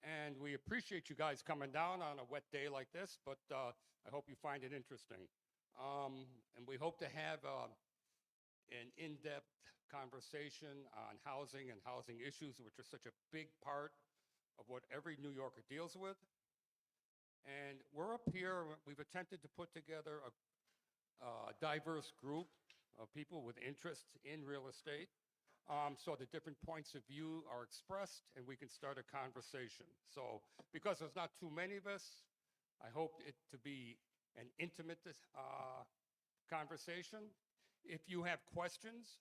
And we appreciate you guys coming down on a wet day like this, but I hope you find it interesting. And we hope to have an in-depth conversation on housing and housing issues, which are such a big part of what every New Yorker deals with. And we're up here, we've attempted to put together a diverse group of people with interests in real estate. So the different points of view are expressed and we can start a conversation. So because there's not too many of us, I hope it to be an intimate conversation. If you have questions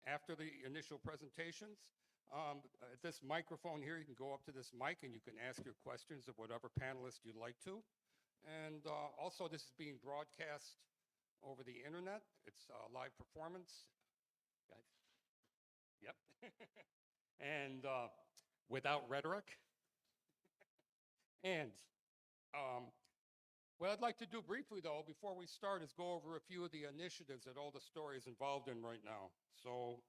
after the initial presentations, at this microphone here, you can go up to this mic and you can ask your questions of whatever panelist you'd like to. And also this is being broadcast over the internet. It's a live performance. Yep. And without rhetoric. And what I'd like to do briefly, though, before we start, is go over a few of the initiatives that All the Story is involved in right now. So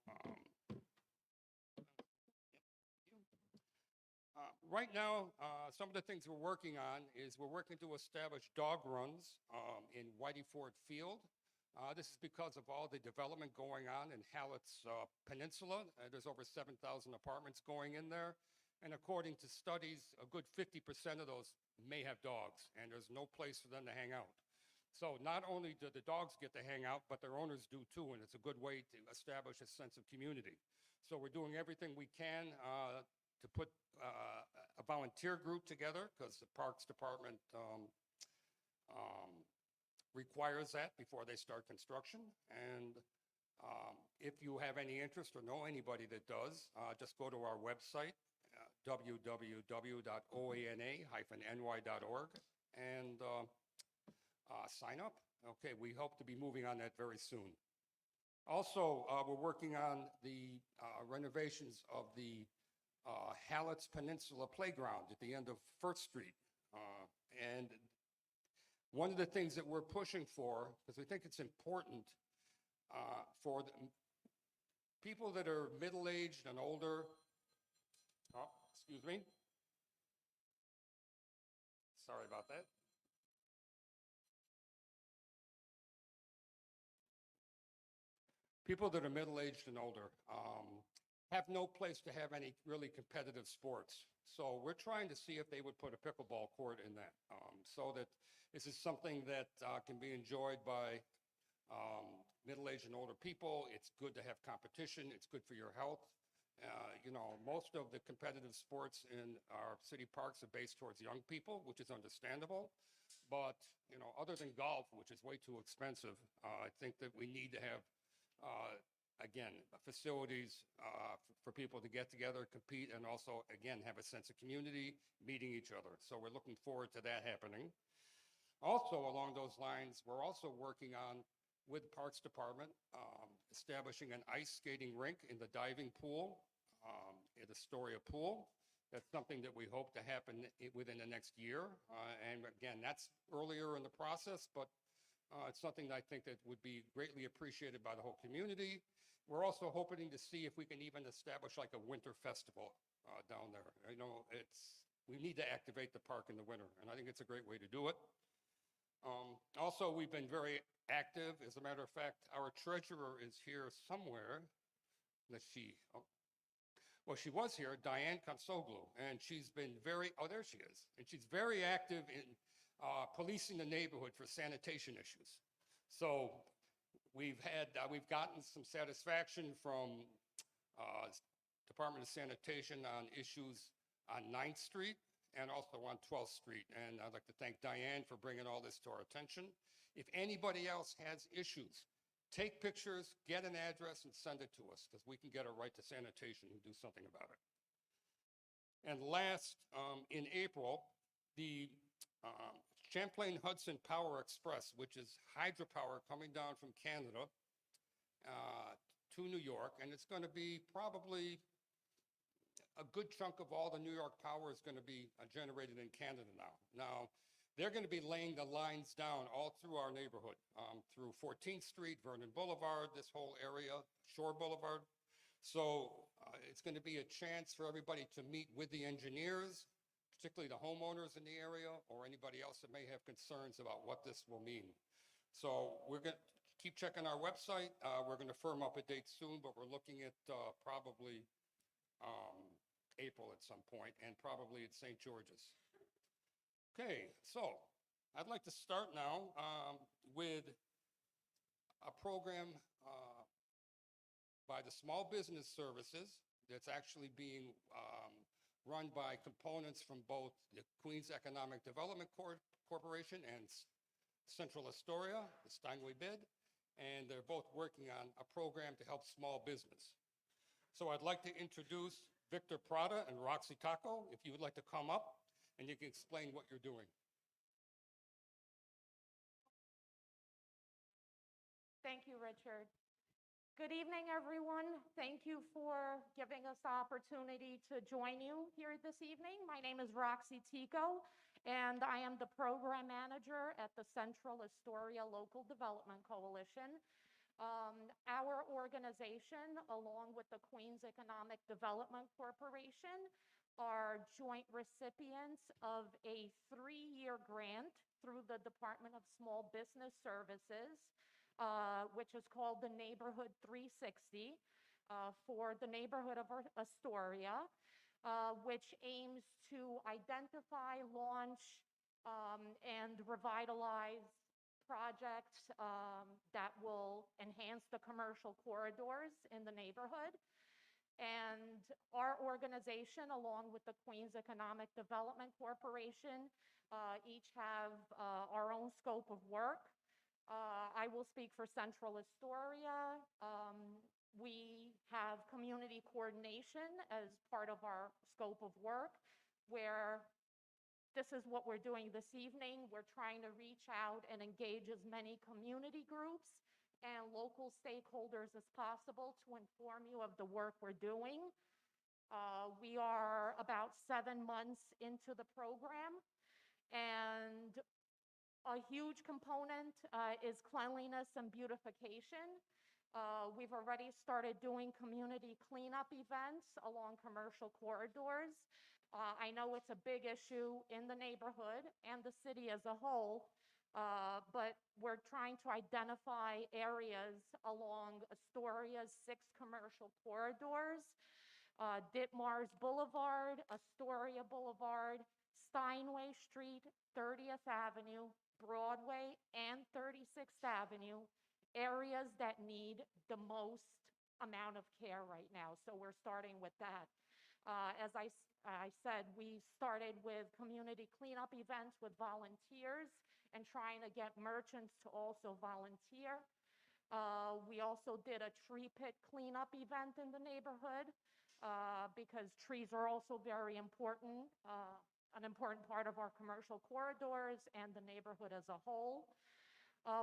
right now, some of the things we're working on is we're working to establish dog runs in Whitey Ford Field. This is because of all the development going on in Hallett's Peninsula. There's over 7,000 apartments going in there. And according to studies, a good 50% of those may have dogs, and there's no place for them to hang out. So not only do the dogs get to hang out, but their owners do too, and it's a good way to establish a sense of community. So we're doing everything we can to put a volunteer group together, because the Parks Department requires that before they start construction. And if you have any interest or know anybody that does, just go to our website, www.oana-ny.org, and sign up. Okay, we hope to be moving on that very soon. Also, we're working on the renovations of the Hallett's Peninsula Playground at the end of First Street. And one of the things that we're pushing for, because we think it's important for the people that are middle-aged and older, excuse me. Sorry about that. People that are middle-aged and older have no place to have any really competitive sports. So we're trying to see if they would put a pickleball court in that, so that this is something that can be enjoyed by middle-aged and older people. It's good to have competition. It's good for your health. You know, most of the competitive sports in our city parks are based towards young people, which is understandable. But, you know, other than golf, which is way too expensive, I think that we need to have again, facilities for people to get together, compete, and also, again, have a sense of community, meeting each other. So we're looking forward to that happening. Also, along those lines, we're also working on, with the Parks Department, establishing an ice skating rink in the diving pool at Astoria Pool. That's something that we hope to happen within the next year. And again, that's earlier in the process, but it's something that I think that would be greatly appreciated by the whole community. We're also hoping to see if we can even establish like a winter festival down there. You know, we need to activate the park in the winter, and I think it's a great way to do it. Also, we've been very active. As a matter of fact, our treasurer is here somewhere. Well, she was here, Diane Consoglu, and she's been there she is. And she's very active in policing the neighborhood for sanitation issues. So we've gotten some satisfaction from Department of Sanitation on issues on 9th Street and also on 12th Street. And I'd like to thank Diane for bringing all this to our attention. If anybody else has issues, take pictures, get an address, and send it to us, because we can get a right to sanitation and do something about it. And last, in April, the Champlain Hudson Power Express, which is hydropower coming down from Canada to New York, and it's going to be probably a good chunk of all the New York power is going to be generated in Canada now. Now, they're going to be laying the lines down all through our neighborhood, through 14th Street, Vernon Boulevard, this whole area, Shore Boulevard. So It's going to be a chance for everybody to meet with the engineers, particularly the homeowners in the area or anybody else that may have concerns about what this will mean. So we're going to keep checking our website. We're going to firm up a date soon, but we're looking at probably April at some point, and probably at St. George's. Okay, so I'd like to start now with a program by the Small Business Services that's actually being run by components from both the Queens Economic Development Corporation and Central Astoria, the Steinway bid, and they're both working on a program to help small business. So I'd like to introduce Victor Prada and Roxy Taco, if you would like to come up and you can explain what you're doing. Thank you, Richard. Good evening, everyone. Thank you for giving us the opportunity to join you here this evening. My name is Roxy Tico, and I am the program manager at the Central Astoria Local Development Coalition. Our organization, along with the Queens Economic Development Corporation, are joint recipients of a 3-year grant through the Department of Small Business Services, which is called the Neighborhood 360 for the neighborhood of Astoria, which aims to identify, launch, and revitalize projects that will enhance the commercial corridors in the neighborhood. And our organization, along with the Queens Economic Development Corporation, each have our own scope of work. I will speak for Central Astoria. We have community coordination as part of our scope of work, where this is what we're doing this evening. We're trying to reach out and engage as many community groups and local stakeholders as possible to inform you of the work we're doing. We are about 7 months into the program, and a huge component is cleanliness and beautification. We've already started doing community cleanup events along commercial corridors. I know it's a big issue in the neighborhood and the city as a whole, but we're trying to identify areas along Astoria's 6 commercial corridors, Ditmars Boulevard, Astoria Boulevard, Steinway Street, 30th Avenue, Broadway, and 36th Avenue, areas that need the most amount of care right now. So we're starting with that. As I said, we started with community cleanup events with volunteers and trying to get merchants to also volunteer. We also did a tree pit cleanup event in the neighborhood because trees are also very important, an important part of our commercial corridors and the neighborhood as a whole.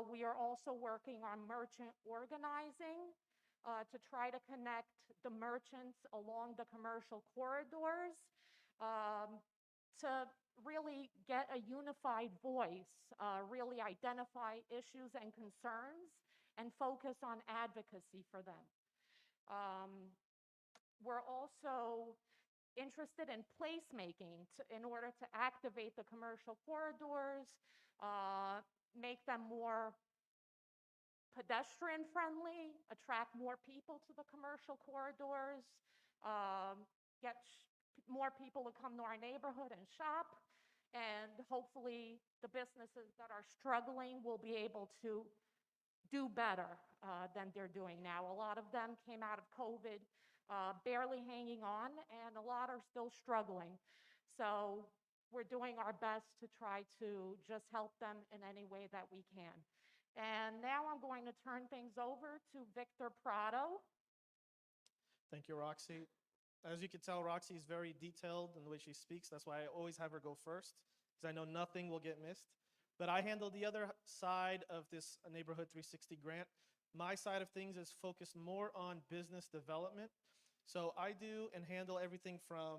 We are also working on merchant organizing to try to connect the merchants along the commercial corridors to really get a unified voice, really identify issues and concerns, and focus on advocacy for them. We're also interested in placemaking in order to activate the commercial corridors, make them more pedestrian friendly, attract more people to the commercial corridors, get more people to come to our neighborhood and shop, and hopefully the businesses that are struggling will be able to do better than they're doing now. A lot of them came out of COVID barely hanging on, and a lot are still struggling. So we're doing our best to try to just help them in any way that we can. And now I'm going to turn things over to Victor Prado. Thank you, Roxy. As you can tell, Roxy is very detailed in the way she speaks. That's why I always have her go first, because I know nothing will get missed. But I handle the other side of this Neighborhood 360 grant. My side of things is focused more on business development. So I do and handle everything from,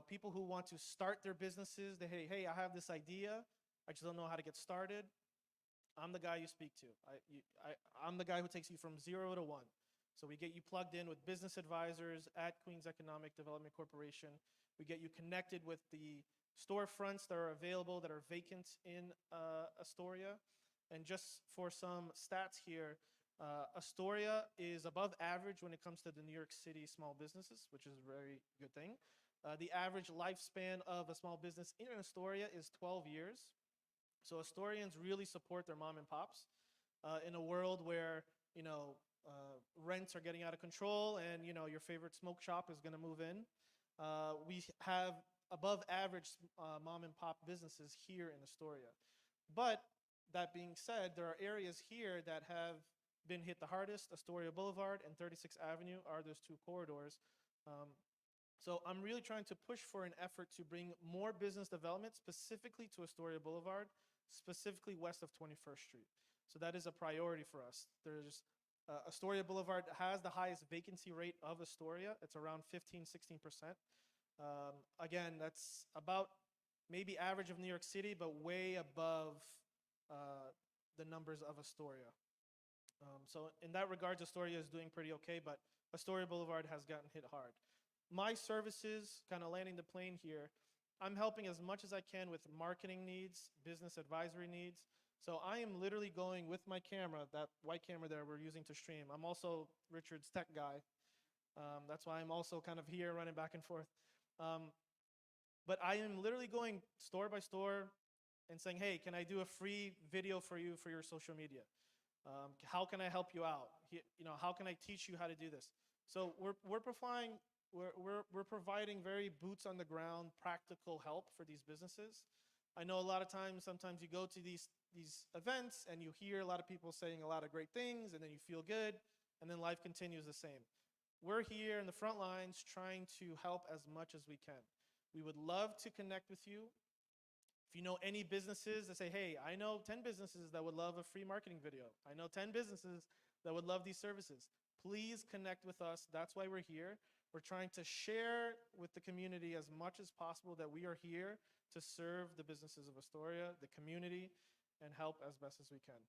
people who want to start their businesses. Hey, I have this idea. I just don't know how to get started. I'm the guy you speak to. I'm the guy who takes you from 0 to 1. So we get you plugged in with business advisors at Queens Economic Development Corporation. We get you connected with the storefronts that are available that are vacant in Astoria. And just for some stats here, Astoria is above average when it comes to the New York City small businesses, which is a very good thing. The average lifespan of a small business in Astoria is 12 years. So Astorians really support their mom and pops in a world where, rents are getting out of control and, your favorite smoke shop is going to move in. We have above average mom and pop businesses here in Astoria. But that being said, there are areas here that have been hit the hardest. Astoria Boulevard and 36th Avenue are those two corridors. So I'm really trying to push for an effort to bring more business development specifically to Astoria Boulevard, specifically west of 21st Street. So that is a priority for us. There's Astoria Boulevard has the highest vacancy rate of Astoria. It's around 15, 16%. Again, that's about maybe average of New York City, but way above the numbers of Astoria. So in that regards, Astoria is doing pretty okay, but Astoria Boulevard has gotten hit hard. My services, kind of landing the plane here, I'm helping as much as I can with marketing needs, business advisory needs. So I am literally going with my camera, that white camera there we're using to stream. I'm also Richard's tech guy. That's why I'm also kind of here running back and forth. But I am literally going store by store and saying, hey, can I do a free video for you for your social media? How can I help you out? How can I teach you how to do this? So we're providing very boots on the ground, practical help for these businesses. I know a lot of times, sometimes you go to these events and you hear a lot of people saying a lot of great things and then you feel good and then life continues the same. We're here in the front lines trying to help as much as we can. We would love to connect with you. If you know any businesses that say, hey, I know 10 businesses that would love a free marketing video. I know 10 businesses that would love these services. Please connect with us. That's why we're here. We're trying to share with the community as much as possible that we are here to serve the businesses of Astoria, the community, and help as best as we can.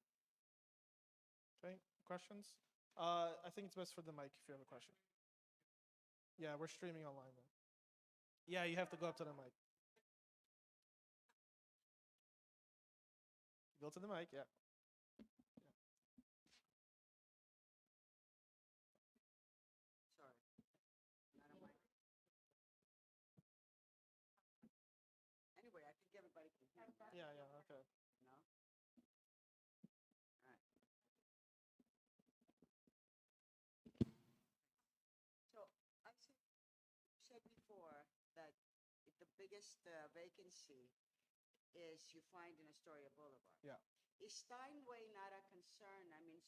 Okay, questions? I think it's best for the mic if you have a question. Yeah, we're streaming online though. Yeah, you have to go up to the mic. Go to the mic, yeah. Sorry, not on mic. Anyway, I think everybody can hear me, Yeah, okay. you know? All right. So I said before that the biggest vacancy is you find in Astoria Boulevard. Yeah. Is Steinway not a concern? I mean,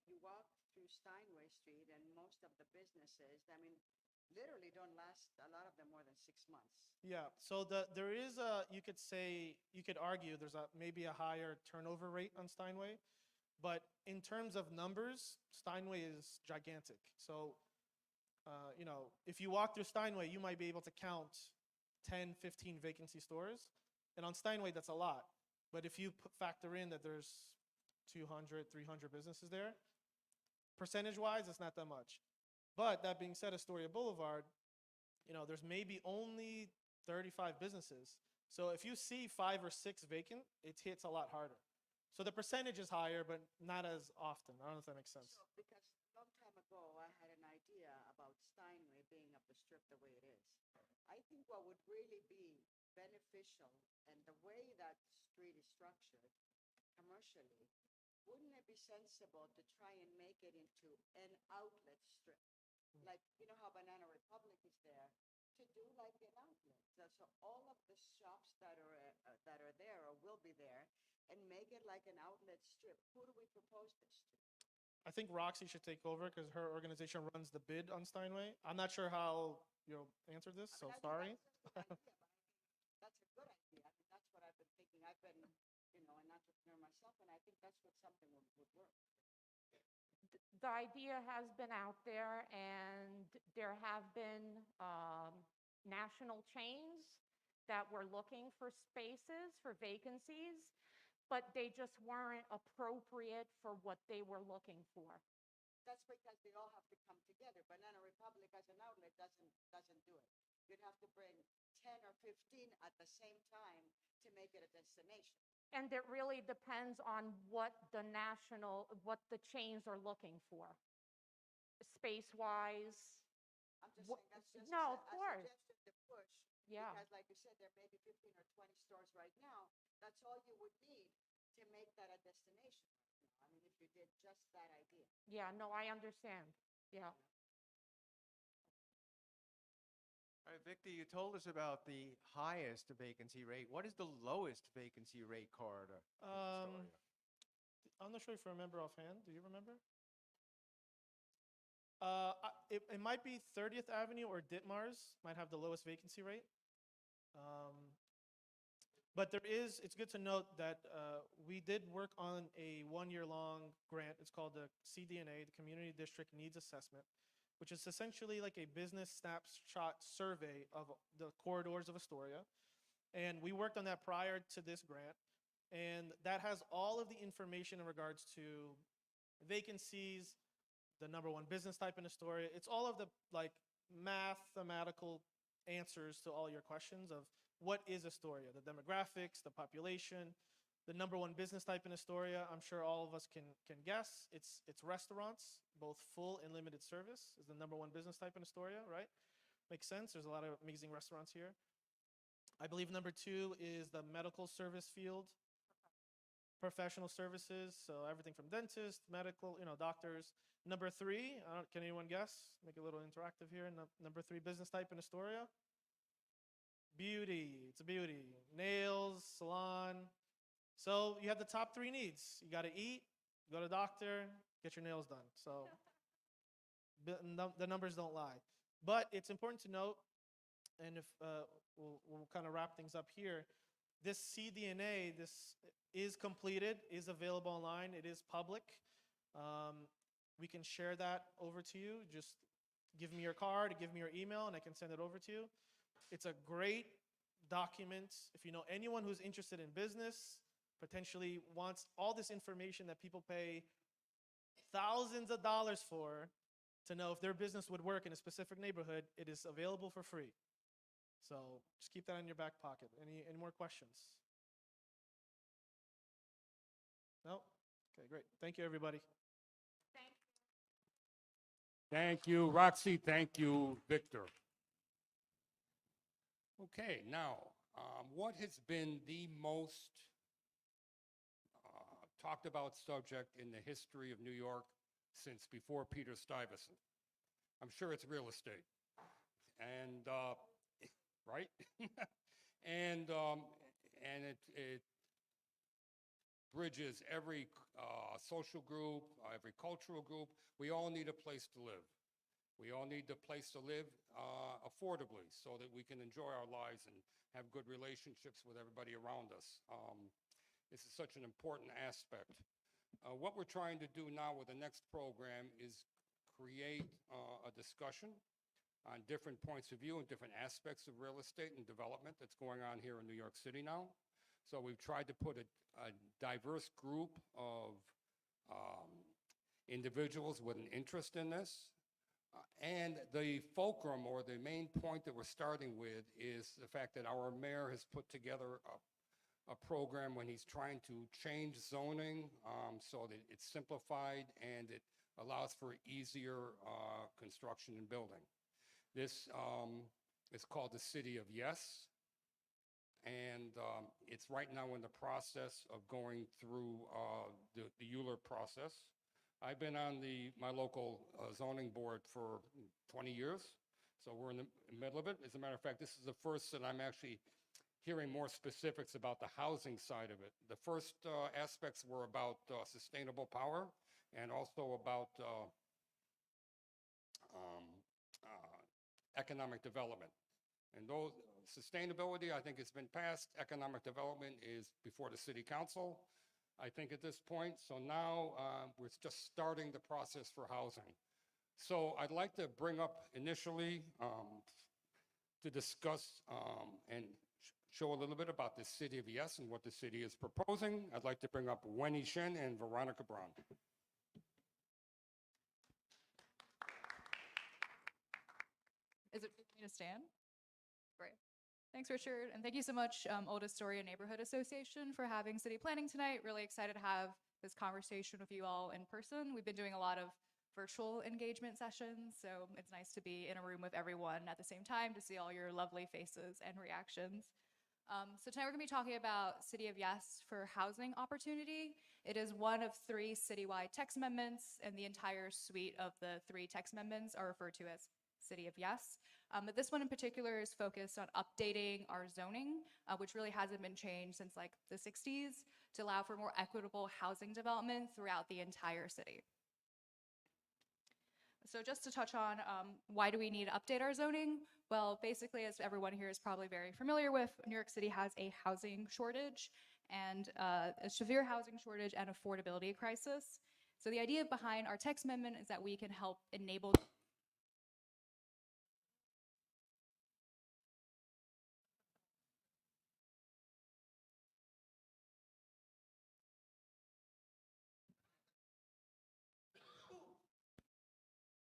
you walk through Steinway Street and most of the businesses, literally don't last, a lot of them, more than 6 months. Yeah, so there is you could argue there's maybe a higher turnover rate on Steinway, but in terms of numbers, Steinway is gigantic. So, if you walk through Steinway, you might be able to count 10, 15 vacancy stores. And on Steinway, that's a lot. But if you factor in that there's 200, 300 businesses there, percentage-wise, it's not that much. But that being said, Astoria Boulevard, there's maybe only 35 businesses. So if you see 5 or 6 vacant, it hits a lot harder. So the percentage is higher, but not as often. I don't know if that makes sense. So, because a long time ago, I had an idea about Steinway being up the strip the way it is. I think what would really be beneficial, and the way that street is structured commercially, wouldn't it be sensible to try and make it into an outlet strip? Like, how Banana Republic is there, to do like an outlet. So all of the shops that are there or will be there, and make it like an outlet strip. Who do we propose this to? I think Roxy should take over because her organization runs the bid on Steinway. I'm not sure how you'll answer this, so sorry. That's a good idea. That's what I've been thinking. I've been, an entrepreneur myself, and I think that's what something would work. The idea has been out there, and there have been national chains that were looking for spaces, for vacancies, but they just weren't appropriate for what they were looking for. that's because they all have to come together. Banana Republic as an outlet doesn't do it. You'd have to bring 10 or 15 at the same time to make it a destination. And it really depends on what the chains are looking for, space-wise. I'm just Wha- saying that's just No, of a course. suggestion to push. Yeah. Because like you said, there may be 15 or 20 stores right now. That's all you would need to make that a destination right now. I mean, if you did just that idea. Yeah, no, I understand. Yeah. All right, Victor, you told us about the highest vacancy rate. What is the lowest vacancy rate corridor in Astoria? I'm not sure if you remember offhand. Do you remember? It might be 30th Avenue or Ditmars might have the lowest vacancy rate. But it's good to note that we did work on a one-year-long grant. It's called the CDNA, the Community District Needs Assessment, which is essentially like a business snapshot survey of the corridors of Astoria. And we worked on that prior to this grant. And that has all of the information in regards to vacancies, the number one business type in Astoria. It's all of the like mathematical answers to all your questions of what is Astoria, the demographics, the population, the number one business type in Astoria. I'm sure all of us can guess. It's restaurants, both full and limited service is the number one business type in Astoria, right? Makes sense. There's a lot of amazing restaurants here. I believe number 2 is the medical service field. Professional services, so everything from dentists, medical, doctors. Number 3, can anyone guess? Make it a little interactive here. Number 3 business type in Astoria. Beauty, it's a beauty. Nails, salon. So you have the top 3 needs. You got to eat, go to doctor, get your nails done. So the numbers don't lie. But it's important to note, and if we'll kind of wrap things up here, this CDNA, this is completed, is available online, it is public. We can share that over to you. Just give me your card, give me your email, and I can send it over to you. It's a great document. If you know anyone who's interested in business, potentially wants all this information that people pay thousands of dollars for to know if their business would work in a specific neighborhood, it is available for free. So just keep that in your back pocket. Any more questions? No? Okay, great. Thank you, everybody. Thank you. Thank you, Roxy. Thank you, Victor. Okay, now, what has been the most talked about subject in the history of New York since before Peter Stuyvesant? I'm sure it's real estate. And, right? and it bridges every social group, every cultural group. We all need a place to live. We all need a place to live affordably so that we can enjoy our lives and have good relationships with everybody around us. This is such an important aspect. What we're trying to do now with the next program is create a discussion on different points of view and different aspects of real estate and development that's going on here in New York City now. So we've tried to put a diverse group of individuals with an interest in this. And the fulcrum, or the main point that we're starting with, is the fact that our mayor has put together a program when he's trying to change zoning so that it's simplified and it allows for easier construction and building. This is called the City of Yes. And it's right now in the process of going through the Euler process. I've been on my local zoning board for 20 years, so we're in the middle of it. As a matter of fact, this is the first that I'm actually hearing more specifics about the housing side of it. The first aspects were about sustainable power and also about economic development. And those sustainability, I think, has been passed. Economic development is before the city council, I think, at this point. So now we're just starting the process for housing. So I'd like to bring up initially to discuss and show a little bit about the City of Yes and what the city is proposing. I'd like to bring up Wendy Shen and Veronica Brown. Me to stand? Great. Thanks, Richard. And thank you so much, Old Astoria Neighborhood Association, for having city planning tonight. Really excited to have this conversation with you all in person. We've been doing a lot of virtual engagement sessions, so it's nice to be in a room with everyone at the same time to see all your lovely faces and reactions. So tonight we're going to be talking about City of Yes for housing opportunity. It is one of 3 citywide text amendments, and the entire suite of the 3 text amendments are referred to as City of Yes. But this one in particular is focused on updating our zoning, which really hasn't been changed since like the 60s, to allow for more equitable housing development throughout the entire city. So just to touch on why do we need to update our zoning? Well, basically, as everyone here is probably very familiar with, New York City has a housing shortage and a severe housing shortage and affordability crisis. So the idea behind our text amendment is that we can help enable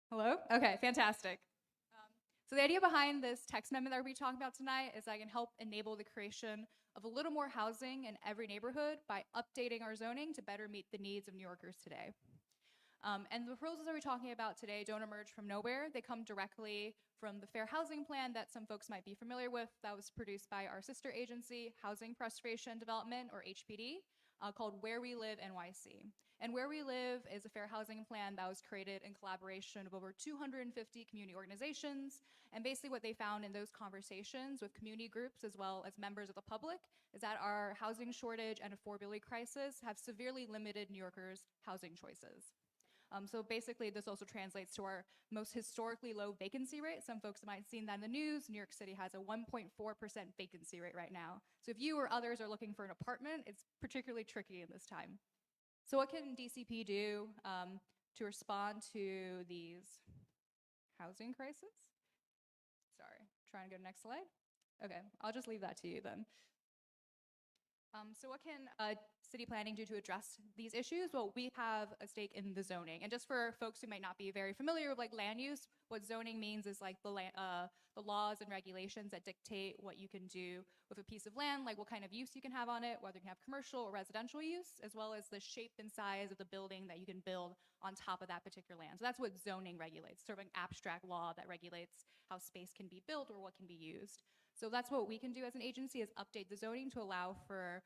Hello? Okay, fantastic. So the idea behind this text amendment that we're talking about tonight is I can help enable the creation of a little more housing in every neighborhood by updating our zoning to better meet the needs of New Yorkers today. And the proposals that we're talking about today don't emerge from nowhere. They come directly from the Fair Housing Plan that some folks might be familiar with that was produced by our sister agency, Housing Preservation Development, or HPD, called Where We Live NYC. And Where We Live is a fair housing plan that was created in collaboration of over 250 community organizations. And basically what they found in those conversations with community groups as well as members of the public is that our housing shortage and affordability crisis have severely limited New Yorkers' housing choices. So basically, this also translates to our most historically low vacancy rate. Some folks might have seen that in the news. New York City has a 1.4% vacancy rate right now. So if you or others are looking for an apartment, it's particularly tricky in this time. So what can DCP do to respond to these housing crises? Sorry, trying to go to the next slide. Okay, I'll just leave that to you then. So what can city planning do to address these issues? Well, we have a stake in the zoning. And just for folks who might not be very familiar with like land use, what zoning means is like the laws and regulations that dictate what you can do with a piece of land, like what kind of use you can have on it, whether you can have commercial or residential use, as well as the shape and size of the building that you can build on top of that particular land. So that's what zoning regulates, sort of an abstract law that regulates how space can be built or what can be used. So that's what we can do as an agency is update the zoning to allow for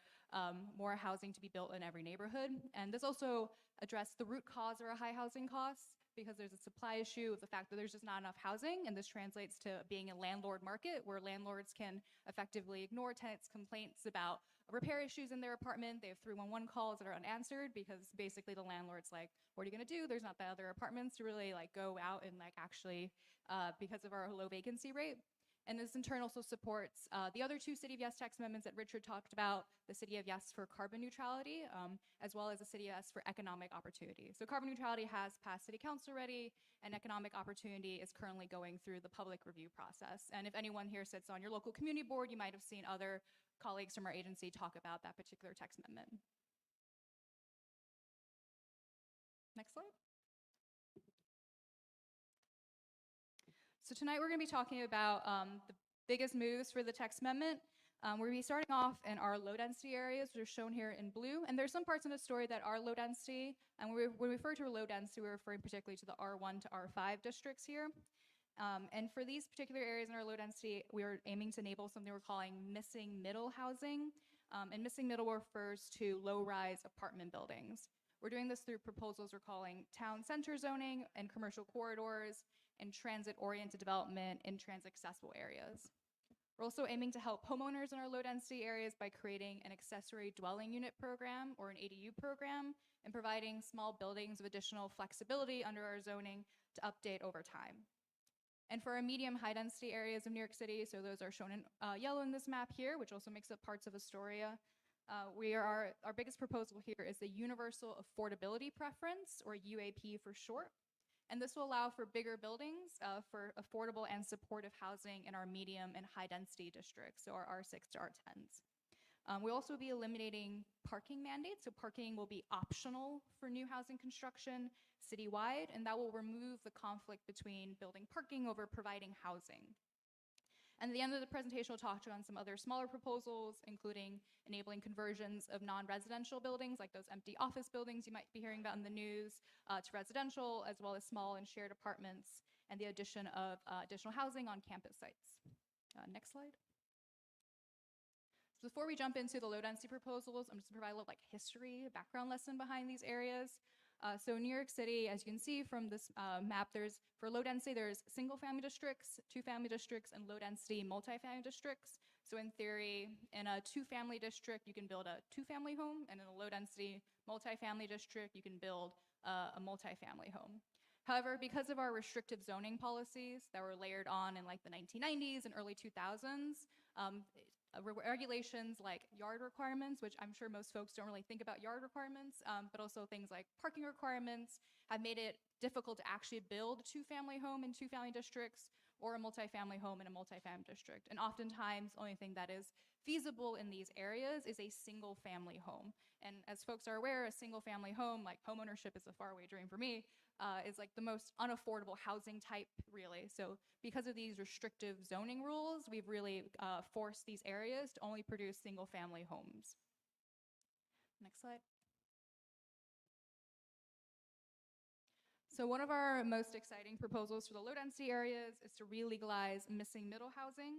more housing to be built in every neighborhood. And this also addressed the root cause of our high housing costs because there's a supply issue with the fact that there's just not enough housing. And this translates to being a landlord market where landlords can effectively ignore tenants' complaints about repair issues in their apartment. They have 311 calls that are unanswered because basically the landlord's like, what are you gonna do? There's not that other apartments to really like go out and like actually because of our low vacancy rate. And this in turn also supports the other 2 City of Yes text amendments that Richard talked about, the City of Yes for carbon neutrality, as well as the City of Yes for economic opportunity. So carbon neutrality has passed City Council already, and economic opportunity is currently going through the public review process. And if anyone here sits on your local community board, you might have seen other colleagues from our agency talk about that particular text amendment. Next slide. So tonight we're going to be talking about the biggest moves for the text amendment. We're going to be starting off in our low density areas, which are shown here in blue. And there's some parts in the story that are low density. And when we refer to a low density, we're referring particularly to the R1 to R5 districts here. And for these particular areas in our low density, we are aiming to enable something we're calling missing middle housing. And missing middle refers to low-rise apartment buildings. We're doing this through proposals we're calling town center zoning and commercial corridors and transit-oriented development in transit-accessible areas. We're also aiming to help homeowners in our low-density areas by creating an accessory dwelling unit program or an ADU program and providing small buildings with additional flexibility under our zoning to update over time. And for our medium high-density areas of New York City, so those are shown in yellow in this map here, which also makes up parts of Astoria, our biggest proposal here is the Universal Affordability Preference, or UAP for short. And this will allow for bigger buildings for affordable and supportive housing in our medium and high density districts, so our R6 to R10s. We'll also be eliminating parking mandates, so parking will be optional for new housing construction citywide, and that will remove the conflict between building parking over providing housing. And at the end of the presentation, we'll talk on some other smaller proposals, including enabling conversions of non-residential buildings, like those empty office buildings you might be hearing about in the news, to residential, as well as small and shared apartments, and the addition of additional housing on campus sites. Next slide. So before we jump into the low density proposals, I'm just gonna provide a little like history, a background lesson behind these areas. So in New York City, as you can see from this map, for low density, there's single family districts, 2-family districts, and low density multifamily districts. So in theory, in a 2-family district, you can build a 2-family home, and in a low density multifamily district, you can build a multifamily home. However, because of our restrictive zoning policies that were layered on in like the 1990s and early 2000s, regulations like yard requirements, which I'm sure most folks don't really think about yard requirements, but also things like parking requirements have made it difficult to actually build a 2-family home in 2-family districts or a multifamily home in a multifamily district. And oftentimes, the only thing that is feasible in these areas is a single family home. And as folks are aware, a single family home, like homeownership is a faraway dream for me, is like the most unaffordable housing type, really. So because of these restrictive zoning rules, we've really forced these areas to only produce single family homes. Next slide. So one of our most exciting proposals for the low density areas is to re-legalize missing middle housing.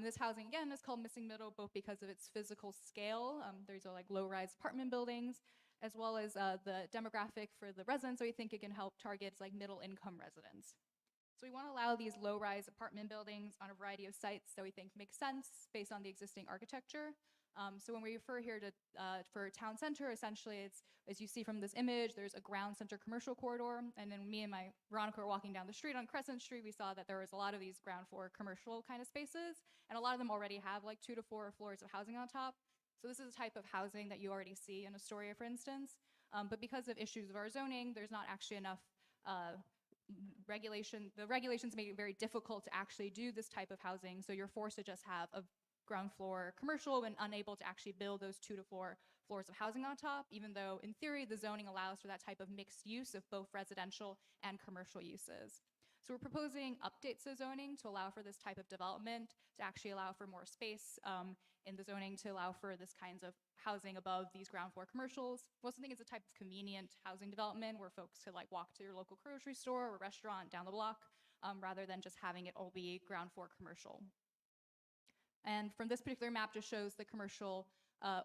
This housing, again, is called missing middle both because of its physical scale. These are like low-rise apartment buildings, as well as the demographic for the residents, so we think it can help target like middle-income residents. So we want to allow these low-rise apartment buildings on a variety of sites that we think make sense based on the existing architecture. So when we refer here to for town center, essentially it's, as you see from this image, there's a ground center commercial corridor, and then me and my Veronica were walking down the street on Crescent Street, we saw that there was a lot of these ground floor commercial kind of spaces, and a lot of them already have like 2 to 4 floors of housing on top. So this is a type of housing that you already see in Astoria, for instance, but because of issues of our zoning, there's not actually enough regulation. The regulations make it very difficult to actually do this type of housing, so you're forced to just have a ground floor commercial and unable to actually build those 2 to 4 floors of housing on top, even though in theory the zoning allows for that type of mixed use of both residential and commercial uses. So we're proposing updates to zoning to allow for this type of development, to actually allow for more space in the zoning to allow for this kinds of housing above these ground floor commercials. We also think it's a type of convenient housing development where folks could like walk to your local grocery store or restaurant down the block rather than just having it all be ground floor commercial. And from this particular map just shows the commercial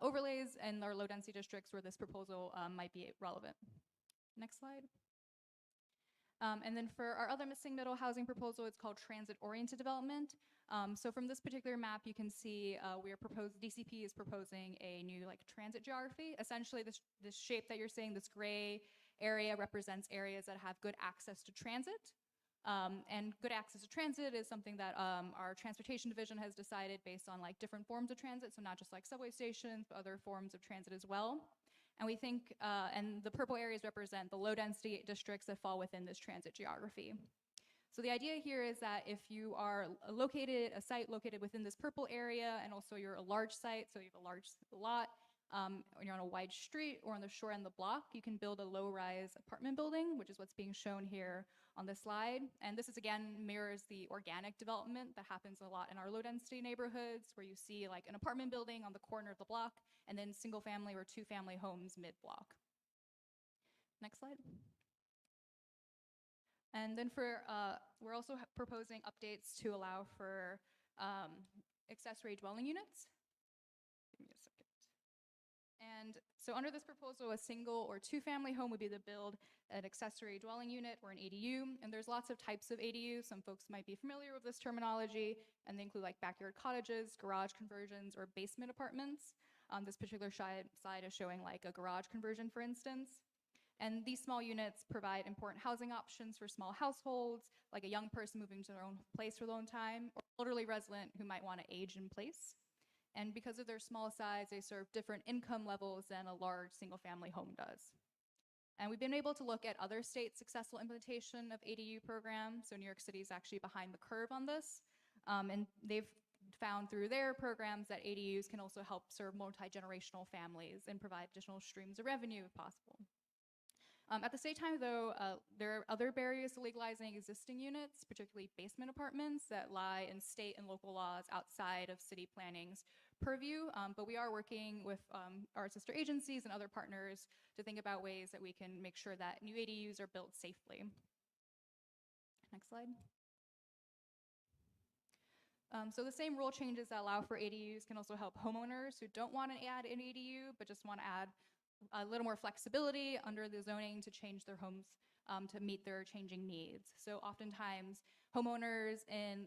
overlays and our low density districts where this proposal might be relevant. Next slide. And then for our other missing middle housing proposal, it's called transit-oriented development. So from this particular map, you can see DCP is proposing a new like transit geography. Essentially, this shape that you're seeing, this gray area represents areas that have good access to transit. And good access to transit is something that our transportation division has decided based on like different forms of transit, so not just like subway stations, but other forms of transit as well. And we think, and the purple areas represent the low density districts that fall within this transit geography. So the idea here is that if you are a site located within this purple area, and also you're a large site, so you have a large lot, when you're on a wide street or on the shore end of the block, you can build a low-rise apartment building, which is what's being shown here on this slide. And this is, again, mirrors the organic development that happens a lot in our low-density neighborhoods, where you see like an apartment building on the corner of the block, and then single-family or 2-family homes mid-block. Next slide. And then we're also proposing updates to allow for accessory dwelling units. Give me a second. And so under this proposal, a single or 2-family home would be to build an accessory dwelling unit or an ADU. And there's lots of types of ADUs. Some folks might be familiar with this terminology, and they include like backyard cottages, garage conversions, or basement apartments. This particular slide is showing like a garage conversion, for instance. And these small units provide important housing options for small households, like a young person moving to their own place for a long time, or an elderly resident who might want to age in place. And because of their small size, they serve different income levels than a large single-family home does. And we've been able to look at other states' successful implementation of ADU programs. So New York City is actually behind the curve on this. And they've found through their programs that ADUs can also help serve multi-generational families and provide additional streams of revenue if possible. At the same time, though, there are other barriers to legalizing existing units, particularly basement apartments that lie in state and local laws outside of city planning's purview. But we are working with our sister agencies and other partners to think about ways that we can make sure that new ADUs are built safely. Next slide. So the same rule changes that allow for ADUs can also help homeowners who don't want to add an ADU, but just want to add a little more flexibility under the zoning to change their homes to meet their changing needs. So oftentimes homeowners in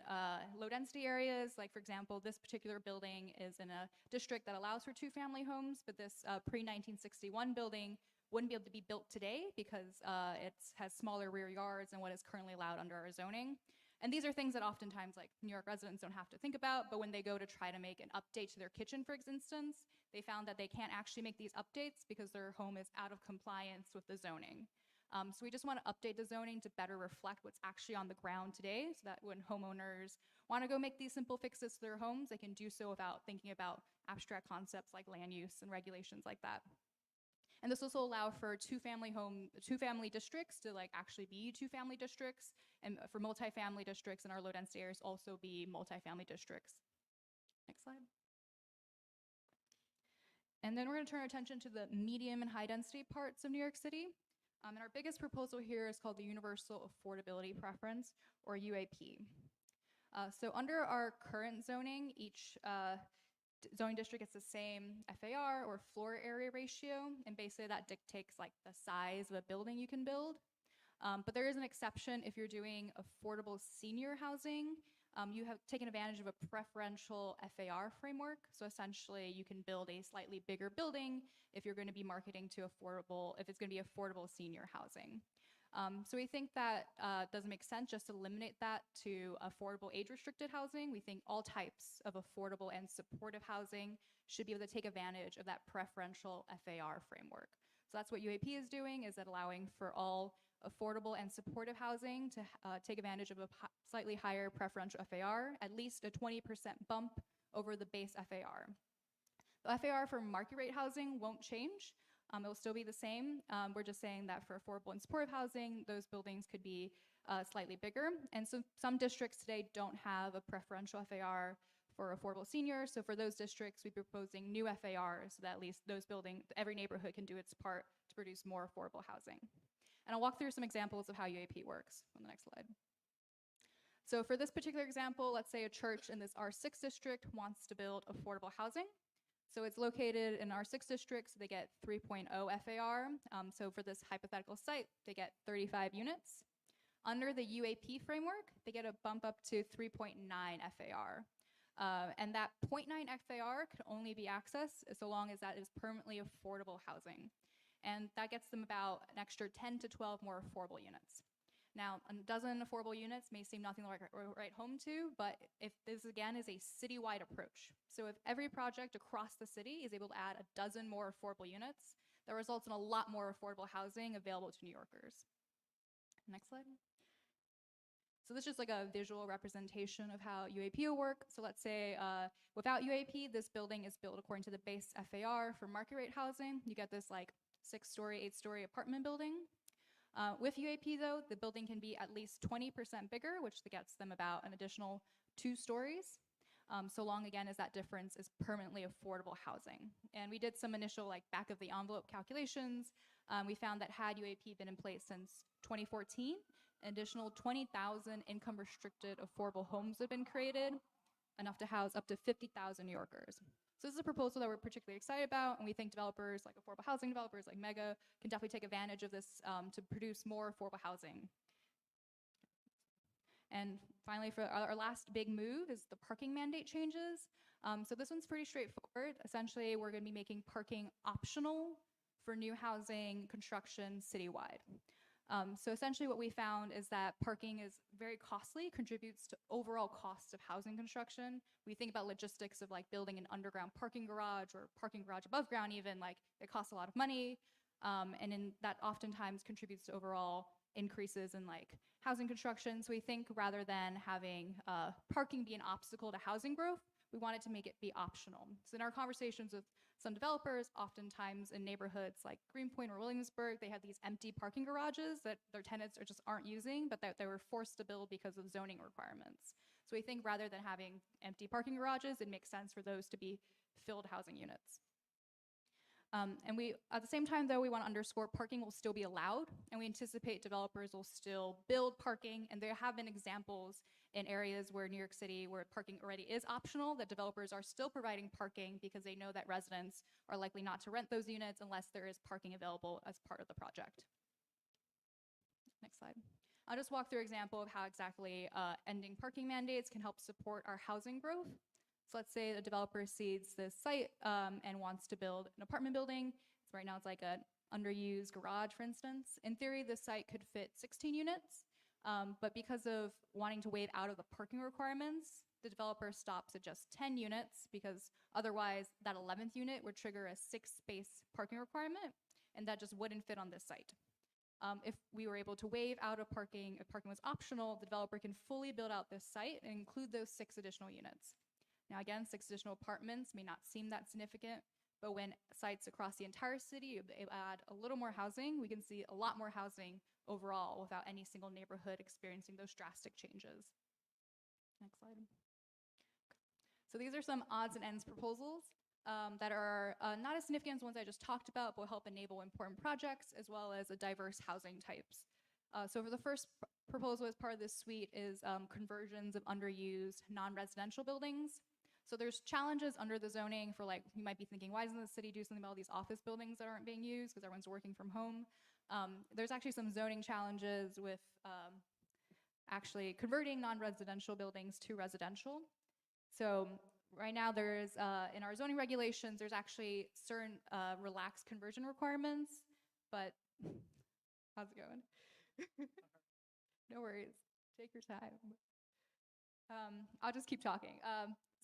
low density areas, like for example, this particular building is in a district that allows for 2-family homes, but this pre-1961 building wouldn't be able to be built today because it has smaller rear yards than what is currently allowed under our zoning. And these are things that oftentimes like New York residents don't have to think about, but when they go to try to make an update to their kitchen, for instance, they found that they can't actually make these updates because their home is out of compliance with the zoning. So we just want to update the zoning to better reflect what's actually on the ground today so that when homeowners want to go make these simple fixes to their homes, they can do so without thinking about abstract concepts like land use and regulations like that. And this also allow for 2-family districts to like actually be 2-family districts, and for multifamily districts in our low density areas also be multifamily districts. Next slide. And then we're going to turn our attention to the medium and high density parts of New York City. And our biggest proposal here is called the Universal Affordability Preference, or UAP. So under our current zoning, each zoning district gets the same FAR or floor area ratio, and basically that dictates like the size of a building you can build. But there is an exception if you're doing affordable senior housing. You have taken advantage of a preferential FAR framework. So essentially you can build a slightly bigger building if you're going to be marketing to affordable, if it's going to be affordable senior housing. So we think that doesn't make sense just to eliminate that to affordable age-restricted housing. We think all types of affordable and supportive housing should be able to take advantage of that preferential FAR framework. So that's what UAP is doing, is that allowing for all affordable and supportive housing to take advantage of a slightly higher preferential FAR, at least a 20% bump over the base FAR. The FAR for market rate housing won't change. It will still be the same. We're just saying that for affordable and supportive housing, those buildings could be slightly bigger. And so some districts today don't have a preferential FAR for affordable seniors. So for those districts, we're proposing new FARs so that at least those buildings, every neighborhood can do its part to produce more affordable housing. And I'll walk through some examples of how UAP works on the next slide. So for this particular example, let's say a church in this R6 district wants to build affordable housing. So it's located in R6 district, so they get 3.0 FAR. So for this hypothetical site, they get 35 units. Under the UAP framework, they get a bump up to 3.9 FAR. And that 0.9 FAR can only be accessed so long as that is permanently affordable housing. And that gets them about an extra 10 to 12 more affordable units. Now, a dozen affordable units may seem nothing like right home to, but if this again is a citywide approach. So if every project across the city is able to add a dozen more affordable units, that results in a lot more affordable housing available to New Yorkers. Next slide. So this is just like a visual representation of how UAP will work. So let's say without UAP, this building is built according to the base FAR for market rate housing. You get this like 6-story, 8-story apartment building. With UAP though, the building can be at least 20% bigger, which gets them about an additional 2 stories. So long again as that difference is permanently affordable housing. And we did some initial like back of the envelope calculations. We found that had UAP been in place since 2014, an additional 20,000 income restricted affordable homes have been created, enough to house up to 50,000 New Yorkers. So this is a proposal that we're particularly excited about, and we think developers like affordable housing developers like Mega can definitely take advantage of this to produce more affordable housing. And finally, for our last big move is the parking mandate changes. So this one's pretty straightforward. Essentially, we're going to be making parking optional for new housing construction citywide. So essentially what we found is that parking is very costly, contributes to overall costs of housing construction. We think about logistics of like building an underground parking garage or parking garage above ground even, like it costs a lot of money. And that oftentimes contributes to overall increases in like housing construction. So we think rather than having parking be an obstacle to housing growth, we wanted to make it be optional. So in our conversations with some developers, oftentimes in neighborhoods like Greenpoint or Williamsburg, they have these empty parking garages that their tenants aren't using, but that they were forced to build because of zoning requirements. So we think rather than having empty parking garages, it makes sense for those to be filled housing units. And we, at the same time though, we want to underscore parking will still be allowed, and we anticipate developers will still build parking, and there have been examples in areas where New York City, where parking already is optional, that developers are still providing parking because they know that residents are likely not to rent those units unless there is parking available as part of the project. Next slide. I'll just walk through an example of how exactly ending parking mandates can help support our housing growth. So let's say the developer sees this site and wants to build an apartment building. So right now it's like an underused garage, for instance. In theory, this site could fit 16 units, but because of wanting to waive out of the parking requirements, the developer stops at just 10 units because otherwise that 11th unit would trigger a 6-space parking requirement, and that just wouldn't fit on this site. If we were able to waive out of parking, if parking was optional, the developer can fully build out this site and include those 6 additional units. Now again, 6 additional apartments may not seem that significant, but when sites across the entire city add a little more housing, we can see a lot more housing overall without any single neighborhood experiencing those drastic changes. Next slide. So these are some odds and ends proposals that are not as significant as the ones I just talked about, but will help enable important projects as well as a diverse housing types. So for the first proposal as part of this suite is conversions of underused non-residential buildings. So there's challenges under the zoning for, like, you might be thinking, why doesn't the city do something about all these office buildings that aren't being used because everyone's working from home? There's actually some zoning challenges with actually converting non-residential buildings to residential. So right now there's, in our zoning regulations, there's actually certain relaxed conversion requirements, but how's it going? No worries, take your time. I'll just keep talking.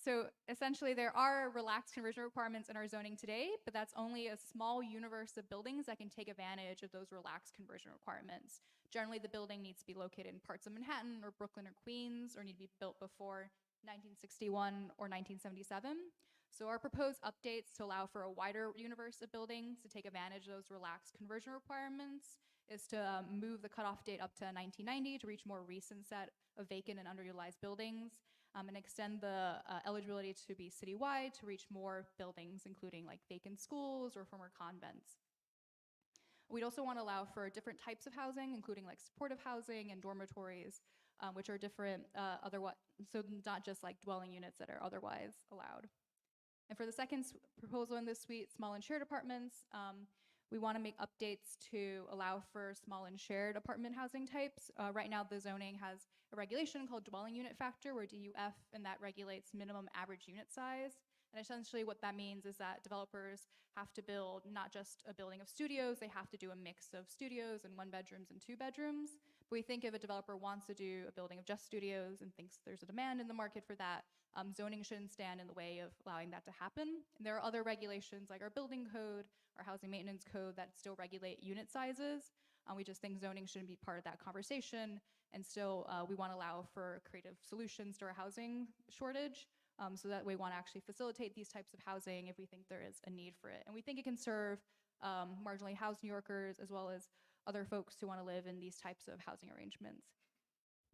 So essentially there are relaxed conversion requirements in our zoning today, but that's only a small universe of buildings that can take advantage of those relaxed conversion requirements. Generally the building needs to be located in parts of Manhattan or Brooklyn or Queens, or need to be built before 1961 or 1977. So our proposed updates to allow for a wider universe of buildings to take advantage of those relaxed conversion requirements is to move the cutoff date up to 1990 to reach more recent set of vacant and underutilized buildings, and extend the eligibility to be citywide to reach more buildings, including like vacant schools or former convents. We'd also want to allow for different types of housing, including like supportive housing and dormitories, which are different, so not just like dwelling units that are otherwise allowed. And for the second proposal in this suite, small and shared apartments, we want to make updates to allow for small and shared apartment housing types. Right now, the zoning has a regulation called dwelling unit factor, or DUF, and that regulates minimum average unit size. And essentially what that means is that developers have to build not just a building of studios, they have to do a mix of studios and 1 bedrooms and 2 bedrooms. But we think if a developer wants to do a building of just studios and thinks there's a demand in the market for that, zoning shouldn't stand in the way of allowing that to happen. And there are other regulations like our building code, our housing maintenance code that still regulate unit sizes. We just think zoning shouldn't be part of that conversation. And still, we want to allow for creative solutions to our housing shortage. So that we want to actually facilitate these types of housing if we think there is a need for it. And we think it can serve marginally housed New Yorkers as well as other folks who want to live in these types of housing arrangements.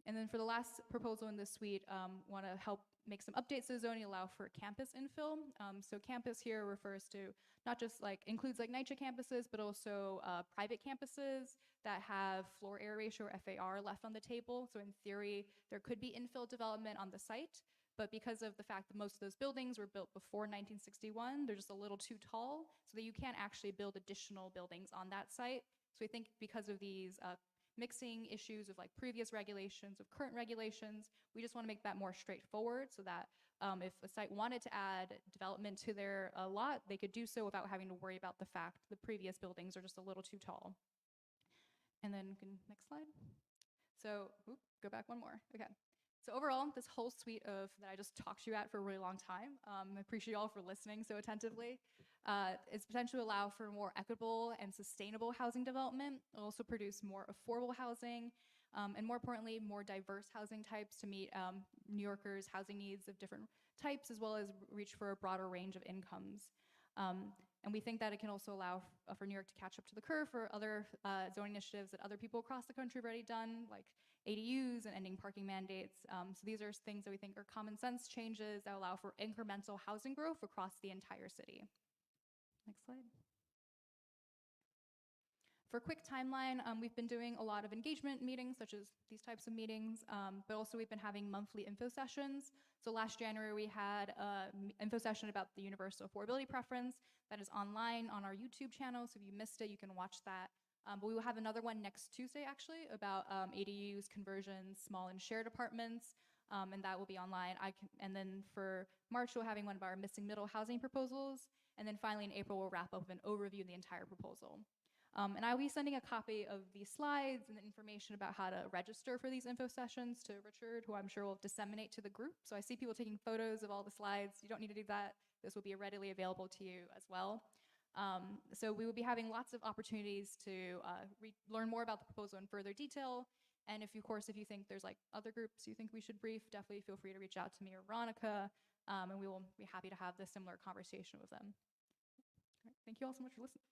And then for the last proposal in this suite, want to help make some updates to the zoning, allow for campus infill. So campus here refers to not just like, includes like NYCHA campuses, but also private campuses that have floor area ratio or FAR left on the table. So in theory, there could be infill development on the site, but because of the fact that most of those buildings were built before 1961, they're just a little too tall, so that you can't actually build additional buildings on that site. So we think because of these mixing issues of like previous regulations, of current regulations, we just want to make that more straightforward so that if a site wanted to add development to their lot, they could do so without having to worry about the fact the previous buildings are just a little too tall. And then next slide. So, go back one more. Okay. So overall, this whole suite of that I just talked to you at for a really long time, I appreciate you all for listening so attentively, is potentially allow for more equitable and sustainable housing development. It'll also produce more affordable housing, and more importantly, more diverse housing types to meet New Yorkers' housing needs of different types, as well as reach for a broader range of incomes. And we think that it can also allow for New York to catch up to the curve for other zoning initiatives that other people across the country have already done, like ADUs and ending parking mandates. So these are things that we think are common sense changes that allow for incremental housing growth across the entire city. Next slide. For a quick timeline, we've been doing a lot of engagement meetings, such as these types of meetings, but also we've been having monthly info sessions. So last January, we had an info session about the universal affordability preference that is online on our YouTube channel. So if you missed it, you can watch that. But we will have another one next Tuesday, actually, about ADUs, conversions, small and shared apartments, and that will be online. And then for March, we're having one of our missing middle housing proposals. And then finally in April, we'll wrap up with an overview of the entire proposal. And I'll be sending a copy of these slides and the information about how to register for these info sessions to Richard, who I'm sure will disseminate to the group. So I see people taking photos of all the slides. You don't need to do that. This will be readily available to you as well. So we will be having lots of opportunities to learn more about the proposal in further detail. And if you think there's like other groups you think we should brief, definitely feel free to reach out to me or Veronica, and we will be happy to have this similar conversation with them. All right, thank you all so much for listening.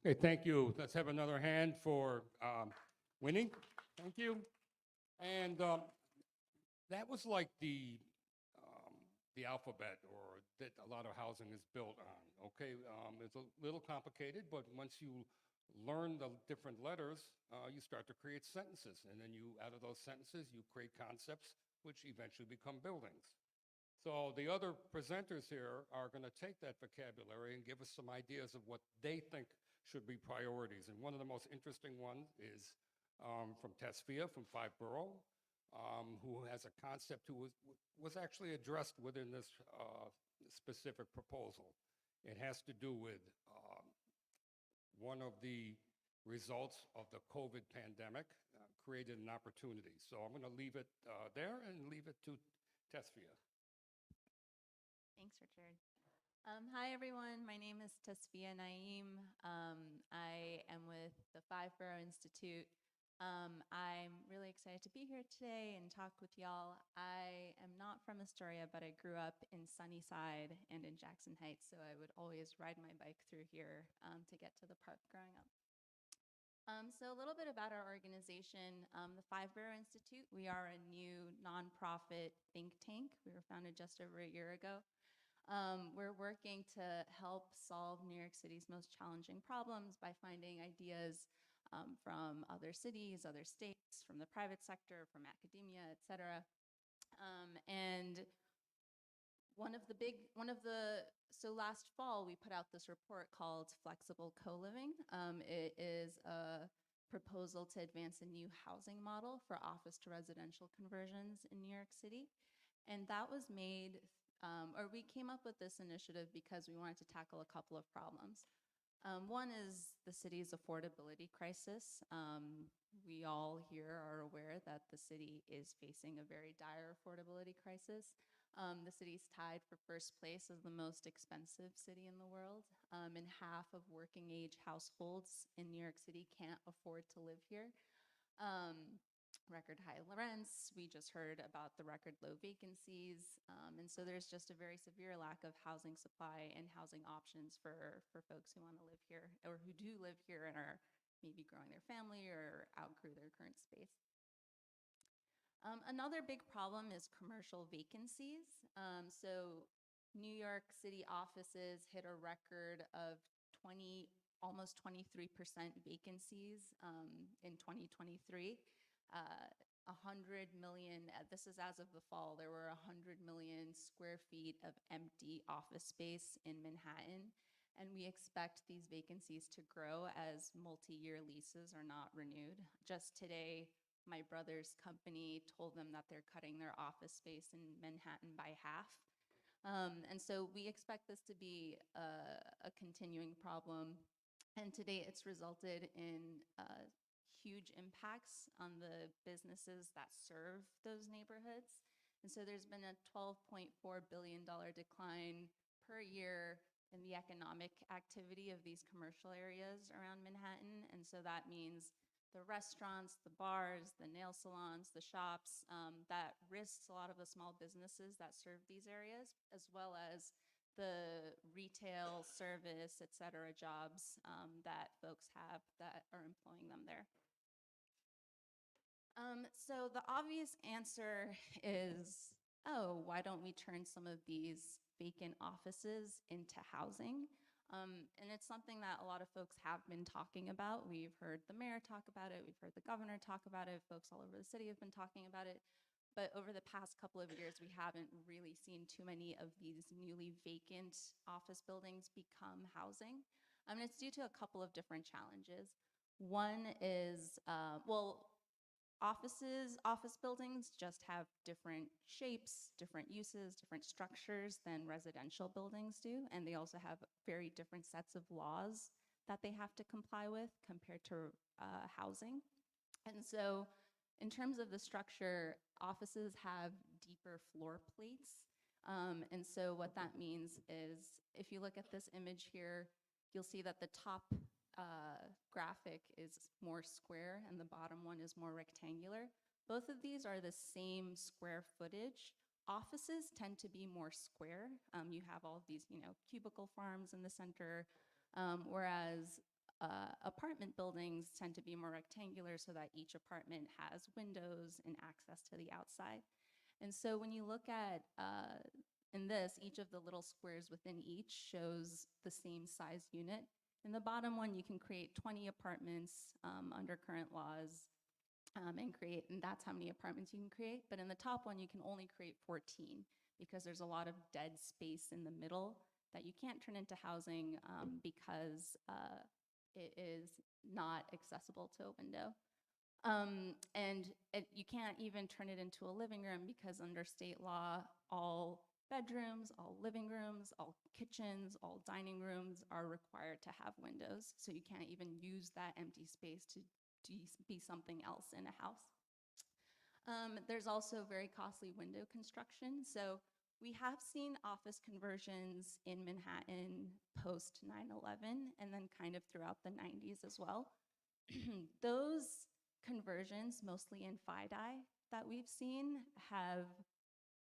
Okay, thank you. Let's have another hand for Winnie. Thank you. And that was like the alphabet, or that a lot of housing is built on. Okay, it's a little complicated, but once you learn the different letters, you start to create sentences, and then out of those sentences, you create concepts, which eventually become buildings. So the other presenters here are going to take that vocabulary and give us some ideas of what they think should be priorities. And one of the most interesting ones is from Tesfia, from Five Borough, who has a concept who was actually addressed within this specific proposal. It has to do with one of the results of the COVID pandemic created an opportunity. So I'm going to leave it there and leave it to Tesfia. Thanks, Richard. Hi, everyone. My name is Tasfia Naeem. I am with the Five Borough Institute. I'm really excited to be here today and talk with y'all. I am not from Astoria, but I grew up in Sunnyside and in Jackson Heights, so I would always ride my bike through here to get to the park growing up. So a little bit about our organization, the Five Borough Institute. We are a new nonprofit think tank. We were founded just over a year ago. We're working to help solve New York City's most challenging problems by finding ideas from other cities, other states, from the private sector, from academia, et cetera. So last fall, we put out this report called Flexible Co-Living. It is a proposal to advance a new housing model for office to residential conversions in New York City. And that was made, we came up with this initiative because we wanted to tackle a couple of problems. One is the city's affordability crisis. We all here are aware that the city is facing a very dire affordability crisis. The city's tied for first place as the most expensive city in the world, and half of working age households in New York City can't afford to live here. Record high rents, we just heard about the record low vacancies, and so there's just a very severe lack of housing supply and housing options for folks who want to live here or who do live here and are maybe growing their family or outgrew their current space. Another big problem is commercial vacancies. So New York City offices hit a record of almost 23% vacancies in 2023. 100 million, this is as of the fall, there were 100 million square feet of empty office space in Manhattan. And we expect these vacancies to grow as multi-year leases are not renewed. Just today, my brother's company told them that they're cutting their office space in Manhattan by half. And so we expect this to be a continuing problem. And today it's resulted in huge impacts on the businesses that serve those neighborhoods. And so there's been a $12.4 billion decline per year in the economic activity of these commercial areas around Manhattan. And so that means the restaurants, the bars, the nail salons, the shops, that risks a lot of the small businesses that serve these areas, as well as the retail, service, et cetera, jobs that folks have that are employing them there. So the obvious answer is, oh, why don't we turn some of these vacant offices into housing? And it's something that a lot of folks have been talking about. We've heard the mayor talk about it. We've heard the governor talk about it. Folks all over the city have been talking about it. But over the past couple of years, we haven't really seen too many of these newly vacant office buildings become housing. And it's due to a couple of different challenges. One is, office buildings just have different shapes, different uses, different structures than residential buildings do. And they also have very different sets of laws that they have to comply with compared to housing. And so in terms of the structure, offices have deeper floor plates. And so what that means is, if you look at this image here, you'll see that the top graphic is more square and the bottom one is more rectangular. Both of these are the same square footage. Offices tend to be more square. You have all of these, cubicle farms in the center, whereas apartment buildings tend to be more rectangular so that each apartment has windows and access to the outside. And so when you look at, in this, each of the little squares within each shows the same size unit. In the bottom one, you can create 20 apartments under current laws and that's how many apartments you can create. But in the top one, you can only create 14 because there's a lot of dead space in the middle that you can't turn into housing because it is not accessible to a window. You can't even turn it into a living room because under state law, all bedrooms, all living rooms, all kitchens, all dining rooms are required to have windows. So you can't even use that empty space to be something else in a house. There's also very costly window construction. So we have seen office conversions in Manhattan post 9/11 and then kind of throughout the 90s as well. Those conversions, mostly in FIDI, that we've seen have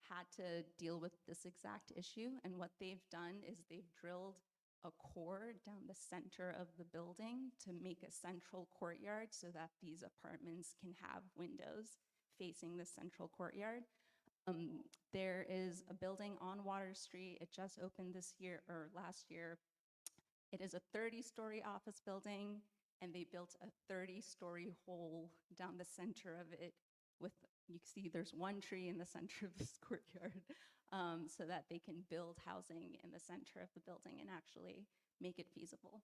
had to deal with this exact issue. And what they've done is they've drilled a core down the center of the building to make a central courtyard so that these apartments can have windows facing the central courtyard. There is a building on Water Street. It just opened this year or last year. It is a 30-story office building, and they built a 30-story hole down the center of it with, you can see there's one tree in the center of this courtyard so that they can build housing in the center of the building and actually make it feasible.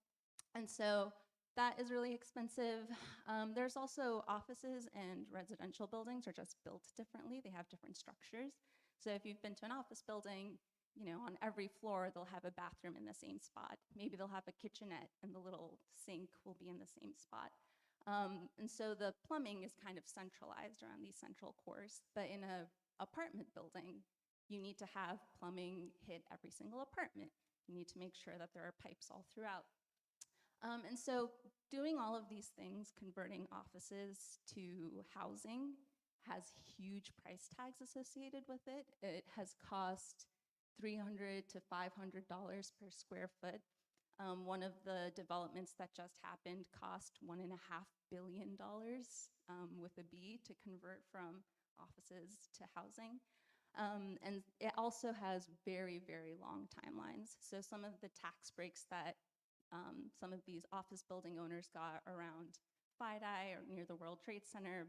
And so that is really expensive. There's also offices and residential buildings are just built differently. They have different structures. So if you've been to an office building, on every floor, they'll have a bathroom in the same spot. Maybe they'll have a kitchenette and the little sink will be in the same spot. And so the plumbing is kind of centralized around these central cores. But in an apartment building, you need to have plumbing hit every single apartment. You need to make sure that there are pipes all throughout. And so doing all of these things, converting offices to housing, has huge price tags associated with it. It has cost $300 to $500 per square foot. One of the developments that just happened cost $1.5 billion with a B to convert from offices to housing. And it also has very, very long timelines. So some of the tax breaks that some of these office building owners got around FIDI or near the World Trade Center,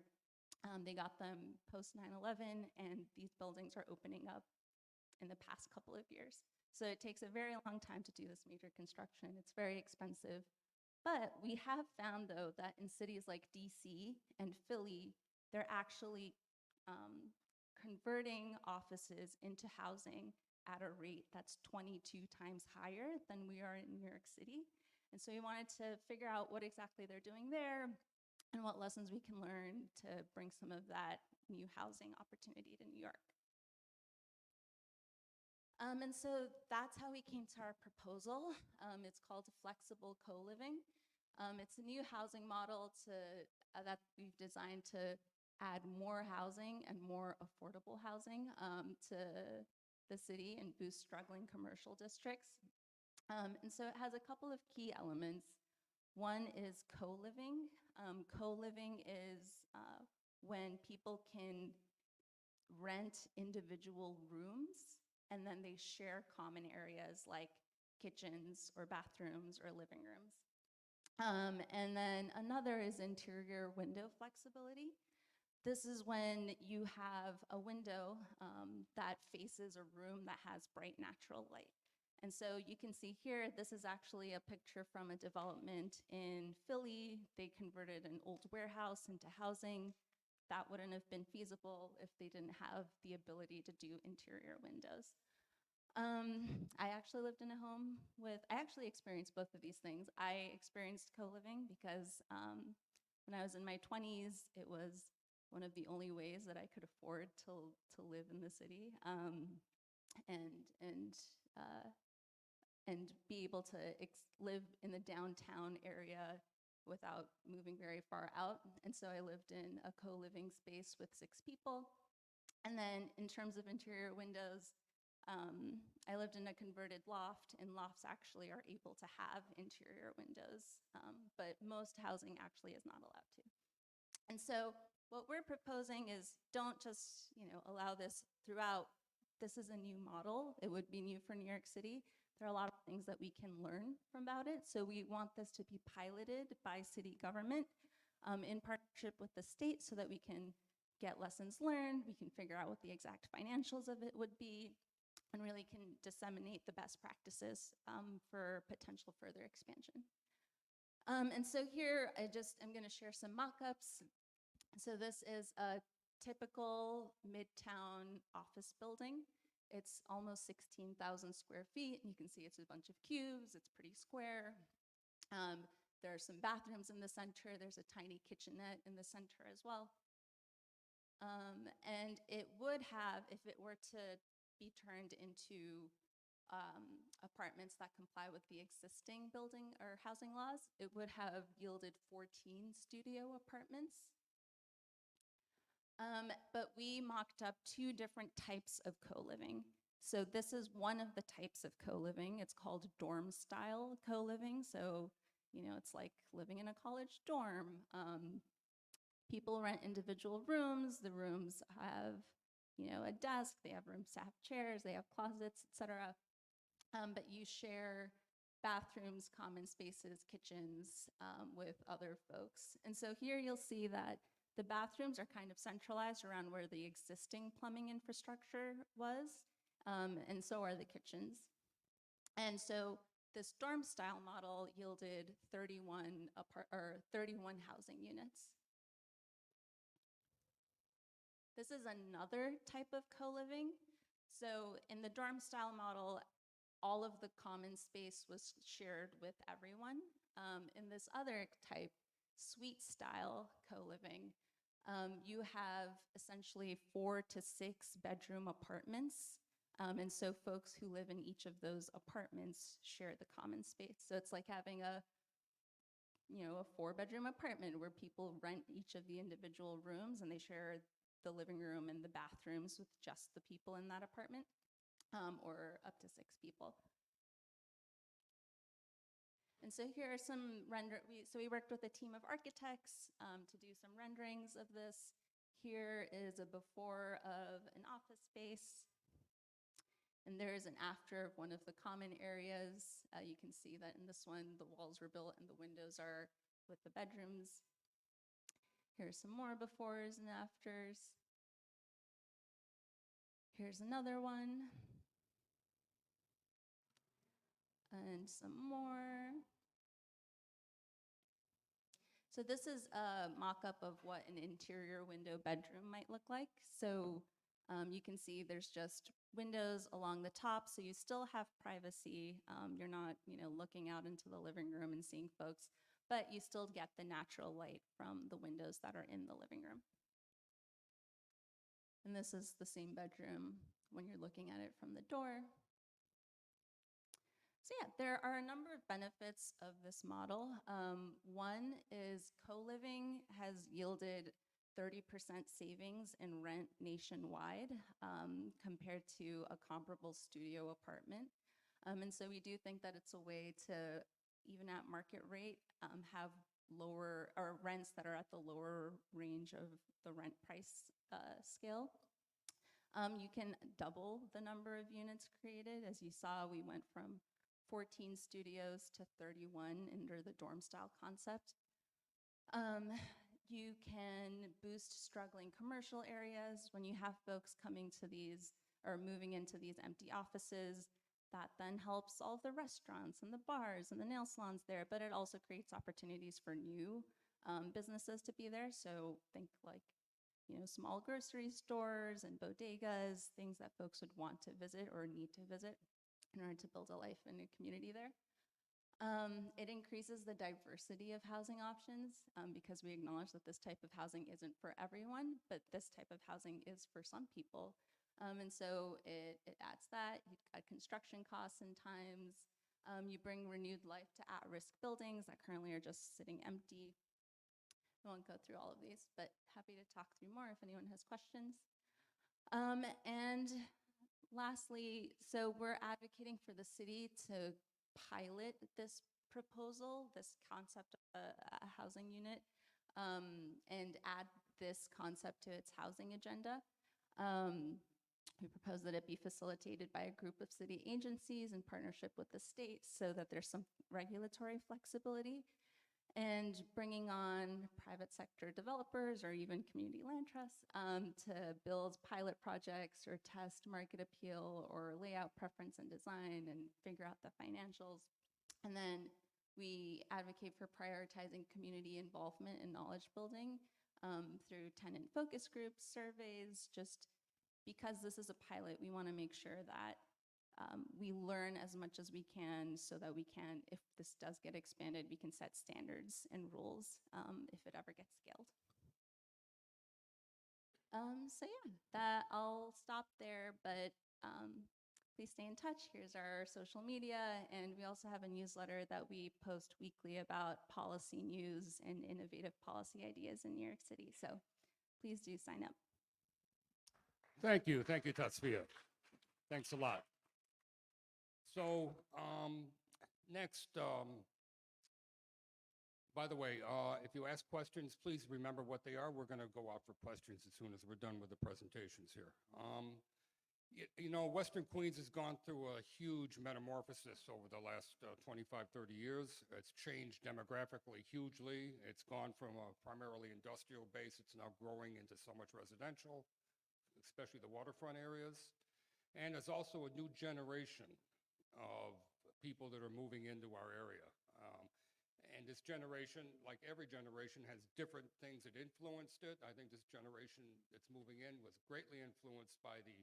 they got them post 9/11, and these buildings are opening up in the past couple of years. So it takes a very long time to do this major construction. It's very expensive. But we have found, though, that in cities like DC and Philly, they're actually converting offices into housing at a rate that's 22 times higher than we are in New York City. And so we wanted to figure out what exactly they're doing there and what lessons we can learn to bring some of that new housing opportunity to New York. And so that's how we came to our proposal. It's called flexible co-living. It's a new housing model that we've designed to add more housing and more affordable housing to the city and boost struggling commercial districts. And so it has a couple of key elements. One is co-living. Co-living is when people can rent individual rooms and then they share common areas like kitchens or bathrooms or living rooms. And then another is interior window flexibility. This is when you have a window that faces a room that has bright natural light. And so you can see here, this is actually a picture from a development in Philly. They converted an old warehouse into housing. That wouldn't have been feasible if they didn't have the ability to do interior windows. I actually lived in a home I actually experienced both of these things. I experienced co-living because when I was in my 20s, it was one of the only ways that I could afford to live in the city and be able to live in the downtown area without moving very far out. And so I lived in a co-living space with 6 people. And then in terms of interior windows, I lived in a converted loft, and lofts actually are able to have interior windows, but most housing actually is not allowed to. And so what we're proposing is don't just, allow this throughout. This is a new model. It would be new for New York City. There are a lot of things that we can learn about it. So we want this to be piloted by city government in partnership with the state so that we can get lessons learned. We can figure out what the exact financials of it would be and really can disseminate the best practices for potential further expansion. And so here I'm going to share some mock-ups. So this is a typical midtown office building. It's almost 16,000 square feet. And you can see it's a bunch of cubes. It's pretty square. There are some bathrooms in the center. There's a tiny kitchenette in the center as well. And it would have, if it were to be turned into apartments that comply with the existing building or housing laws, it would have yielded 14 studio apartments. But we mocked up 2 different types of co-living. So this is one of the types of co-living. It's called dorm style co-living. So, it's like living in a college dorm. People rent individual rooms. The rooms have, a desk. They have rooms to have chairs. They have closets, etc. But you share bathrooms, common spaces, kitchens with other folks. And so here you'll see that the bathrooms are kind of centralized around where the existing plumbing infrastructure was, and so are the kitchens. And so this dorm style model yielded 31 housing units. This is another type of co-living. So in the dorm style model, all of the common space was shared with everyone. In this other type, suite style co-living, you have essentially 4 to 6 bedroom apartments. And so folks who live in each of those apartments share the common space. So it's like having a 4-bedroom apartment where people rent each of the individual rooms and they share the living room and the bathrooms with just the people in that apartment, or up to 6 people. And so here are some so we worked with a team of architects to do some renderings of this. Here is a before of an office space. And there is an after of one of the common areas. You can see that in this one, the walls were built and the windows are with the bedrooms. Here's some more befores and afters. Here's another one. And some more. So this is a mock-up of what an interior window bedroom might look like. So you can see there's just windows along the top, so you still have privacy. You're not, looking out into the living room and seeing folks, but you still get the natural light from the windows that are in the living room. And this is the same bedroom when you're looking at it from the door. So yeah, there are a number of benefits of this model. One is co-living has yielded 30% savings in rent nationwide compared to a comparable studio apartment. And so we do think that it's a way to, even at market rate, have lower or rents that are at the lower range of the rent price scale. You can double the number of units created. As you saw, we went from 14 studios to 31 under the dorm style concept. You can boost struggling commercial areas when you have folks coming to these or moving into these empty offices. That then helps all the restaurants and the bars and the nail salons there, but it also creates opportunities for new businesses to be there. So think like, small grocery stores and bodegas, things that folks would want to visit or need to visit in order to build a life and a community there. It increases the diversity of housing options because we acknowledge that this type of housing isn't for everyone, but this type of housing is for some people. And so it adds that. You add construction costs and times. You bring renewed life to at-risk buildings that currently are just sitting empty. I won't go through all of these, but happy to talk through more if anyone has questions. And lastly, so we're advocating for the city to pilot this proposal, this concept of a housing unit, and add this concept to its housing agenda. We propose that it be facilitated by a group of city agencies in partnership with the state so that there's some regulatory flexibility, and bringing on private sector developers or even community land trusts to build pilot projects or test market appeal or layout preference and design and figure out the financials. And then we advocate for prioritizing community involvement and knowledge building through tenant focus groups, surveys. Just because this is a pilot, we want to make sure that we learn as much as we can so that we can, if this does get expanded, we can set standards and rules if it ever gets scaled. So yeah, that I'll stop there, but please stay in touch. Here's our social media, and we also have a newsletter that we post weekly about policy news and innovative policy ideas in New York City. So please do sign up. Thank you, Tasvia. Thanks a lot. So next, by the way, if you ask questions, please remember what they are. We're going to go out for questions as soon as we're done with the presentations here. Western Queens has gone through a huge metamorphosis over the last 25, 30 years. It's changed demographically hugely. It's gone from a primarily industrial base. It's now growing into so much residential, especially the waterfront areas. And there's also a new generation of people that are moving into our area. And this generation, like every generation, has different things that influenced it. I think this generation that's moving in was greatly influenced by the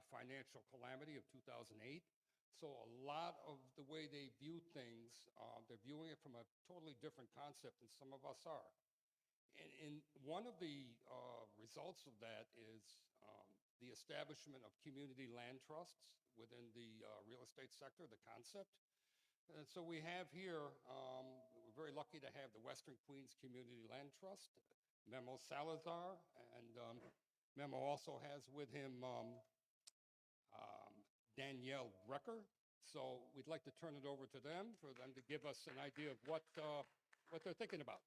financial calamity of 2008. So a lot of the way they view things, they're viewing it from a totally different concept than some of us are. And one of the results of that is the establishment of community land trusts within the real estate sector, the concept. And so we have here, we're very lucky to have the Western Queens Community Land Trust, Memo Salazar, and Memo also has with him Danielle Brecker. So we'd like to turn it over to them for them to give us an idea of what they're thinking about.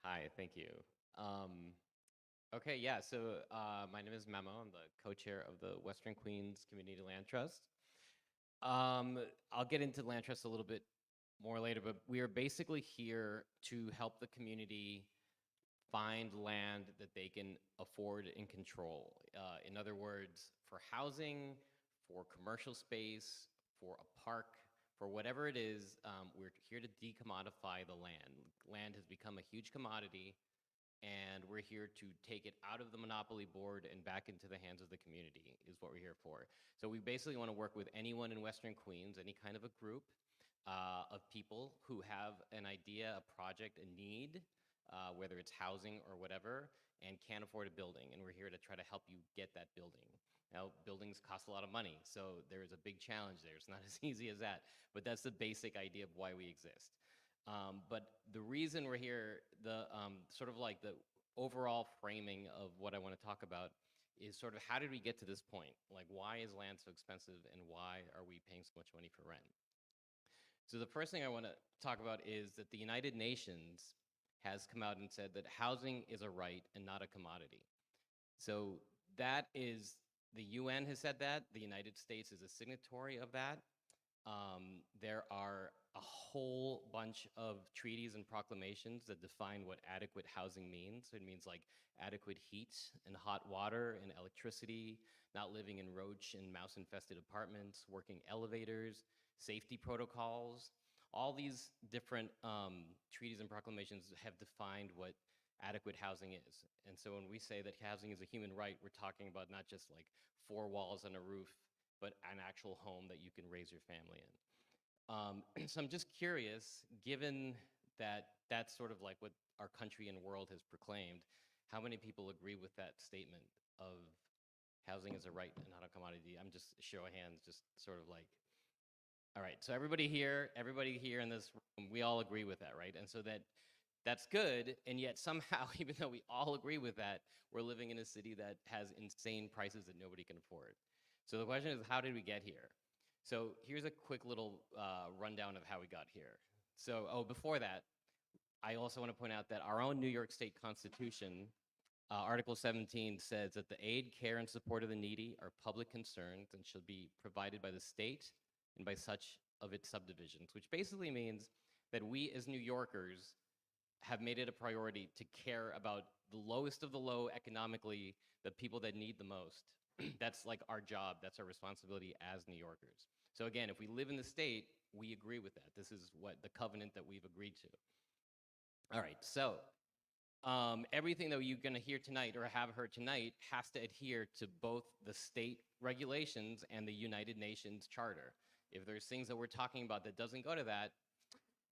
Hi, thank you. Okay, yeah, so my name is Memo. I'm the co-chair of the Western Queens Community Land Trust. I'll get into land trust a little bit more later, but we are basically here to help the community find land that they can afford and control. In other words, for housing, for commercial space, for a park, for whatever it is, we're here to decommodify the land. Land has become a huge commodity, and we're here to take it out of the monopoly board and back into the hands of the community is what we're here for. So we basically want to work with anyone in Western Queens, any kind of a group of people who have an idea, a project, a need, whether it's housing or whatever, and can't afford a building. And we're here to try to help you get that building. Now, buildings cost a lot of money, so there is a big challenge there. It's not as easy as that, but that's the basic idea of why we exist. But the reason we're here, the sort of like the overall framing of what I want to talk about is sort of how did we get to this point? Like, why is land so expensive and why are we paying so much money for rent? So the first thing I want to talk about is that the United Nations has come out and said that housing is a right and not a commodity. So that is, the UN has said that, the United States is a signatory of that. There are a whole bunch of treaties and proclamations that define what adequate housing means. So it means like adequate heat and hot water and electricity, not living in roach and mouse infested apartments, working elevators, safety protocols. All these different treaties and proclamations have defined what adequate housing is. And so when we say that housing is a human right, we're talking about not just like 4 walls and a roof, but an actual home that you can raise your family in. So I'm just curious, given that that's sort of like what our country and world has proclaimed, how many people agree with that statement of housing is a right and not a commodity? I'm just, show of hands, just sort of like, all right, so everybody here in this room, we all agree with that, right? And so that's good, and yet somehow, even though we all agree with that, we're living in a city that has insane prices that nobody can afford. So the question is, how did we get here? So here's a quick little rundown of how we got here. So, before that, I also want to point out that our own New York State Constitution, Article 17 says that the aid, care, and support of the needy are public concerns and shall be provided by the state and by such of its subdivisions, which basically means that we as New Yorkers have made it a priority to care about the lowest of the low economically, the people that need the most. That's like our job, that's our responsibility as New Yorkers. So again, if we live in the state, we agree with that. This is what the covenant that we've agreed to. All right, so everything that you're gonna hear tonight or have heard tonight has to adhere to both the state regulations and the United Nations Charter. If there's things that we're talking about that doesn't go to that,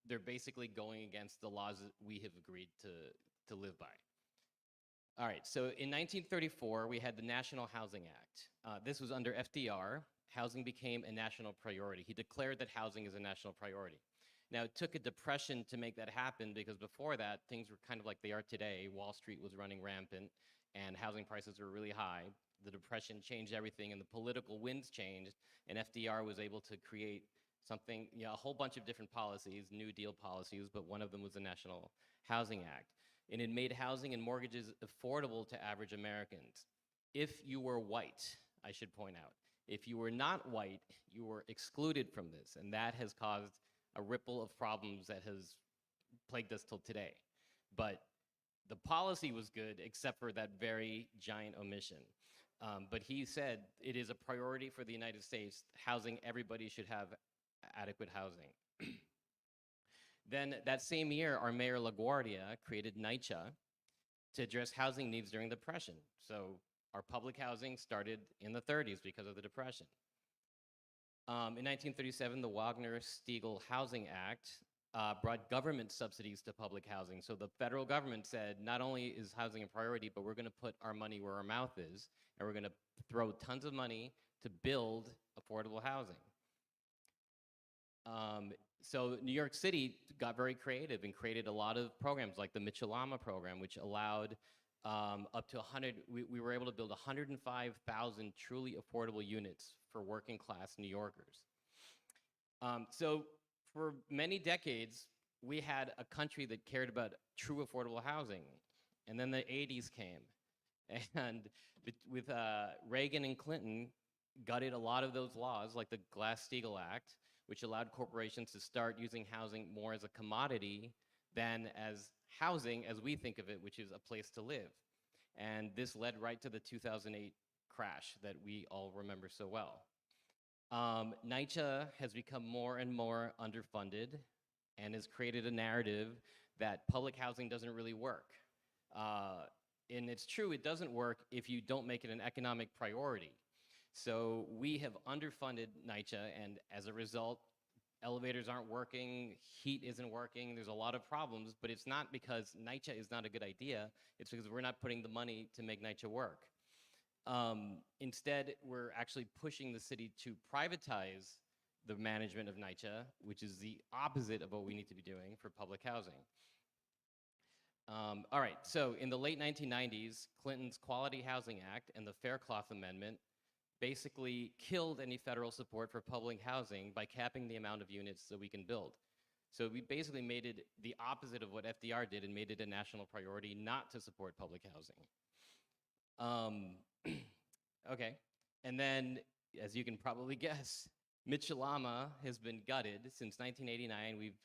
they're basically going against the laws that we have agreed to live by. All right, so in 1934, we had the National Housing Act. This was under FDR. Housing became a national priority. He declared that housing is a national priority. Now, it took a depression to make that happen because before that, things were kind of like they are today. Wall Street was running rampant and housing prices were really high. The depression changed everything and the political winds changed, and FDR was able to create something, a whole bunch of different policies, New Deal policies, but one of them was the National Housing Act. And it made housing and mortgages affordable to average Americans. If you were white, I should point out, if you were not white, you were excluded from this, and that has caused a ripple of problems that has plagued us till today. But the policy was good, except for that very giant omission. But he said it is a priority for the United States. Housing, everybody should have adequate housing. Then that same year, our mayor LaGuardia created NYCHA to address housing needs during the Depression. So our public housing started in the 30s because of the Depression. In 1937, the Wagner-Steagall Housing Act brought government subsidies to public housing. So the federal government said, not only is housing a priority, but we're gonna put our money where our mouth is, and we're gonna throw tons of money to build affordable housing. So New York City got very creative and created a lot of programs like the Mitchell-Lama program, which allowed up to 100, we were able to build 105,000 truly affordable units for working class New Yorkers. So for many decades, we had a country that cared about true affordable housing. And then the 80s came. And with Reagan and Clinton gutted a lot of those laws, like the Glass-Steagall Act, which allowed corporations to start using housing more as a commodity than as housing as we think of it, which is a place to live. And this led right to the 2008 crash that we all remember so well. NYCHA has become more and more underfunded and has created a narrative that public housing doesn't really work. And it's true, it doesn't work if you don't make it an economic priority. So we have underfunded NYCHA, and as a result, elevators aren't working, heat isn't working, there's a lot of problems, but it's not because NYCHA is not a good idea, it's because we're not putting the money to make NYCHA work. Instead, we're actually pushing the city to privatize the management of NYCHA, which is the opposite of what we need to be doing for public housing. All right, so in the late 1990s, Clinton's Quality Housing Act and the Faircloth Amendment basically killed any federal support for public housing by capping the amount of units that we can build. So we basically made it the opposite of what FDR did and made it a national priority not to support public housing. Okay, and then, as you can probably guess, Mitchell-Lama has been gutted. Since 1989, we've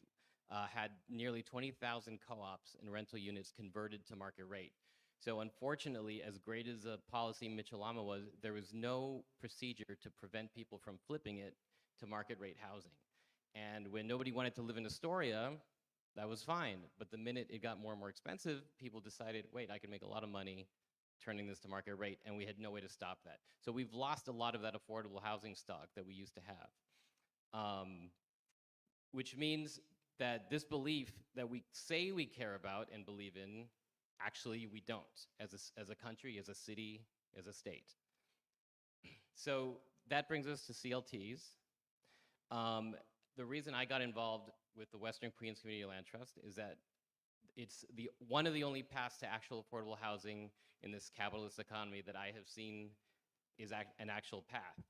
had nearly 20,000 co-ops and rental units converted to market rate. So unfortunately, as great as a policy Mitchell-Lama was, there was no procedure to prevent people from flipping it to market rate housing. And when nobody wanted to live in Astoria, that was fine. But the minute it got more and more expensive, people decided, wait, I can make a lot of money turning this to market rate, and we had no way to stop that. So we've lost a lot of that affordable housing stock that we used to have. Which means that this belief that we say we care about and believe in, actually we don't, as a country, as a city, as a state. So that brings us to CLTs. The reason I got involved with the Western Queens Community Land Trust is that it's one of the only paths to actual affordable housing in this capitalist economy that I have seen is an actual path.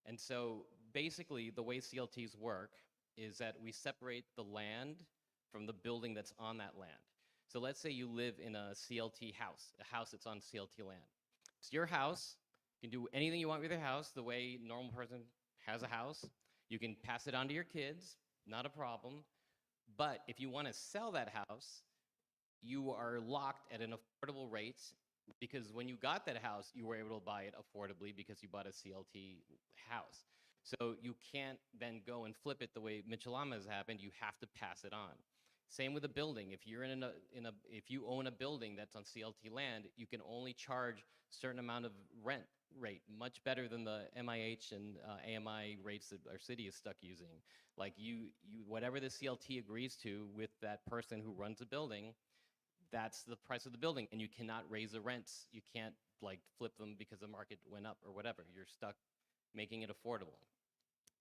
And so basically the way CLTs work is that we separate the land from the building that's on that land. So let's say you live in a CLT house, a house that's on CLT land. It's your house. You can do anything you want with your house the way a normal person has a house. You can pass it on to your kids, not a problem. But if you want to sell that house, you are locked at an affordable rate because when you got that house, you were able to buy it affordably because you bought a CLT house. So you can't then go and flip it the way Mitchell-Lama has happened. You have to pass it on. Same with a building. If you're if you own a building that's on CLT land, you can only charge a certain amount of rent rate, much better than the MIH and AMI rates that our city is stuck using. Like whatever the CLT agrees to with that person who runs a building, that's the price of the building, and you cannot raise the rents. You can't like flip them because the market went up or whatever. You're stuck making it affordable.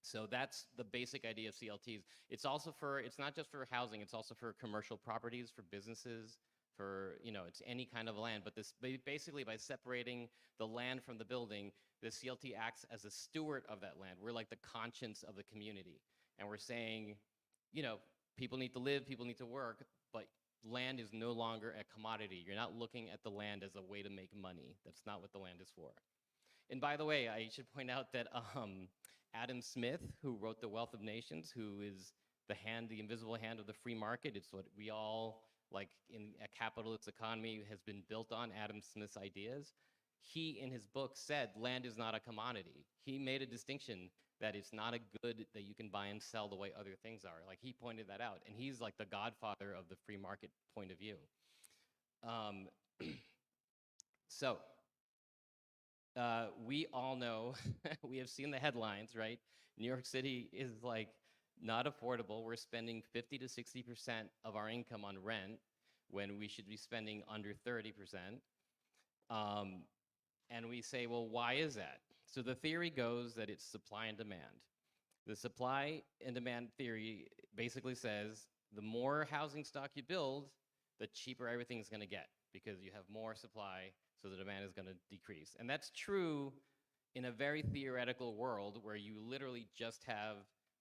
So that's the basic idea of CLTs. It's also it's not just for housing, it's also for commercial properties, for businesses, for, it's any kind of land. But basically by separating the land from the building, the CLT acts as a steward of that land. We're like the conscience of the community. And we're saying, people need to live, people need to work, but land is no longer a commodity. You're not looking at the land as a way to make money. That's not what the land is for. And by the way, I should point out that Adam Smith, who wrote The Wealth of Nations, who is the invisible hand of the free market, it's what we all, like in a capitalist economy, has been built on, Adam Smith's ideas. He, in his book, said land is not a commodity. He made a distinction that it's not a good that you can buy and sell the way other things are. Like, he pointed that out, and he's like the godfather of the free market point of view. So, we all know, we have seen the headlines, right? New York City is like not affordable. We're spending 50 to 60% of our income on rent when we should be spending under 30%. And we say, well, why is that? So the theory goes that it's supply and demand. The supply and demand theory basically says the more housing stock you build, the cheaper everything is going to get because you have more supply, so the demand is going to decrease. And that's true in a very theoretical world where you literally just have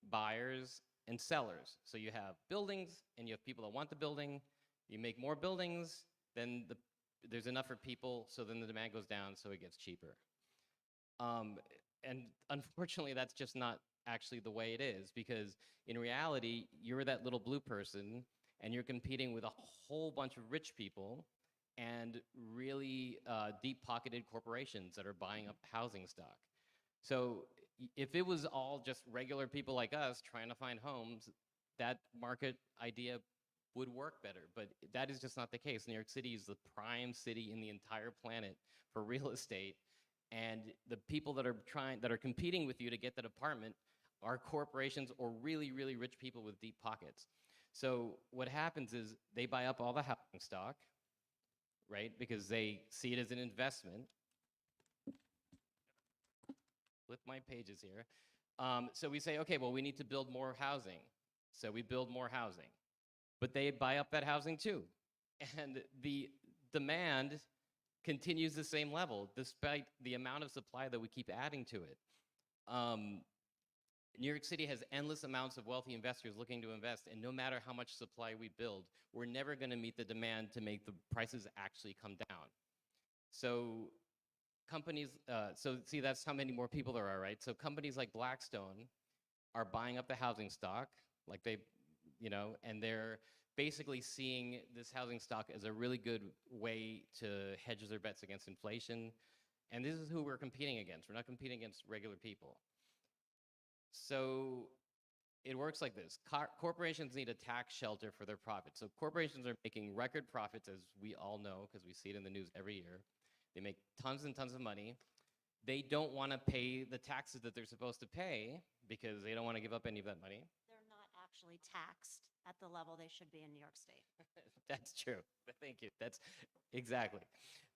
buyers and sellers. So you have buildings and you have people that want the building. You make more buildings, then there's enough for people, so then the demand goes down, so it gets cheaper. And unfortunately, that's just not actually the way it is, because in reality, you're that little blue person and you're competing with a whole bunch of rich people and really deep-pocketed corporations that are buying up housing stock. So if it was all just regular people like us trying to find homes, that market idea would work better, but that is just not the case. New York City is the prime city in the entire planet for real estate, and the people that are competing with you to get that apartment are corporations or really, really rich people with deep pockets. So what happens is they buy up all the housing stock, right? Because they see it as an investment. Flip my pages here. So we say, okay, well, we need to build more housing. So we build more housing. But they buy up that housing too. And the demand continues the same level despite the amount of supply that we keep adding to it. New York City has endless amounts of wealthy investors looking to invest, and no matter how much supply we build, we're never going to meet the demand to make the prices actually come down. So companies, so see, that's how many more people there are, right? So companies like Blackstone are buying up the housing stock, like they, you know, and they're basically seeing this housing stock as a really good way to hedge their bets against inflation. And this is who we're competing against. We're not competing against regular people. So it works like this. Corporations need a tax shelter for their profits. So corporations are making record profits, as we all know, because we see it in the news every year. They make tons and tons of money. They don't want to pay the taxes that they're supposed to pay because they don't want to give up any of that money. They're not actually taxed at the level they should be in New York State. That's true. Thank you. That's exactly.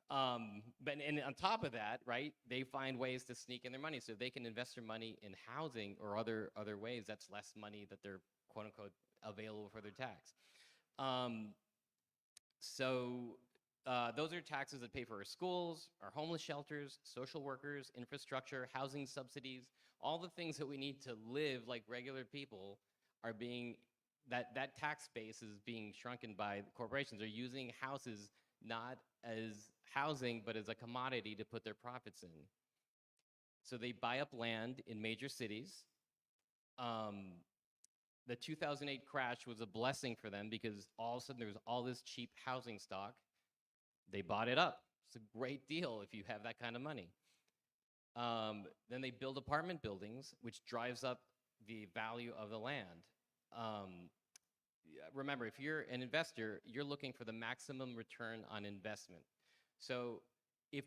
And on top of that, right, they find ways to sneak in their money. So they can invest their money in housing or other ways. That's less money that they're, quote unquote, available for their tax. Those are taxes that pay for our schools, our homeless shelters, social workers, infrastructure, housing subsidies, all the things that we need to live like regular people are being, that tax base is being shrunken by corporations. They're using houses not as housing, but as a commodity to put their profits in. So they buy up land in major cities. The 2008 crash was a blessing for them because all of a sudden there was all this cheap housing stock. They bought it up. It's a great deal if you have that kind of money. Then they build apartment buildings, which drives up the value of the land. Remember, if you're an investor, you're looking for the maximum return on investment. So if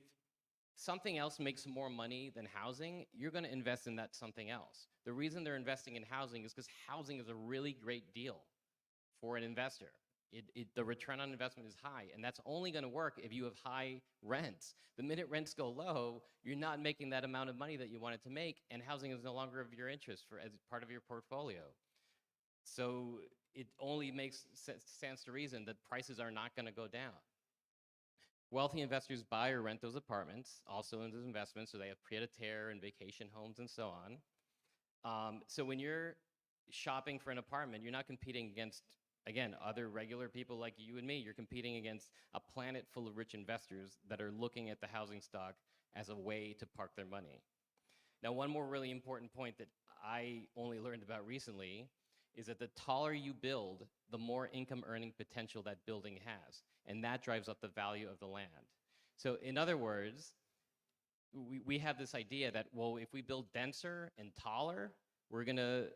something else makes more money than housing, you're going to invest in that something else. The reason they're investing in housing is because housing is a really great deal for an investor. The return on investment is high, and that's only going to work if you have high rents. The minute rents go low, you're not making that amount of money that you wanted to make, and housing is no longer of your interest as part of your portfolio. So it only makes sense to reason that prices are not going to go down. Wealthy investors buy or rent those apartments, also into investments, so they have pied-à-terre and vacation homes and so on. So when you're shopping for an apartment, you're not competing against, again, other regular people like you and me. You're competing against a planet full of rich investors that are looking at the housing stock as a way to park their money. Now, one more really important point that I only learned about recently is that the taller you build, the more income earning potential that building has. And that drives up the value of the land. So in other words, we have this idea that, well, if we build denser and taller, we're gonna,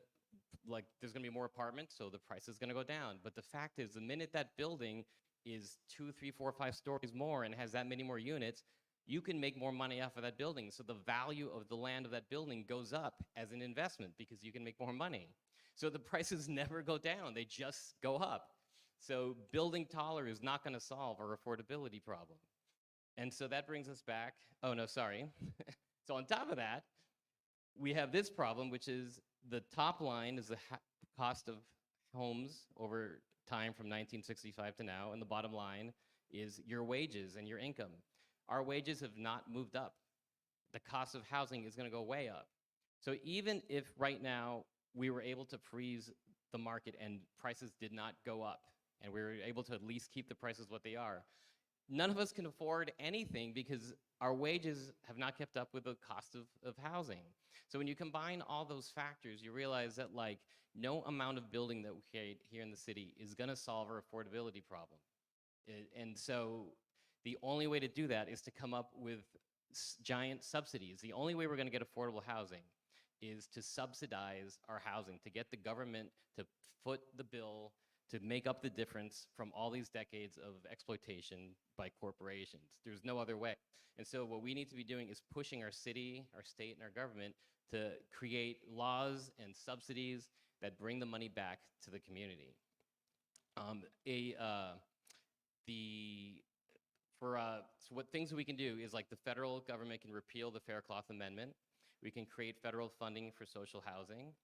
like, there's gonna be more apartments, so the price is gonna go down. But the fact is, the minute that building is 2, 3, 4, 5 stories more and has that many more units, you can make more money off of that building. So the value of the land of that building goes up as an investment because you can make more money. So the prices never go down, they just go up. So building taller is not gonna solve our affordability problem. And so that brings us back, oh no, sorry. So on top of that, we have this problem, which is the top line is the cost of homes over time from 1965 to now, and the bottom line is your wages and your income. Our wages have not moved up. The cost of housing is gonna go way up. So even if right now we were able to freeze the market and prices did not go up, and we were able to at least keep the prices what they are, none of us can afford anything because our wages have not kept up with the cost of housing. So when you combine all those factors, you realize that, like, no amount of building that we create here in the city is gonna solve our affordability problem. And so the only way to do that is to come up with giant subsidies. The only way we're gonna get affordable housing is to subsidize our housing, to get the government to foot the bill to make up the difference from all these decades of exploitation by corporations. There's no other way. And so what we need to be doing is pushing our city, our state, and our government to create laws and subsidies that bring the money back to the community. So what things we can do is, like, the federal government can repeal the Fair Cloth Amendment. We can create federal funding for social housing.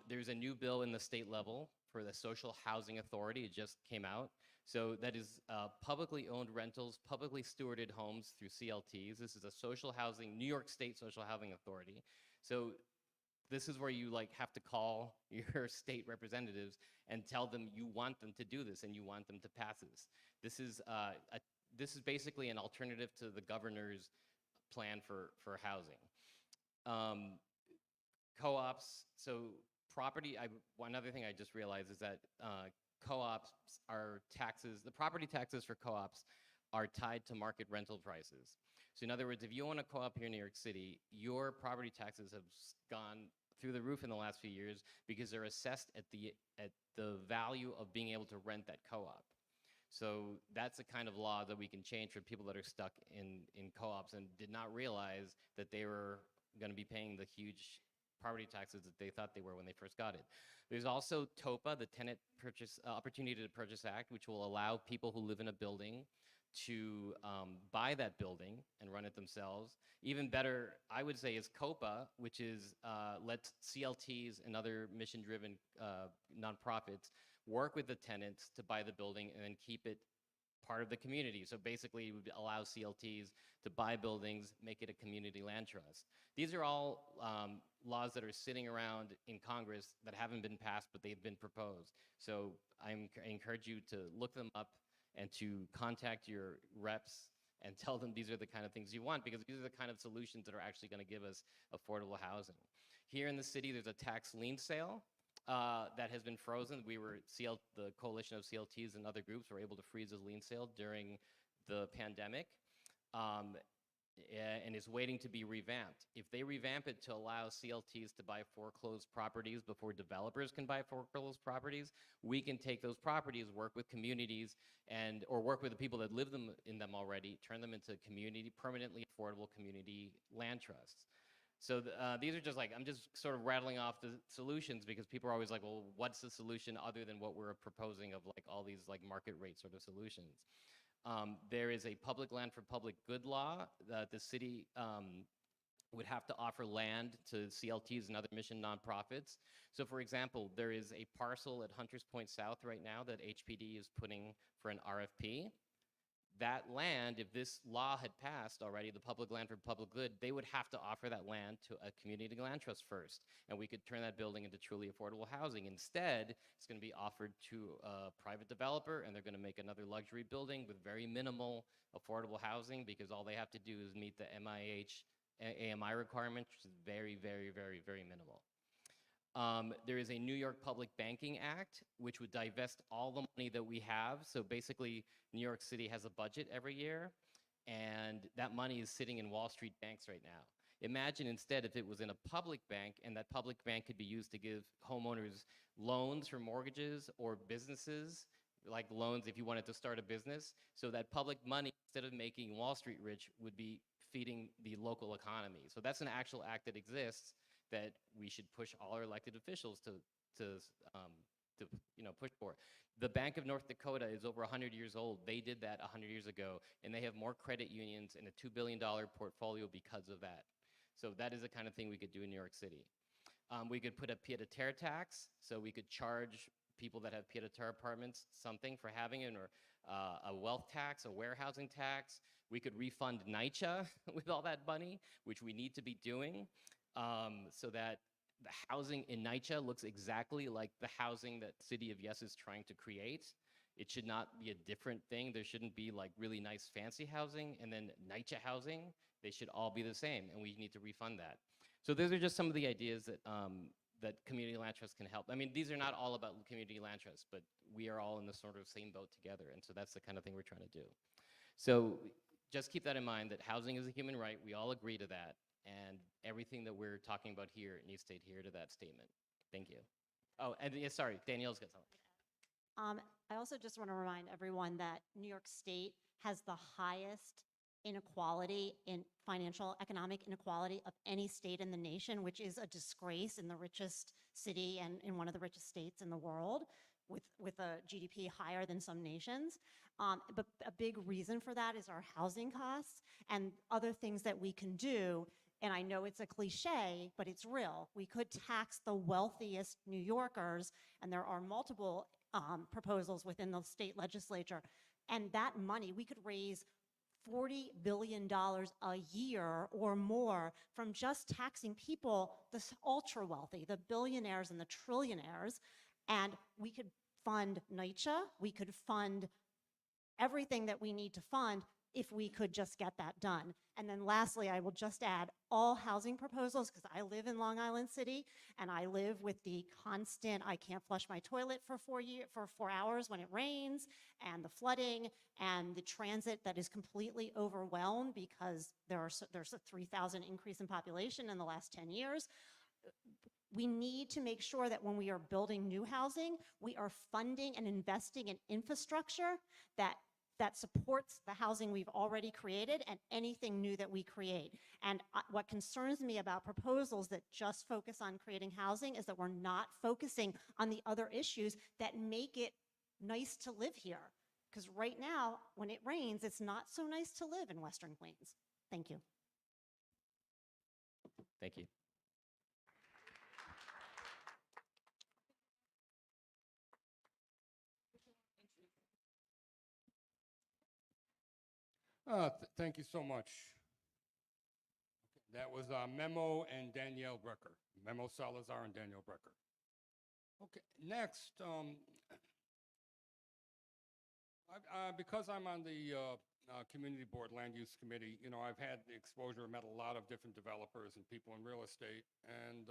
There's a new bill in the state level for the Social Housing Authority. It just came out. So that is publicly owned rentals, publicly stewarded homes through CLTs. This is a social housing, New York State Social Housing Authority. So this is where you have to call your state representatives and tell them you want them to do this and you want them to pass this. This is basically an alternative to the governor's plan for housing. Co-ops, so another thing I just realized is that co-ops are taxes, the property taxes for co-ops are tied to market rental prices. So in other words, if you own a co-op here in New York City, your property taxes have gone through the roof in the last few years because they're assessed at the value of being able to rent that co-op. So that's the kind of law that we can change for people that are stuck in co-ops and did not realize that they were going to be paying the huge property taxes that they thought they were when they first got it. There's also TOPA, the Tenant Opportunity to Purchase Act, which will allow people who live in a building to buy that building and run it themselves. Even better, I would say, is COPA, which is let CLTs and other mission-driven nonprofits work with the tenants to buy the building and then keep it part of the community. So basically, it would allow CLTs to buy buildings, make it a community land trust. These are all laws that are sitting around in Congress that haven't been passed, but they've been proposed. So I encourage you to look them up and to contact your reps and tell them these are the kind of things you want, because these are the kind of solutions that are actually going to give us affordable housing. Here in the city, there's a tax lien sale that has been frozen. The coalition of CLTs and other groups were able to freeze a lien sale during the pandemic, and is waiting to be revamped. If they revamp it to allow CLTs to buy foreclosed properties before developers can buy foreclosed properties, we can take those properties, work with communities, or work with the people that live in them already, turn them into permanently affordable community land trusts. So these are just I'm just sort of rattling off the solutions because people are always like, well, what's the solution other than what we're proposing of all these market rate sort of solutions? There is a public land for public good law that the city would have to offer land to CLTs and other mission nonprofits. So for example, there is a parcel at Hunters Point South right now that HPD is putting for an RFP. That land, if this law had passed already, the public land for public good, they would have to offer that land to a community land trust first, and we could turn that building into truly affordable housing. Instead, it's going to be offered to a private developer, and they're going to make another luxury building with very minimal affordable housing, because all they have to do is meet the AMI requirement, which is very, very, very, very minimal. There is a New York Public Banking Act, which would divest all the money that we have. So basically, New York City has a budget every year, and that money is sitting in Wall Street banks right now. Imagine instead if it was in a public bank, and that public bank could be used to give homeowners loans for mortgages, or businesses, like loans if you wanted to start a business. So that public money, instead of making Wall Street rich, would be feeding the local economy. So that's an actual act that exists that we should push all our elected officials to push for. The Bank of North Dakota is over 100 years old. They did that 100 years ago, and they have more credit unions and a $2 billion portfolio because of that. So that is the kind of thing we could do in New York City. We could put a pied-à-terre tax, so we could charge people that have pied-à-terre apartments something for having it, or a wealth tax, a warehousing tax. We could refund NYCHA with all that money, which we need to be doing. So that the housing in NYCHA looks exactly like the housing that City of Yes is trying to create. It should not be a different thing. There shouldn't be really nice fancy housing and then NYCHA housing. They should all be the same, and we need to refund that. So those are just some of the ideas that that community land trusts can help. I mean, these are not all about community land trusts, but we are all in the sort of same boat together, and so that's the kind of thing we're trying to do. So just keep that in mind, that housing is a human right. We all agree to that. And everything that we're talking about here needs to adhere to that statement. Thank you. Oh, and yeah, sorry, Danielle's got something. I also just want to remind everyone that New York State has the highest inequality in financial economic inequality of any state in the nation, which is a disgrace in the richest city and in one of the richest states in the world with a GDP higher than some nations. But a big reason for that is our housing costs and other things that we can do. And I know it's a cliche, but it's real. We could tax the wealthiest New Yorkers, and there are multiple proposals within the state legislature. And that money, we could raise $40 billion a year or more from just taxing people, the ultra wealthy, the billionaires and the trillionaires. And we could fund NYCHA, we could fund everything that we need to fund if we could just get that done. And then lastly, I will just add all housing proposals, because I live in Long Island City and I live with the constant, I can't flush my toilet for 4 hours when it rains, and the flooding and the transit that is completely overwhelmed because there's a 3,000 increase in population in the last 10 years. We need to make sure that when we are building new housing, we are funding and investing in infrastructure that supports the housing we've already created and anything new that we create. And what concerns me about proposals that just focus on creating housing is that we're not focusing on the other issues that make it nice to live here. Because right now, when it rains, it's not so nice to live in Western Queens. Thank you. Thank you. Thank you so much. That was Memo and Danielle Brecker. Memo Salazar and Danielle Brecker. Okay, next, because I'm on the Community Board Land Use Committee, you know, I've had the exposure, met a lot of different developers and people in real estate, and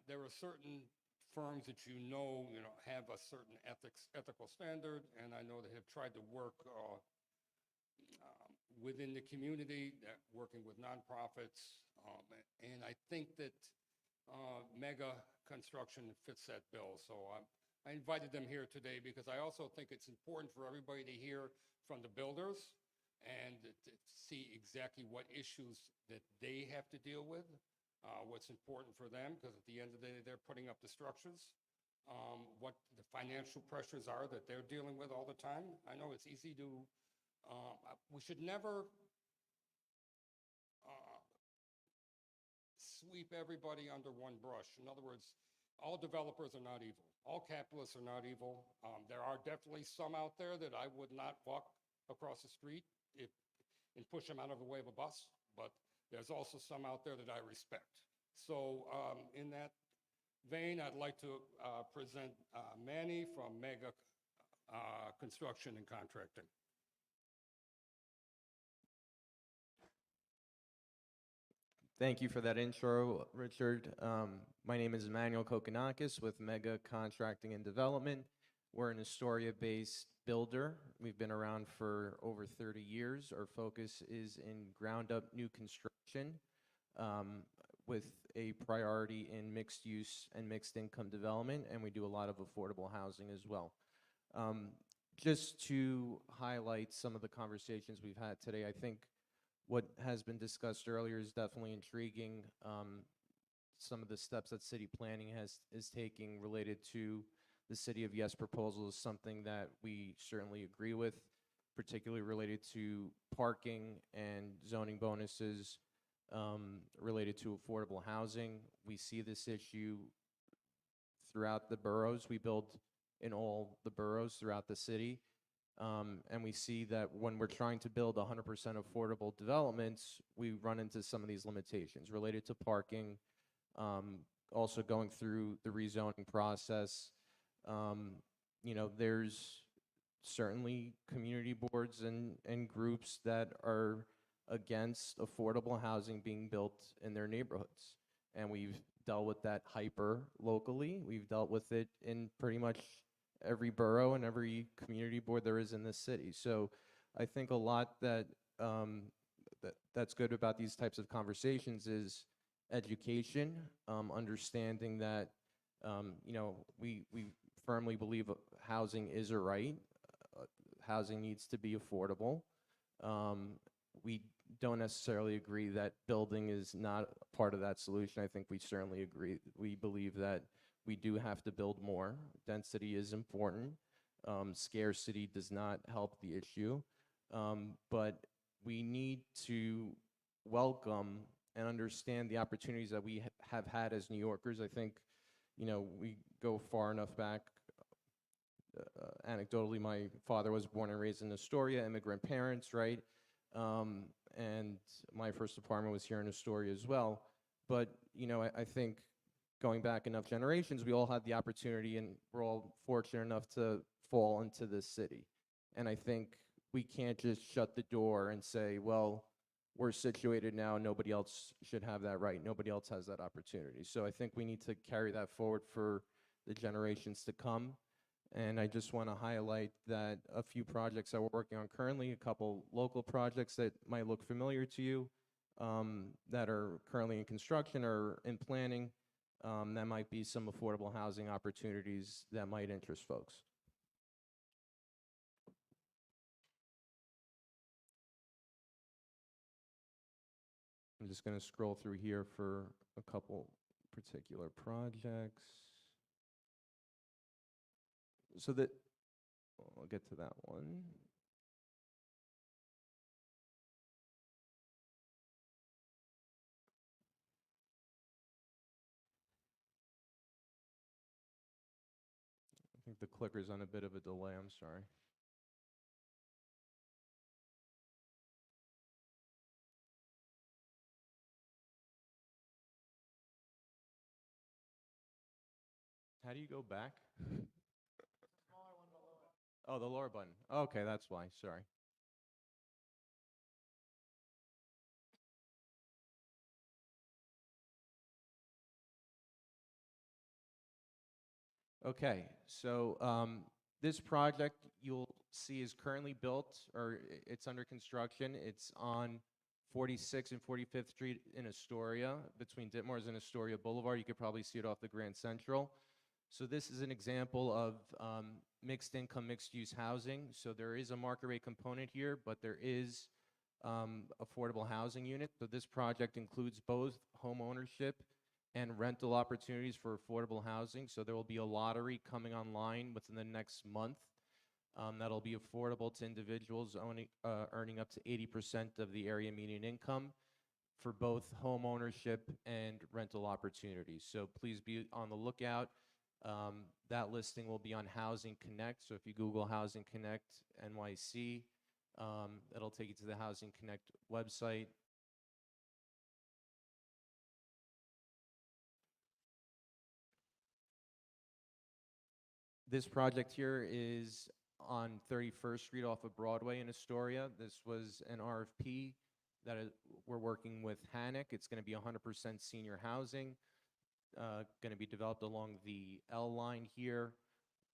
there are certain firms that you know have a certain ethical standard, and I know they have tried to work within the community, working with nonprofits, and I think that Mega Construction fits that bill. So I invited them here today because I also think it's important for everybody to hear from the builders and to see exactly what issues that they have to deal with, what's important for them, because at the end of the day, they're putting up the structures, what the financial pressures are that they're dealing with all the time. I know it's easy to we should never sweep everybody under one brush. In other words, all developers are not evil. All capitalists are not evil. There are definitely some out there that I would not walk across the street and push them out of the way of a bus, but there's also some out there that I respect. So in that vein, I'd like to present Manny from Mega Construction and Contracting. Thank you for that intro, Richard. My name is Emmanuel Kokonakis with Mega Contracting and Development. We're an Astoria-based builder. We've been around for over 30 years. Our focus is in ground-up new construction with a priority in mixed use and mixed income development, and we do a lot of affordable housing as well. Just to highlight some of the conversations we've had today, I think what has been discussed earlier is definitely intriguing. Some of the steps that city planning is taking related to the City of Yes proposal is something that we certainly agree with, particularly related to parking and zoning bonuses related to affordable housing. We see this issue throughout the boroughs. We build in all the boroughs throughout the city. And we see that when we're trying to build 100% affordable developments, we run into some of these limitations related to parking, also going through the rezoning process. You know, there's certainly community boards and groups that are against affordable housing being built in their neighborhoods. And we've dealt with that hyper locally. We've dealt with it in pretty much every borough and every community board there is in this city. So I think a lot that's good about these types of conversations is education, understanding that you know, we firmly believe housing is a right. Housing needs to be affordable. We don't necessarily agree that building is not part of that solution. I think we certainly agree. We believe that we do have to build more. Density is important. Scarcity does not help the issue. But we need to welcome and understand the opportunities that we have had as New Yorkers. I think, we go far enough back. Anecdotally, my father was born and raised in Astoria, immigrant parents, right? And my first apartment was here in Astoria as well. But, I think going back enough generations, we all had the opportunity, and we're all fortunate enough to fall into this city. And I think we can't just shut the door and say, well, we're situated now, nobody else should have that right, nobody else has that opportunity. So I think we need to carry that forward for the generations to come. And I just want to highlight that a few projects that we're working on currently, a couple local projects that might look familiar to you, that are currently in construction or in planning, that might be some affordable housing opportunities that might interest folks. I'm just going to scroll through here for a couple particular projects. So that, I'll get to that one. I think the clicker's on a bit of a delay, I'm sorry. How do you go back? Oh, the lower button. Okay, that's why, sorry. Okay, so this project you'll see is currently built, or it's under construction. It's on 46th and 45th Street in Astoria, between Ditmars and Astoria Boulevard. You could probably see it off the Grand Central. So this is an example of mixed income, mixed use housing. So there is a market rate component here, but there is affordable housing unit. So this project includes both home ownership and rental opportunities for affordable housing. So there will be a lottery coming online within the next month that'll be affordable to individuals earning up to 80% of the area median income for both home ownership and rental opportunities. So please be on the lookout. That listing will be on Housing Connect. So if you Google Housing Connect NYC, it'll take you to the Housing Connect website. This project here is on 31st Street off of Broadway in Astoria. This was an RFP that we're working with Hannock. It's going to be 100% senior housing, going to be developed along the L line here,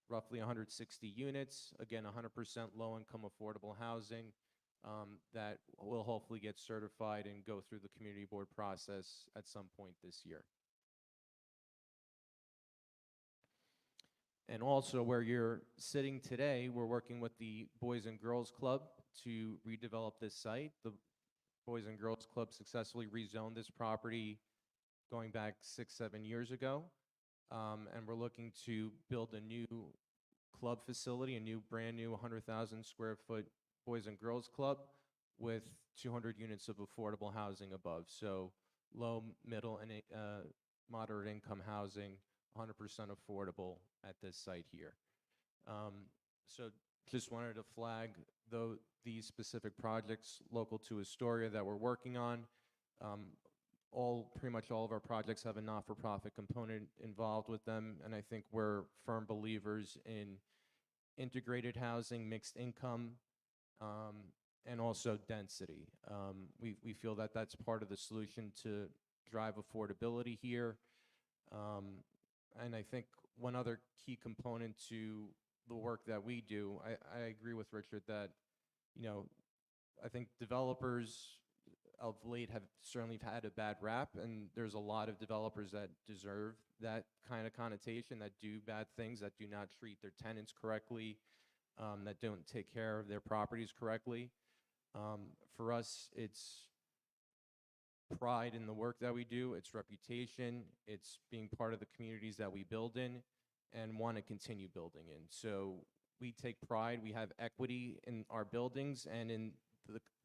roughly 160 units. Again, 100% low-income affordable housing that will hopefully get certified and go through the community board process at some point this year. And also, where you're sitting today, we're working with the Boys and Girls Club to redevelop this site. The Boys and Girls Club successfully rezoned this property going back 6-7 years ago. And we're looking to build a new club facility, a new brand new 100,000 square foot Boys and Girls Club with 200 units of affordable housing above. So low, middle, and moderate income housing, 100% affordable at this site here. So just wanted to flag these specific projects local to Astoria that we're working on. Pretty much all of our projects have a not-for-profit component involved with them, and I think we're firm believers in integrated housing, mixed income, and also density. We feel that that's part of the solution to drive affordability here. And I think one other key component to the work that we do, I agree with Richard that, I think developers of late have certainly had a bad rap, and there's a lot of developers that deserve that kind of connotation, that do bad things, that do not treat their tenants correctly, that don't take care of their properties correctly. For us, it's pride in the work that we do, it's reputation, it's being part of the communities that we build in and want to continue building in. So we take pride, we have equity in our buildings and in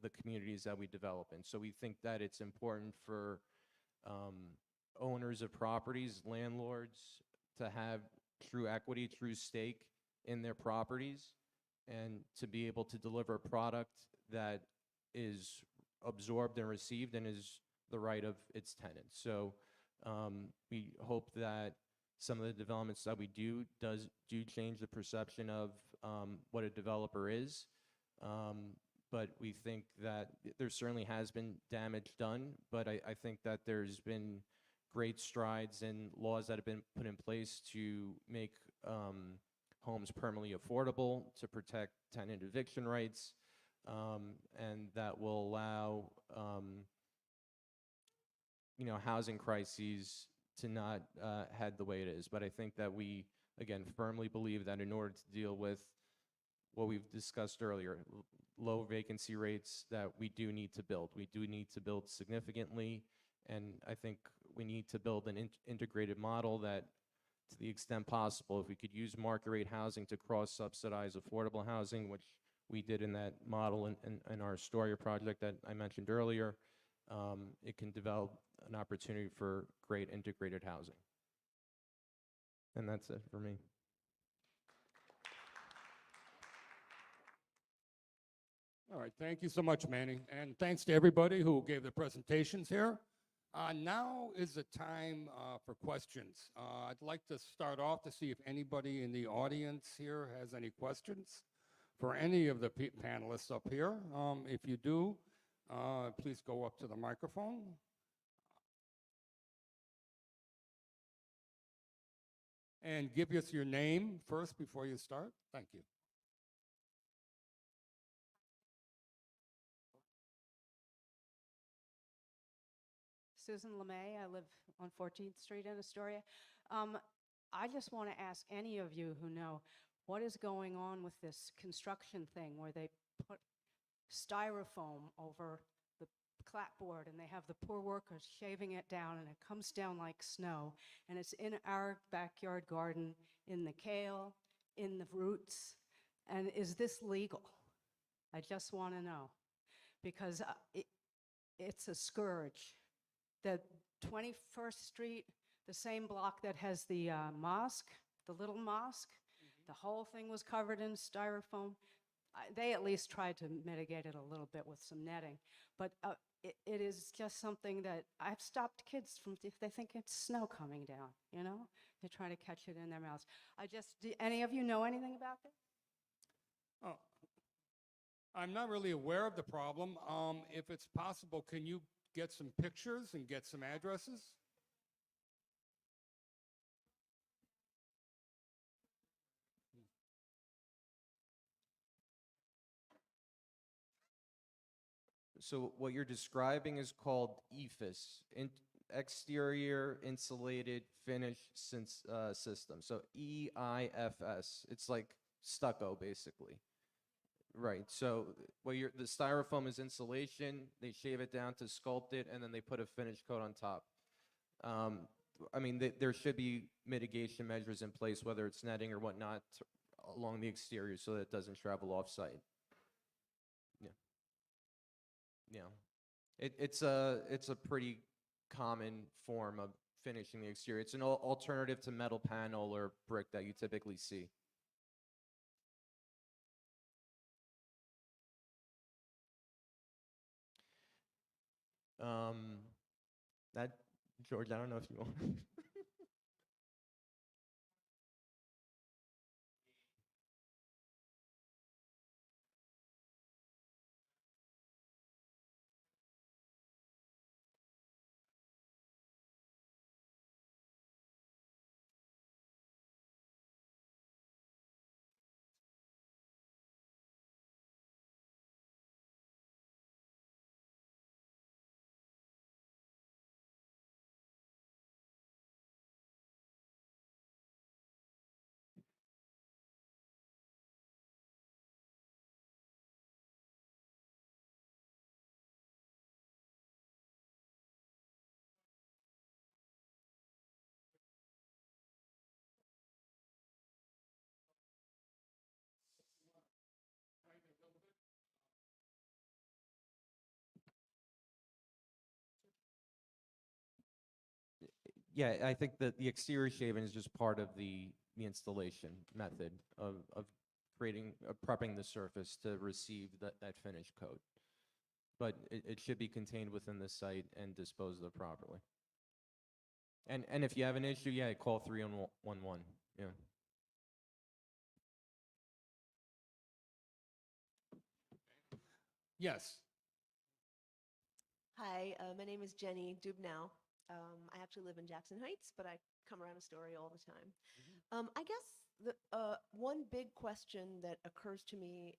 the communities that we develop in. So we think that it's important for owners of properties, landlords, to have true equity, true stake in their properties, and to be able to deliver a product that is absorbed and received and is the right of its tenants. So we hope that some of the developments that we do change the perception of what a developer is. But we think that there certainly has been damage done, but I think that there's been great strides and laws that have been put in place to make homes permanently affordable, to protect tenant eviction rights, and that will allow housing crises to not head the way it is. But I think that we, again, firmly believe that in order to deal with what we've discussed earlier, low vacancy rates, that we do need to build. We do need to build significantly, and I think we need to build an integrated model that, to the extent possible, if we could use market rate housing to cross-subsidize affordable housing, which we did in that model in our Astoria project that I mentioned earlier, it can develop an opportunity for great integrated housing. And that's it for me. All right, thank you so much, Manny. And thanks to everybody who gave the presentations here. Now is the time for questions. I'd like to start off to see if anybody in the audience here has any questions for any of the panelists up here. If you do, please go up to the microphone. And give us your name first before you start. Thank you. Susan LeMay. I live on 14th Street in Astoria. I just want to ask any of you who know what is going on with this construction thing where they put styrofoam over the clapboard and they have the poor workers shaving it down and it comes down like snow and it's in our backyard garden, in the kale, in the roots. And is this legal? I just want to know because it's a scourge. The 21st Street, the same block that has the mosque, the little mosque, the whole thing was covered in styrofoam. They at least tried to mitigate it a little bit with some netting. But it is just something that I've stopped kids from, if they think it's snow coming down, you know? They try to catch it in their mouths. Do any of you know anything about this? Oh, I'm not really aware of the problem. If it's possible, can you get some pictures and get some addresses? So what you're describing is called EIFS, Exterior Insulated Finish System. So EIFS. It's like stucco, basically. Right. So the styrofoam is insulation. They shave it down to sculpt it, and then they put a finish coat on top. I mean, there should be mitigation measures in place, whether it's netting or whatnot, along the exterior, so that it doesn't travel off-site. Yeah. Yeah. It's a pretty common form of finishing the exterior. It's an alternative to metal panel or brick that you typically see. George, I don't know if you want. Yeah, I think that the exterior shaving is just part of the installation method of creating, prepping the surface to receive that finished coat. But it should be contained within the site and disposed of properly. And if you have an issue, yeah, call 311, yeah. Yes. Hi, my name is Jenny Dubnow. I actually live in Jackson Heights, but I come around Astoria all the time. I guess the one big question that occurs to me,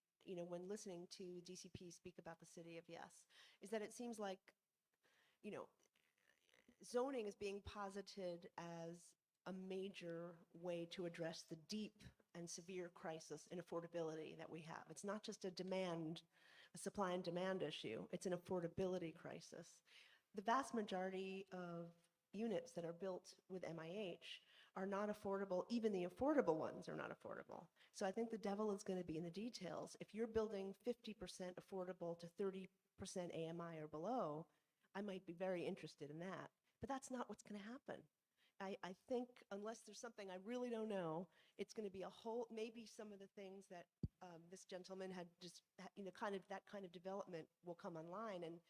when listening to DCP speak about the city of Yes, is that it seems like, you know, zoning is being posited as a major way to address the deep and severe crisis in affordability that we have. It's not just a supply and demand issue, it's an affordability crisis. The vast majority of units that are built with MIH are not affordable. Even the affordable ones are not affordable. So I think the devil is going to be in the details. If you're building 50% affordable to 30% AMI or below, I might be very interested in that. But that's not what's going to happen. I think unless there's something I really don't know, it's going to be maybe some of the things that this gentleman had just, that kind of development will come online, and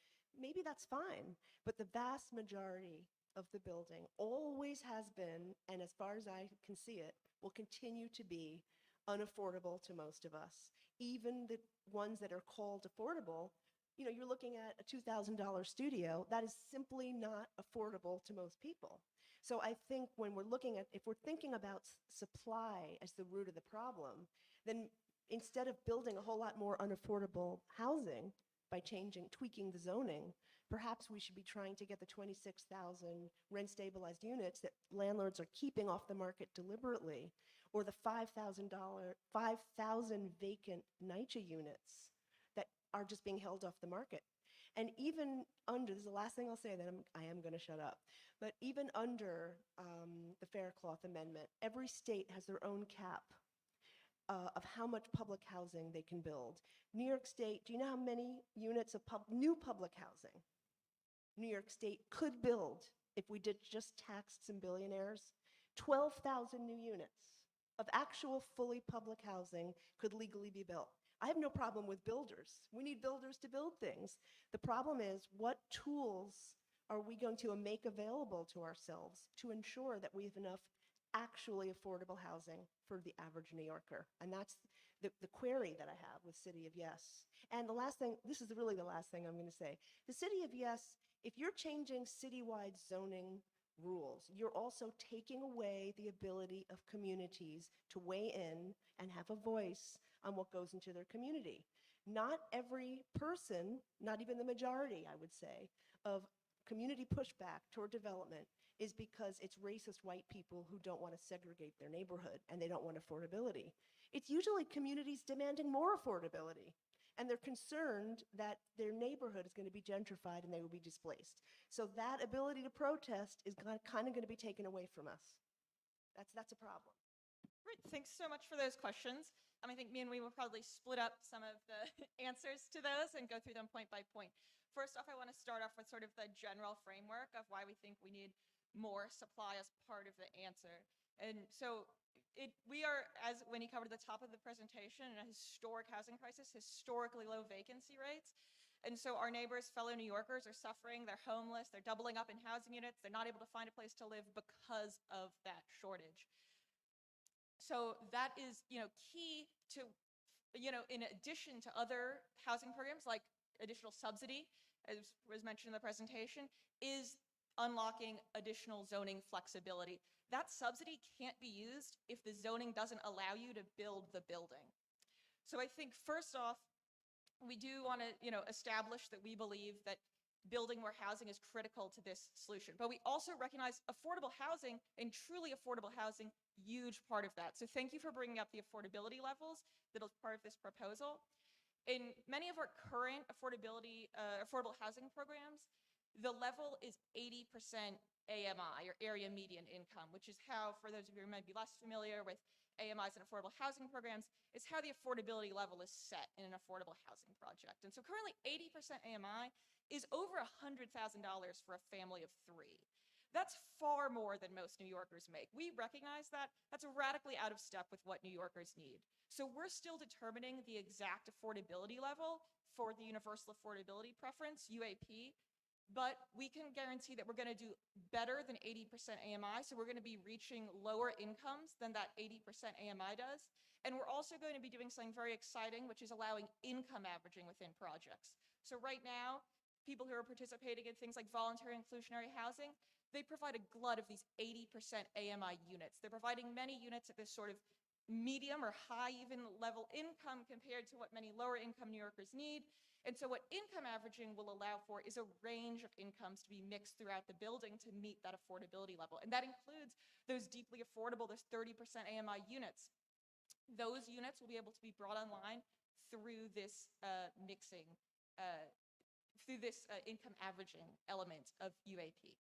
maybe that's fine. But the vast majority of the building always has been, and as far as I can see it, will continue to be unaffordable to most of us. Even the ones that are called affordable, you're looking at a $2,000 studio, that is simply not affordable to most people. So I think if we're thinking about supply as the root of the problem, then instead of building a whole lot more unaffordable housing by tweaking the zoning, perhaps we should be trying to get the 26,000 rent-stabilized units that landlords are keeping off the market deliberately, or the 5,000 vacant NYCHA units that are just being held off the market. And even under, this is the last thing I'll say, then I am going to shut up, but even under the Faircloth Amendment, every state has their own cap of how much public housing they can build. New York State, do you know how many units of new public housing New York State could build if we did just tax some billionaires? 12,000 new units of actual fully public housing could legally be built. I have no problem with builders. We need builders to build things. The problem is, what tools are we going to make available to ourselves to ensure that we have enough actually affordable housing for the average New Yorker? And that's the query that I have with City of Yes. And the last thing, this is really the last thing I'm going to say. The City of Yes, if you're changing citywide zoning rules, you're also taking away the ability of communities to weigh in and have a voice on what goes into their community. Not every person, not even the majority, I would say, of community pushback toward development is because it's racist white people who don't want to segregate their neighborhood and they don't want affordability. It's usually communities demanding more affordability, and they're concerned that their neighborhood is going to be gentrified and they will be displaced. So that ability to protest is kind of going to be taken away from us. That's a problem. Great, thanks so much for those questions. I think me and we will probably split up some of the answers to those and go through them point by point. First off, I want to start off with sort of the general framework of why we think we need more supply as part of the answer. And so we are, as Winnie covered at the top of the presentation, in a historic housing crisis, historically low vacancy rates. And so our neighbors, fellow New Yorkers, are suffering. They're homeless. They're doubling up in housing units. They're not able to find a place to live because of that shortage. So that is, key to, in addition to other housing programs like additional subsidy, as was mentioned in the presentation, is unlocking additional zoning flexibility. That subsidy can't be used if the zoning doesn't allow you to build the building. So I think first off, we do want to, establish that we believe that building more housing is critical to this solution. But we also recognize affordable housing and truly affordable housing, huge part of that. So thank you for bringing up the affordability levels that is part of this proposal. In many of our current affordable housing programs, the level is 80% AMI, or area median income, which is how, for those of you who might be less familiar with AMIs and affordable housing programs, is how the affordability level is set in an affordable housing project. And so currently 80% AMI is over $100,000 for a family of 3. That's far more than most New Yorkers make. We recognize that. That's radically out of step with what New Yorkers need. So we're still determining the exact affordability level for the Universal Affordability Preference, UAP, but we can guarantee that we're going to do better than 80% AMI. So we're going to be reaching lower incomes than that 80% AMI does. And we're also going to be doing something very exciting, which is allowing income averaging within projects. So right now, people who are participating in things like voluntary inclusionary housing, they provide a glut of these 80% AMI units. They're providing many units at this sort of medium or high even level income compared to what many lower income New Yorkers need. And so what income averaging will allow for is a range of incomes to be mixed throughout the building to meet that affordability level. And that includes those deeply affordable, those 30% AMI units. Those units will be able to be brought online through this mixing, through this income averaging element of UAP.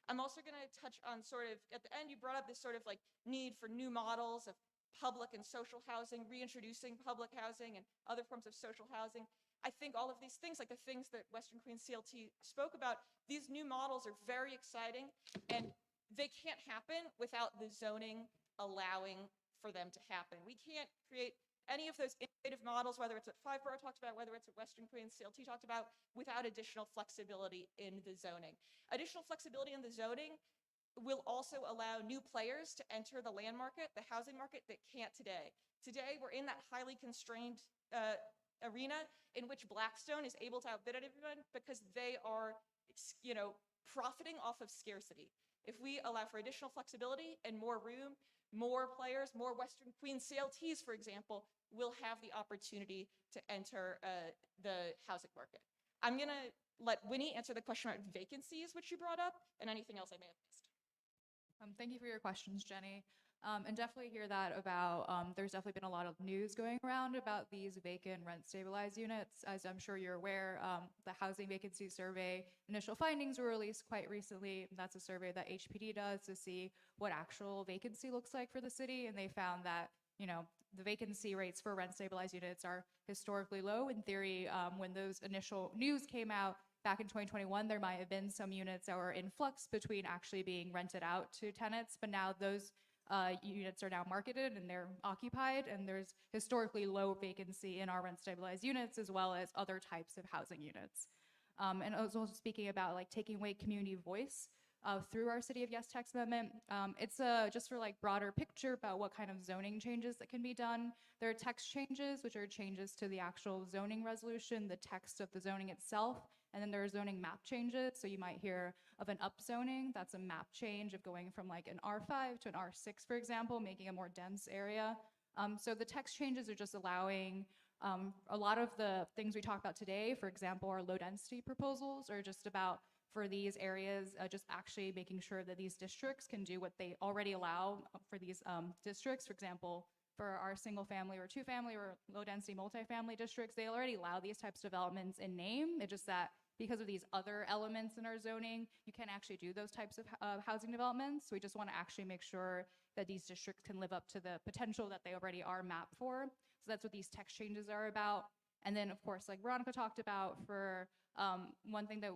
I'm also going to touch on sort of, at the end, you brought up this sort of like need for new models of public and social housing, reintroducing public housing and other forms of social housing. I think all of these things, like the things that Western Queens CLT spoke about, these new models are very exciting, and they can't happen without the zoning allowing for them to happen. We can't create any of those innovative models, whether it's what Five Borough talked about, whether it's what Western Queens CLT talked about, without additional flexibility in the zoning. Additional flexibility in the zoning will also allow new players to enter the land market, the housing market, that can't today. Today, we're in that highly constrained arena in which Blackstone is able to outbid everyone because they are, profiting off of scarcity. If we allow for additional flexibility and more room, more players, more Western Queens CLTs, for example, will have the opportunity to enter the housing market. I'm going to let Winnie answer the question about vacancies, which you brought up, and anything else I may have missed. Thank you for your questions, Jenny. And definitely hear that about, there's definitely been a lot of news going around about these vacant rent stabilized units. As I'm sure you're aware, the Housing Vacancy Survey initial findings were released quite recently. That's a survey that HPD does to see what actual vacancy looks like for the city. And they found that, the vacancy rates for rent stabilized units are historically low. In theory, when those initial news came out, back in 2021, there might have been some units that were in flux between actually being rented out to tenants, but now those units are now marketed and they're occupied, and there's historically low vacancy in our rent stabilized units as well as other types of housing units. And I was also speaking about like taking away community voice through our City of Yes text amendment. It's just for like broader picture about what kind of zoning changes that can be done. There are text changes, which are changes to the actual zoning resolution, the text of the zoning itself. And then there are zoning map changes. So you might hear of an upzoning. That's a map change of going from like an R5 to an R6, for example, making a more dense area. So the text changes are just allowing a lot of the things we talk about today, for example, our low density proposals are just about for these areas, just actually making sure that these districts can do what they already allow for these districts. For example, for our single family or two family or low density multifamily districts, they already allow these types of developments in name. It's just that because of these other elements in our zoning, you can't actually do those types of housing developments. So we just want to actually make sure that these districts can live up to the potential that they already are mapped for. So that's what these text changes are about. And then of course, like Veronica talked about, for one thing that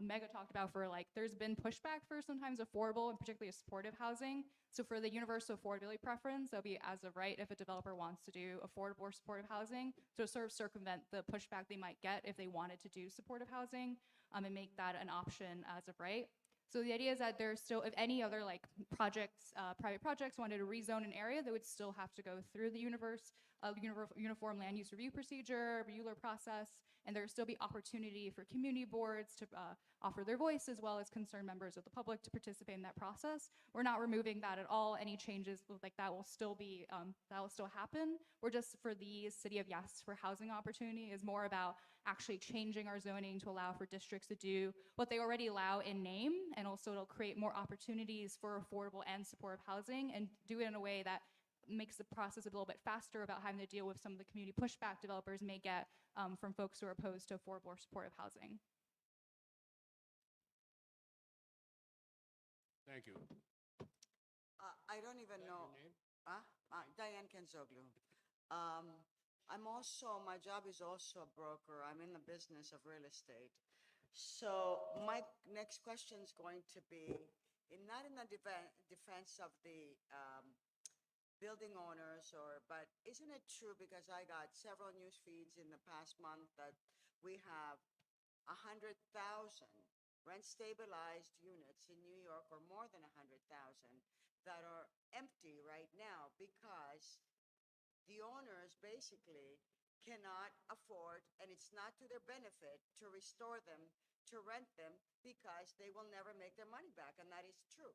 Mega talked about, for like there's been pushback for sometimes affordable and particularly supportive housing. So for the universal affordability preference, that'll be as of right if a developer wants to do affordable or supportive housing, to sort of circumvent the pushback they might get if they wanted to do supportive housing, and make that an option as of right. So the idea is that there's still, if any other like projects, private projects wanted to rezone an area, they would still have to go through the uniform land use review procedure, Bueller process, and there would still be opportunity for community boards to offer their voice, as well as concerned members of the public to participate in that process. We're not removing that at all. Any changes like that will still be, that will still happen. We're just, for the City of Yes for housing opportunity, is more about actually changing our zoning to allow for districts to do what they already allow in name, and also it'll create more opportunities for affordable and supportive housing, and do it in a way that makes the process a little bit faster about having to deal with some of the community pushback developers may get from folks who are opposed to affordable or supportive housing. Thank you. I don't even know. Your name? Diane Kenzoglu. My job is also a broker. I'm in the business of real estate. So my next question is going to be, not in the defense of the building owners, but isn't it true, because I got several news feeds in the past month, that we have 100,000 rent-stabilized units in New York, or more than 100,000, that are empty right now because the owners basically cannot afford, and it's not to their benefit, to restore them, to rent them, because they will never make their money back, and that is true.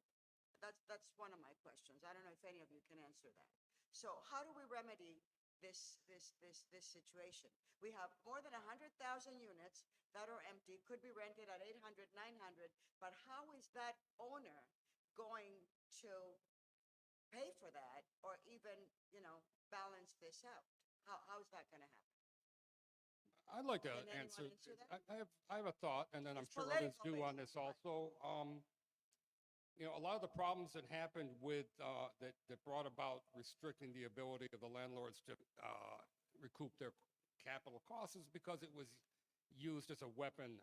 That's one of my questions. I don't know if any of you can answer that. So how do we remedy this situation? We have more than 100,000 units that are empty, could be rented at 800, 900, but how is that owner going to pay for that, or even, balance this out? How is that going to happen? I'd like to Can anyone answer. answer that? I have a thought, and then I'm It's sure others political, do on this also. A lot of the problems that happened with, that brought about restricting the ability of the landlords to recoup their capital costs is because it was used as a weapon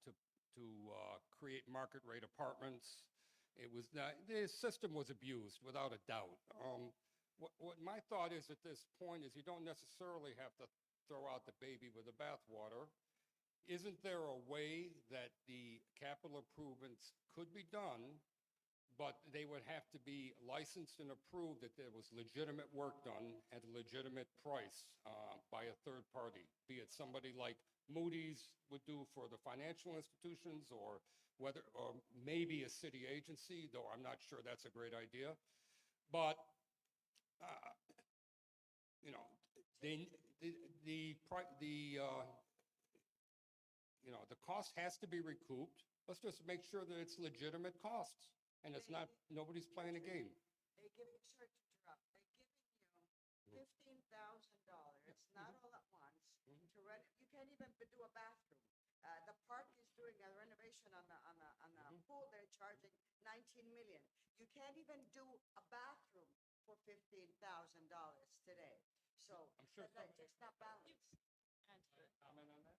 to create market rate apartments. It was not, the system was abused without a doubt. What my thought is at this point is you don't necessarily have to throw out the baby with the bathwater. Isn't there a way that the capital improvements could be done, but they would have to be licensed and approved that there was legitimate work done at a legitimate price by a third party, be it somebody like Moody's would do for the financial institutions, or maybe a city agency, though I'm not sure that's a great idea. But the cost has to be recouped. Let's just make sure that it's legitimate costs, and it's not, nobody's playing a game. They give you, sorry to interrupt, they're giving you $15,000, not all at once, to rent. You can't even do a bathroom. The park is doing a renovation on the pool. They're charging 19 million. You can't even do a bathroom for $15,000 today. So I'm sure it's not balanced. Comment on that?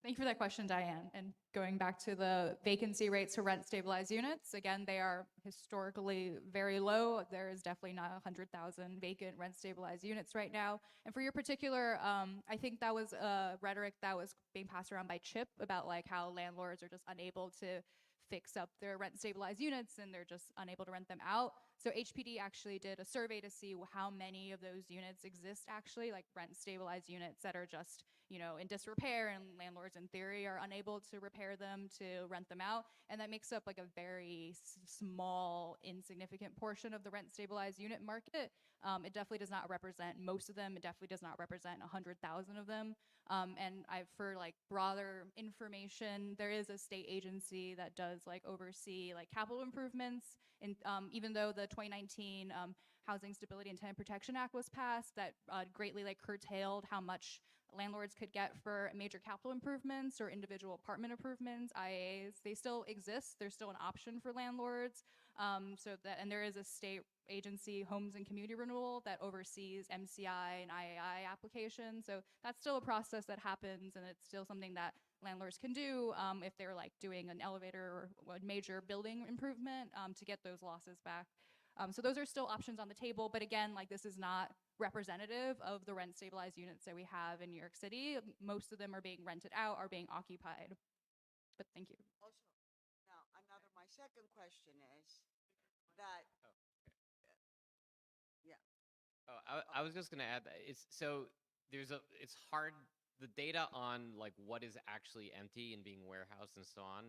Thank you for that question, Diane. And going back to the vacancy rates for rent stabilized units, again, they are historically very low. There is definitely not 100,000 vacant rent stabilized units right now. And for your particular, I think that was a rhetoric that was being passed around by Chip about like how landlords are just unable to fix up their rent stabilized units and they're just unable to rent them out. So HPD actually did a survey to see how many of those units exist actually, like rent stabilized units that are just, in disrepair, and landlords in theory are unable to repair them to rent them out. And that makes up like a very small, insignificant portion of the rent stabilized unit market. It definitely does not represent most of them. It definitely does not represent 100,000 of them. And for like broader information, there is a state agency that does like oversee like capital improvements. And even though the 2019 Housing Stability and Tenant Protection Act was passed, that greatly like curtailed how much landlords could get for major capital improvements or individual apartment improvements, IAs. They still exist. There's still an option for landlords. And there is a state agency, Homes and Community Renewal, that oversees MCI and IAI applications. So that's still a process that happens, and it's still something that landlords can do if they're like doing an elevator or a major building improvement to get those losses back. So those are still options on the table, but again, like this is not representative of the rent stabilized units that we have in New York City. Most of them are being rented out, are being occupied. But thank you. Also, now my second question is that, yeah. Oh, I was just gonna add that it's hard, the data on like what is actually empty and being warehoused and so on.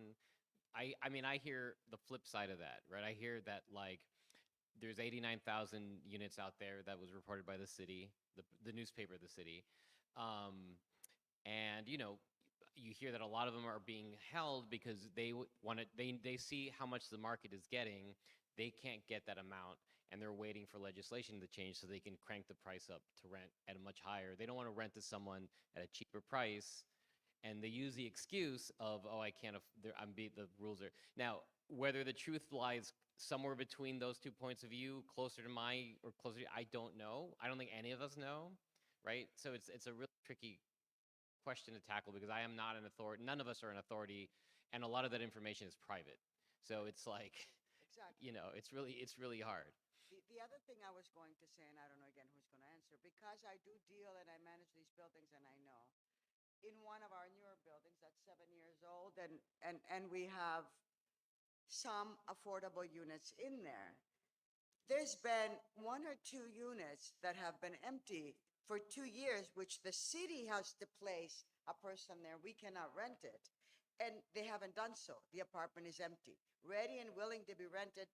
I mean, I hear the flip side of that, right? I hear that like there's 89,000 units out there that was reported by the city, the newspaper of the city. And you hear that a lot of them are being held because they see how much the market is getting. They can't get that amount, and they're waiting for legislation to change so they can crank the price up to rent at a much higher. They don't want to rent to someone at a cheaper price, and they use the excuse of, oh, I can't, the rules are. Now, whether the truth lies somewhere between those 2 points of view, closer to I don't know. I don't think any of us know, right? So it's a really tricky question to tackle because I am not an authority. None of us are an authority, and a lot of that information is private. So it's like, Exactly. you know, it's really hard. The other thing I was going to say, and I don't know again who's going to answer, because I do deal and I manage these buildings and I know, in one of our newer buildings that's 7 years old and we have some affordable units in there, there's been 1 or 2 units that have been empty for 2 years, which the city has to place a person there. We cannot rent it. And they haven't done so. The apartment is empty, ready and willing to be rented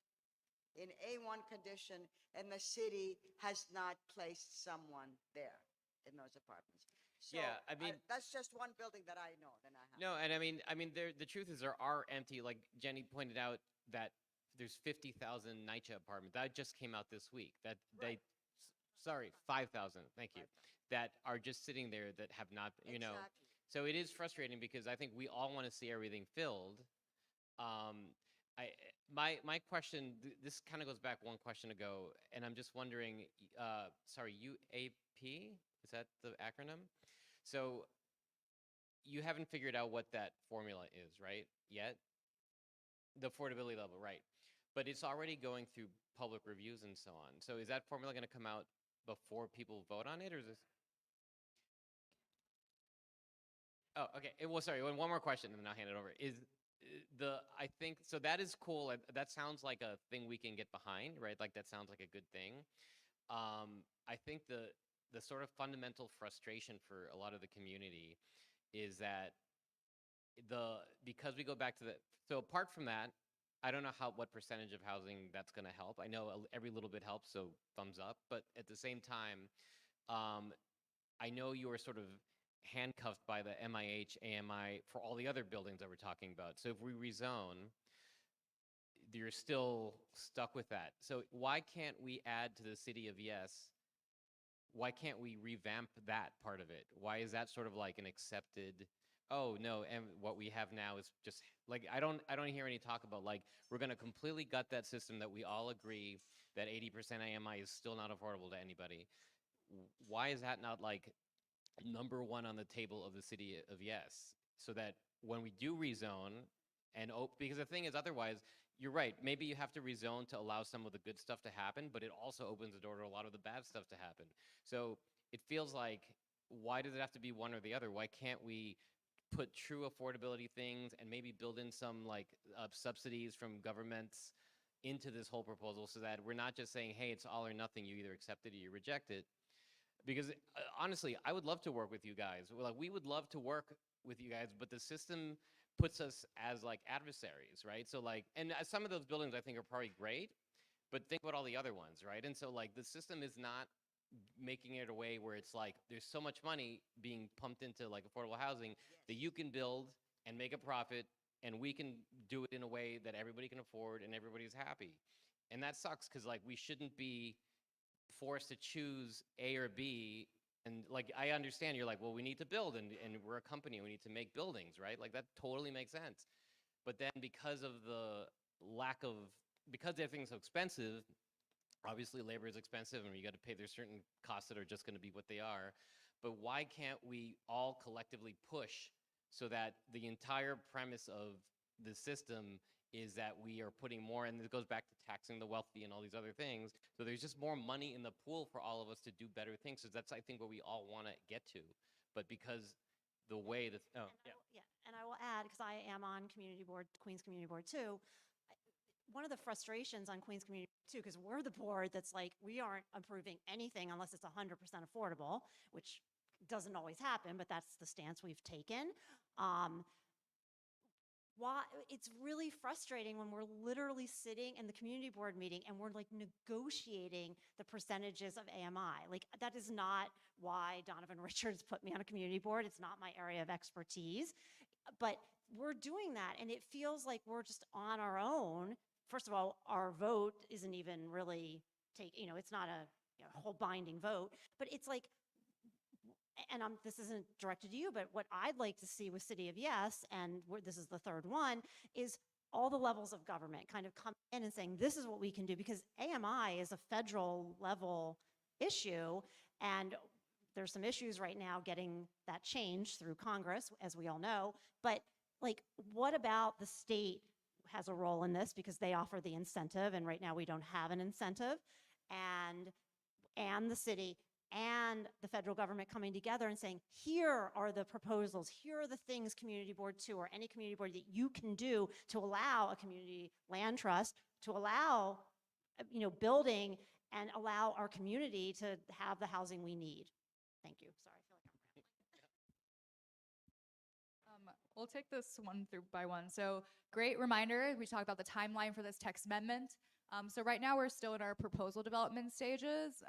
in A1 condition, and the city has not placed someone there in those apartments. So Yeah, I mean- that's just one building that I know that I have. No, and I mean, the truth is there are empty. Like Jenny pointed out, that there's 50,000 NYCHA apartments that just came out this week. That Right. sorry, 5,000. Thank you. That are just sitting there that have not, you know. Exactly. So it is frustrating because I think we all want to see everything filled. My question, this kind of goes back one question ago, and I'm just wondering, sorry, UAP, is that the acronym? So you haven't figured out what that formula is, right, yet? The affordability level, right. But it's already going through public reviews and so on. So is that formula going to come out before people vote on it, or is this? Oh, okay. Well, sorry, one more question, and then I'll hand it over. I think, so that is cool. That sounds like a thing we can get behind, right? Like, that sounds like a good thing. I think the sort of fundamental frustration for a lot of the community is that because we go back to so apart from that, I don't know what percentage of housing that's going to help. I know every little bit helps, so thumbs up. But at the same time, I know you are sort of handcuffed by the MIH, AMI for all the other buildings that we're talking about. So if we rezone, you're still stuck with that. So why can't we add to the city of yes? Why can't we revamp that part of it? Why is that sort of like an accepted, oh no, and what we have now is just like, I don't hear any talk about like, we're gonna completely gut that system that we all agree that 80% AMI is still not affordable to anybody. Why is that not like number one on the table of the city of yes? So that when we do rezone because the thing is, otherwise, you're right, maybe you have to rezone to allow some of the good stuff to happen, but it also opens the door to a lot of the bad stuff to happen. So it feels like, why does it have to be one or the other? Why can't we put true affordability things and maybe build in some like subsidies from governments into this whole proposal so that we're not just saying, hey, it's all or nothing, you either accept it or you reject it? Because honestly, I would love to work with you guys. Like, we would love to work with you guys, but the system puts us as like adversaries, right? So like, and some of those buildings I think are probably great, but think about all the other ones, right? And so like, the system is not making it a way where it's like, there's so much money being pumped into like affordable housing that you can build and make a profit, and we can do it in a way that everybody can afford and everybody's happy. And that sucks, because like, we shouldn't be forced to choose A or B. And like, I understand you're like, well, we need to build, and we're a company, we need to make buildings, right? Like, that totally makes sense. But then because of the because everything's so expensive, obviously labor is expensive and you got to pay, there's certain costs that are just going to be what they are. But why can't we all collectively push so that the entire premise of the system is that we are putting more, and it goes back to taxing the wealthy and all these other things. So there's just more money in the pool for all of us to do better things. So that's, I think, what we all want to get to. But because the way that, And I will add, because I am on community board, Queens Community Board too. One of the frustrations on Queens Community too, because we're the board that's like, we aren't approving anything unless it's 100% affordable, which doesn't always happen, but that's the stance we've taken. Why it's really frustrating when we're literally sitting in the community board meeting and we're like negotiating the percentages of AMI. Like, that is not why Donovan Richards put me on a community board. It's not my area of expertise, but we're doing that, and it feels like we're just on our own. First of all, our vote isn't even really it's not a whole binding vote, but it's like, and this isn't directed to you, but what I'd like to see with City of Yes, and this is the third one, is all the levels of government kind of come in and saying, this is what we can do, because AMI is a federal level issue, and there's some issues right now getting that changed through Congress, as we all know. But like, what about the state has a role in this because they offer the incentive, and right now we don't have an incentive, and the city and the federal government coming together and saying, here are the proposals, here are the things Community Board 2 or any community board that you can do to allow a community land trust, to allow building and allow our community to have the housing we need. Thank you. Sorry, I feel like I'm rambling. We'll take this one through by one. So great reminder, we talked about the timeline for this text amendment. So right now we're still in our proposal development stages.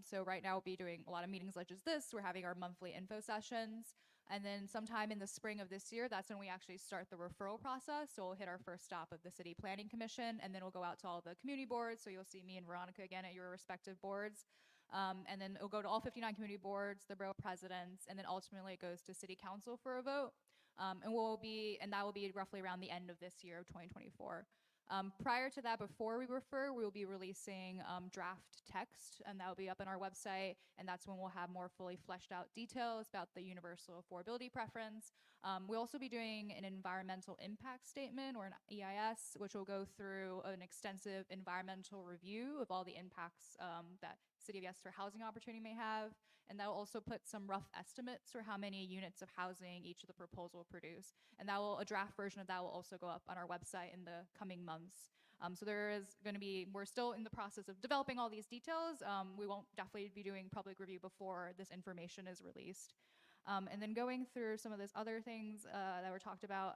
So right now we'll be doing a lot of meetings such as this. We're having our monthly info sessions. And then sometime in the spring of this year, that's when we actually start the referral process. So we'll hit our first stop of the City Planning Commission, and then we'll go out to all the community boards. So you'll see me and Veronica again at your respective boards. And then it'll go to all 59 community boards, the borough presidents, and then ultimately it goes to City Council for a vote. And that will be roughly around the end of this year of 2024. Prior to that, before we refer, we will be releasing draft text, and that will be up on our website, and that's when we'll have more fully fleshed out details about the universal affordability preference. We'll also be doing an environmental impact statement, or an EIS, which will go through an extensive environmental review of all the impacts that City of Yes for housing opportunity may have, and that will also put some rough estimates for how many units of housing each of the proposal will produce. And a draft version of that will also go up on our website in the coming months. So there is going to be, we're still in the process of developing all these details. We won't definitely be doing public review before this information is released. And then going through some of those other things that were talked about,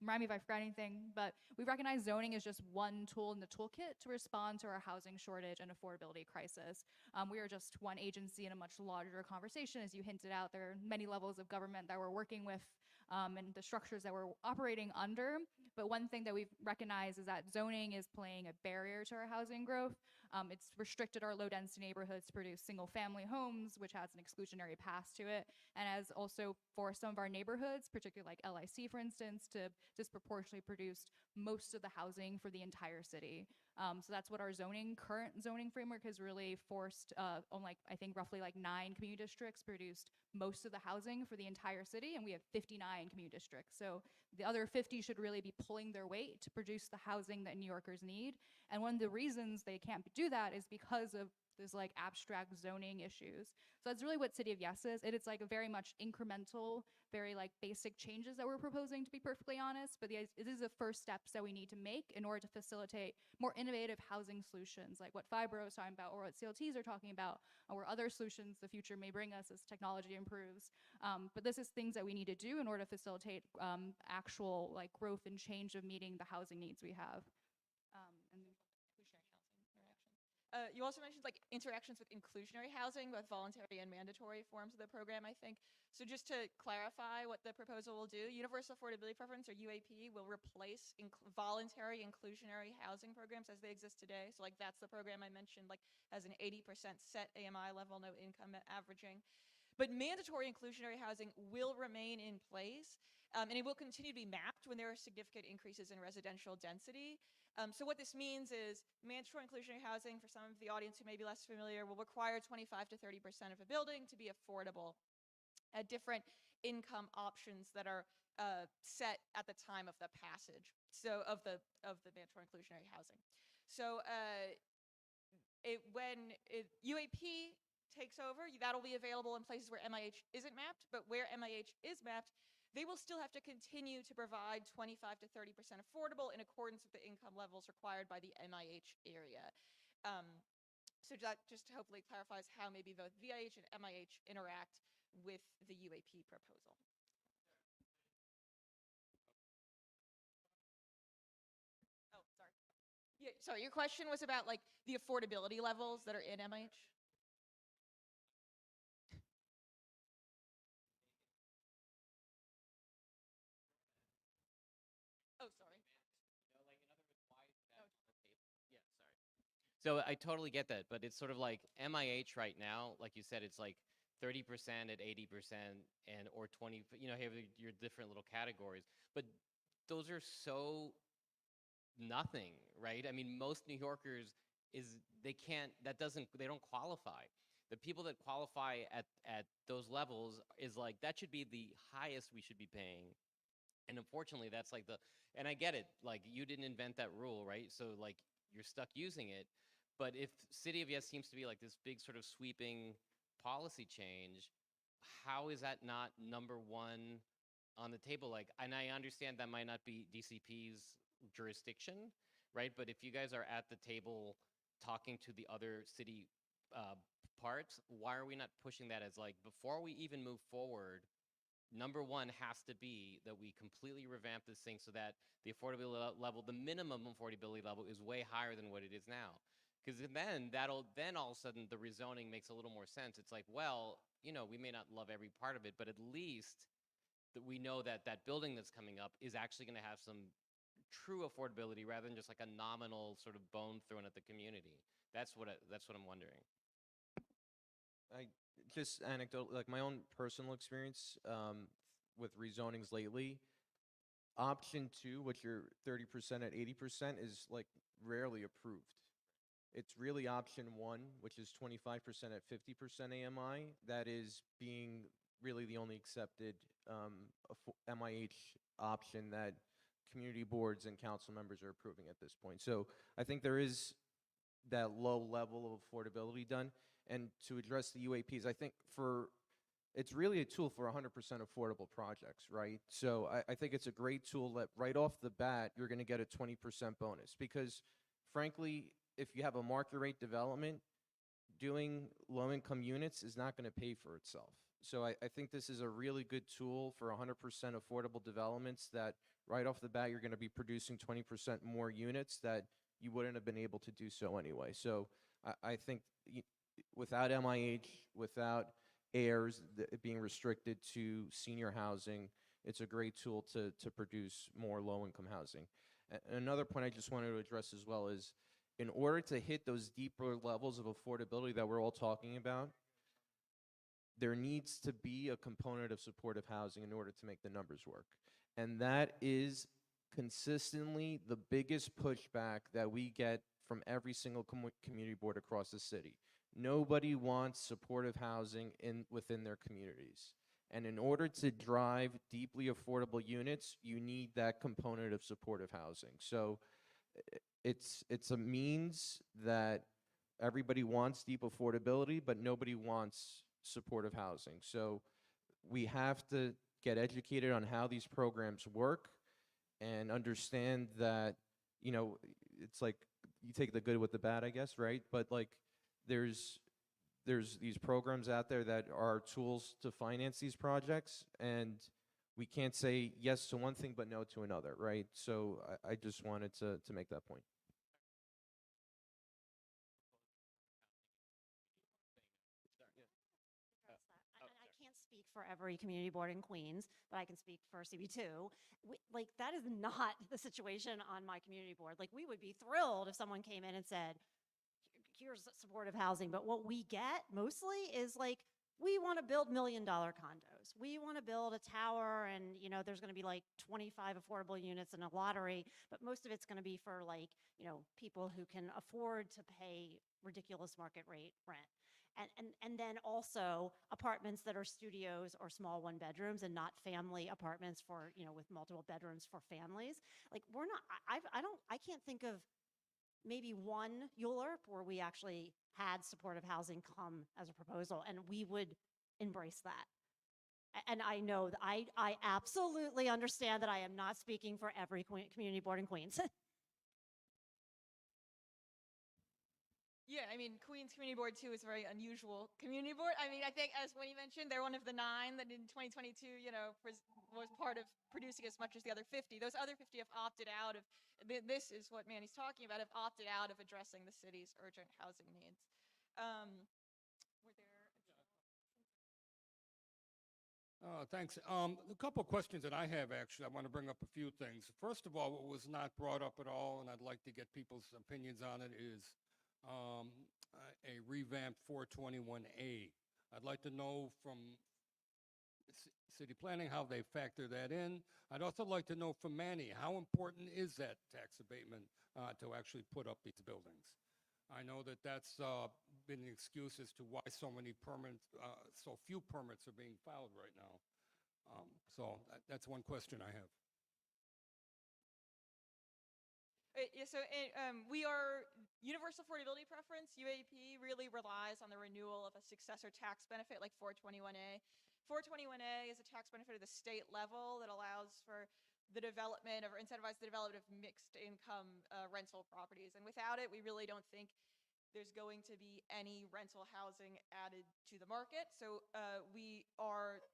remind me if I forgot anything, but we recognize zoning is just one tool in the toolkit to respond to our housing shortage and affordability crisis. We are just one agency in a much larger conversation. As you hinted out, there are many levels of government that we're working with and the structures that we're operating under. But one thing that we've recognized is that zoning is playing a barrier to our housing growth. It's restricted our low density neighborhoods to produce single family homes, which has an exclusionary pass to it, and has also for some of our neighborhoods, particularly like LIC for instance, to disproportionately produce most of the housing for the entire city. So that's what our current zoning framework has really forced on, like, I think roughly like 9 community districts produced most of the housing for the entire city, and we have 59 community districts. So the other 50 should really be pulling their weight to produce the housing that New Yorkers need. And one of the reasons they can't do that is because of this like abstract zoning issues. So that's really what City of Yes is. It's like a very much incremental, very like basic changes that we're proposing, to be perfectly honest, but it is the first steps that we need to make in order to facilitate more innovative housing solutions, like what Fibro is talking about or what CLTs are talking about, or other solutions the future may bring us as technology improves. But this is things that we need to do in order to facilitate actual like growth and change of meeting the housing needs we have. You also mentioned like interactions with inclusionary housing, both voluntary and mandatory forms of the program, I think. So just to clarify what the proposal will do, Universal Affordability Preference, or UAP, will replace voluntary inclusionary housing programs as they exist today. So like that's the program I mentioned, like has an 80% set AMI level, no income averaging. But mandatory inclusionary housing will remain in place, and it will continue to be mapped when there are significant increases in residential density. So what this means is mandatory inclusionary housing, for some of the audience who may be less familiar, will require 25 to 30% of a building to be affordable at different income options that are set at the time of the passage, so of the mandatory inclusionary housing. So when UAP takes over, that'll be available in places where MIH isn't mapped, but where MIH is mapped, they will still have to continue to provide 25 to 30% affordable in accordance with the income levels required by the MIH area. So that just hopefully clarifies how maybe both VIH and MIH interact with the UAP proposal. Oh, sorry. Yeah, sorry, your question was about like the affordability levels that are in MIH? Oh, sorry. So I totally get that, but it's sort of like MIH right now, like you said, it's like 30% at 80% and or 20, have your different little categories. But those are so nothing, right? I mean, most New Yorkers they don't qualify. the people that qualify at those levels is like, that should be the highest we should be paying. And unfortunately, that's like and I get it, like, you didn't invent that rule, right? So like, you're stuck using it. But if City of Yes seems to be like this big sort of sweeping policy change, how is that not number one on the table? Like, and I understand that might not be DCP's jurisdiction, right? But if you guys are at the table talking to the other city parts, why are we not pushing that as like, before we even move forward, number one has to be that we completely revamp this thing so that the affordability level, the minimum affordability level, is way higher than what it is now. Because then all of a sudden the rezoning makes a little more sense. It's like, well, you know, we may not love every part of it, but at least that we know that that building that's coming up is actually going to have some true affordability rather than just like a nominal sort of bone thrown at the community. That's what I'm wondering. I just anecdote, like my own personal experience with rezonings lately. Option 2, which you're 30% at 80%, is like rarely approved. It's really option 1, which is 25% at 50% AMI, that is being really the only accepted MIH option that community boards and council members are approving at this point. So I think there is that low level of affordability done. And to address the UAPs, I think it's really a tool for 100% affordable projects, right? So I think it's a great tool that right off the bat, you're going to get a 20% bonus. Because frankly, if you have a market rate development, doing low-income units is not going to pay for itself. So I think this is a really good tool for 100% affordable developments that right off the bat, you're going to be producing 20% more units that you wouldn't have been able to do so anyway. So I think without MIH, without heirs being restricted to senior housing, it's a great tool to produce more low-income housing. Another point I just wanted to address as well is, in order to hit those deeper levels of affordability that we're all talking about, there needs to be a component of supportive housing in order to make the numbers work. And that is consistently the biggest pushback that we get from every single community board across the city. Nobody wants supportive housing within their communities. And in order to drive deeply affordable units, you need that component of supportive housing. So it's a means that everybody wants deep affordability, but nobody wants supportive housing. So we have to get educated on how these programs work and understand that, you know, it's like you take the good with the bad, I guess, right? But like there's these programs out there that are tools to finance these projects, and we can't say yes to one thing but no to another, right? So I just wanted to make that point. I can't speak for every community board in Queens, but I can speak for CB2. Like, that is not the situation on my community board. Like, we would be thrilled if someone came in and said, here's supportive housing. But what we get mostly is like, we want to build $1 million condos. We want to build a tower, and you know, there's going to be like 25 affordable units in a lottery, but most of it's going to be for like, you know, people who can afford to pay ridiculous market rate rent. And then also apartments that are studios or small 1-bedrooms and not family apartments for, you know, with multiple bedrooms for families. Like, we're not, I can't think of maybe one ULURP where we actually had supportive housing come as a proposal, and we would embrace that. And I know that I absolutely understand that I am not speaking for every community board in Queens. Yeah, I mean, Queens Community Board 2 is a very unusual community board. I mean, I think, as Winnie mentioned, they're one of the 9 that in 2022, you know, was part of producing as much as the other 50. Those other 50 have opted out of, this is what Manny's talking about, have opted out of addressing the city's urgent housing needs. Were there Thanks. A couple of questions that I have, actually. I want to bring up a few things. First of all, what was not brought up at all, and I'd like to get people's opinions on it, is a revamped 421A. I'd like to know from city planning how they factor that in. I'd also like to know from Manny, how important is that tax abatement to actually put up these buildings? I know that that's been an excuse as to why so few permits are being filed right now. So that's one question I have. Yeah, so we are universal affordability preference, UAP, really relies on the renewal of a successor tax benefit like 421A. 421A is a tax benefit at the state level that allows for the development or incentivize the development of mixed income rental properties. And without it, we really don't think there's going to be any rental housing added to the market. So we are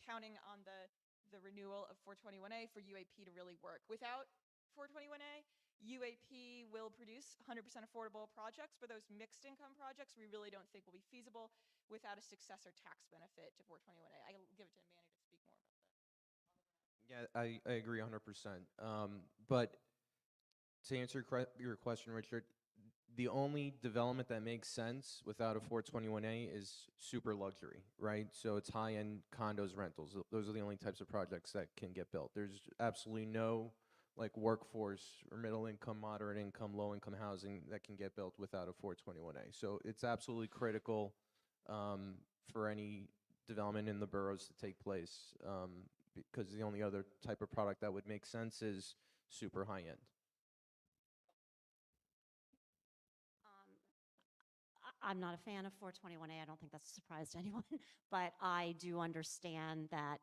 counting on the renewal of 421A for UAP to really work. Without 421A, UAP will produce 100% affordable projects. For those mixed income projects, we really don't think will be feasible without a successor tax benefit to 421A. I'll give it to Manny to speak more about that. Yeah, I agree 100%. But to answer your question, Richard, the only development that makes sense without a 421A is super luxury, right? So it's high-end condos, rentals. Those are the only types of projects that can get built. There's absolutely no like workforce or middle income, moderate income, low income housing that can get built without a 421A. So it's absolutely critical for any development in the boroughs to take place because the only other type of product that would make sense is super high end. I'm not a fan of 421A. I don't think that's a surprise to anyone, but I do understand that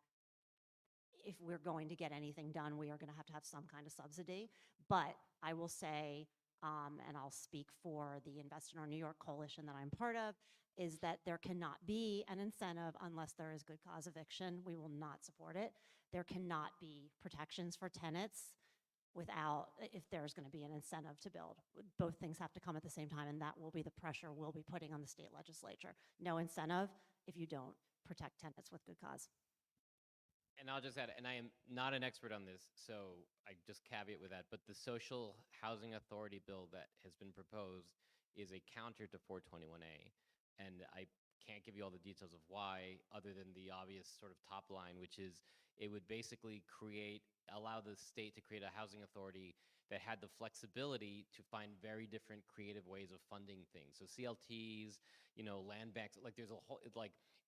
if we're going to get anything done, we are going to have some kind of subsidy. But I will say, and I'll speak for the Invest in Our New York coalition that I'm part of, is that there cannot be an incentive unless there is good cause eviction. We will not support it. There cannot be protections for tenants if there's going to be an incentive to build. Both things have to come at the same time, and that will be the pressure we'll be putting on the state legislature. No incentive if you don't protect tenants with good cause. And I'll just add, and I am not an expert on this, so I just caveat with that, but the Social Housing Authority bill that has been proposed is a counter to 421A. And I can't give you all the details of why, other than the obvious sort of top line, which is it would basically allow the state to create a housing authority that had the flexibility to find very different creative ways of funding things. So CLTs, land banks, like there's a whole,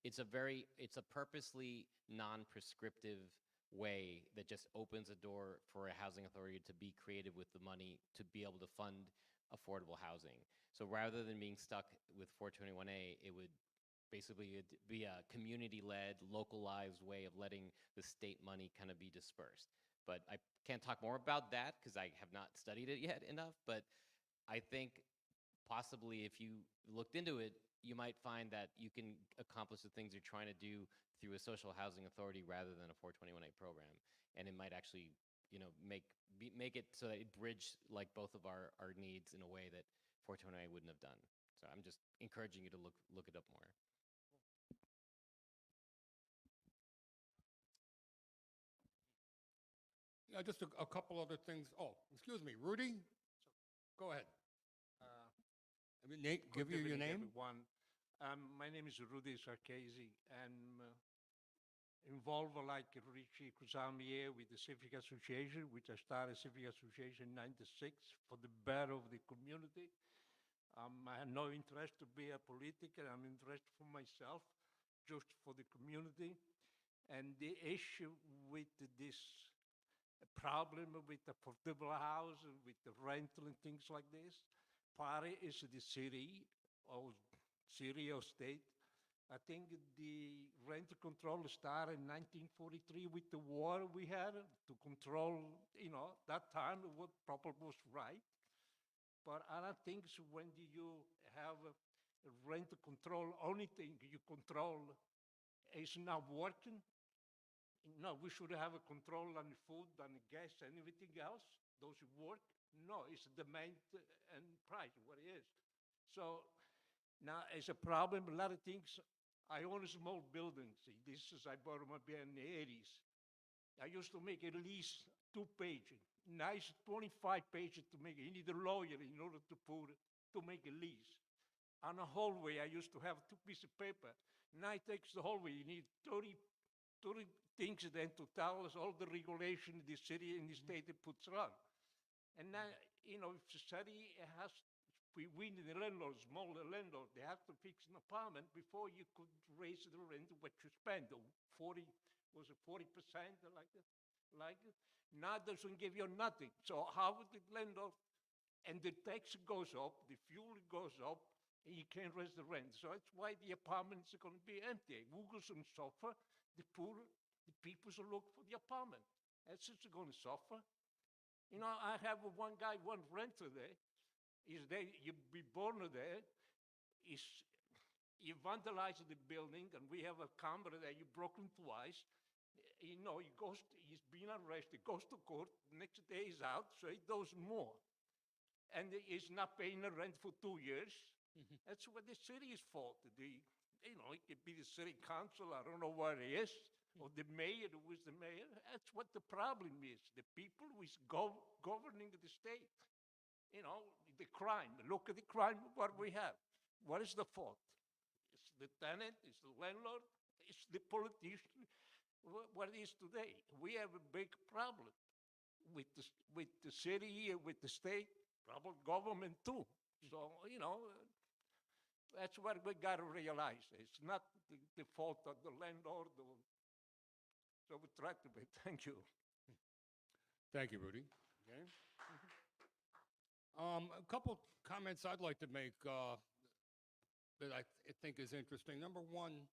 it's a purposely non-prescriptive way that just opens a door for a housing authority to be creative with the money to be able to fund affordable housing. So rather than being stuck with 421A, it would basically be a community-led, localized way of letting the state money kind of be dispersed. But I can't talk more about that because I have not studied it yet enough. But I think possibly if you looked into it, you might find that you can accomplish the things you're trying to do through a social housing authority rather than a 421A program. And it might actually, make it so that it bridge like both of our needs in a way that 421A wouldn't have done. So I'm just encouraging you to look it up more. Yeah, just a couple other things. Oh, excuse me, Rudy? Go ahead. Nate, give you your name. Everyone. My name is Rudy Sarkezi. I'm involved like Richie Kuzamier with the Civic Association, which I started Civic Association in 96 for the better of the community. I have no interest to be a politician. I'm interested for myself, just for the community. And the issue with this problem with affordable housing, with the rental and things like this, part is the city or state. I think the rent control started in 1943 with the war we had to control, that time what probably was right. But other things, when you have a rent control, only thing you control is not working. No, we should have a control on the food, on the gas, and everything else. Those who work, no, it's demand and price, what it is. So now it's a problem, a lot of things. I own a small building. See, this is, I bought my beer in the 80s. I used to make at least 2 pages. Nice 25 pages to make it. You need a lawyer in order to make a lease. On a hallway, I used to have 2 pieces of paper. Now it takes the hallway. You need 30 things then to tell us all the regulation the city and the state puts on. And now, if the city has we the landlord, smaller landlord, they have to fix an apartment before you could raise the rent what you spend. 40, was it 40% or like that? Like it? Now it doesn't give you nothing. So how would the landlord, and the tax goes up, the fuel goes up, and you can't raise the rent. So that's why the apartments are going to be empty. Who's going to suffer? The poor, the people who look for the apartment. That's who's going to suffer. You know, I have one guy, one renter there. He's there, you be born there. You vandalized the building, and we have a camera there. You broken twice. You know, he's been arrested, goes to court. Next day he's out, so he does more. And he's not paying the rent for 2 years. That's what the city is for. You know, it could be the city council, I don't know what it is, or the mayor, who is the mayor. That's what the problem is. The people who is governing the state. You know, the crime. Look at the crime, what we have. What is the fault? It's the tenant, it's the landlord, it's the politician. What it is today. We have a big problem with the city, with the state, probably government too. So, you know, that's what we got to realize. It's not the fault of the landlord. So we try to be. Thank you. Thank you, Rudy. Okay. A couple comments I'd like to make that I think is interesting. Number one,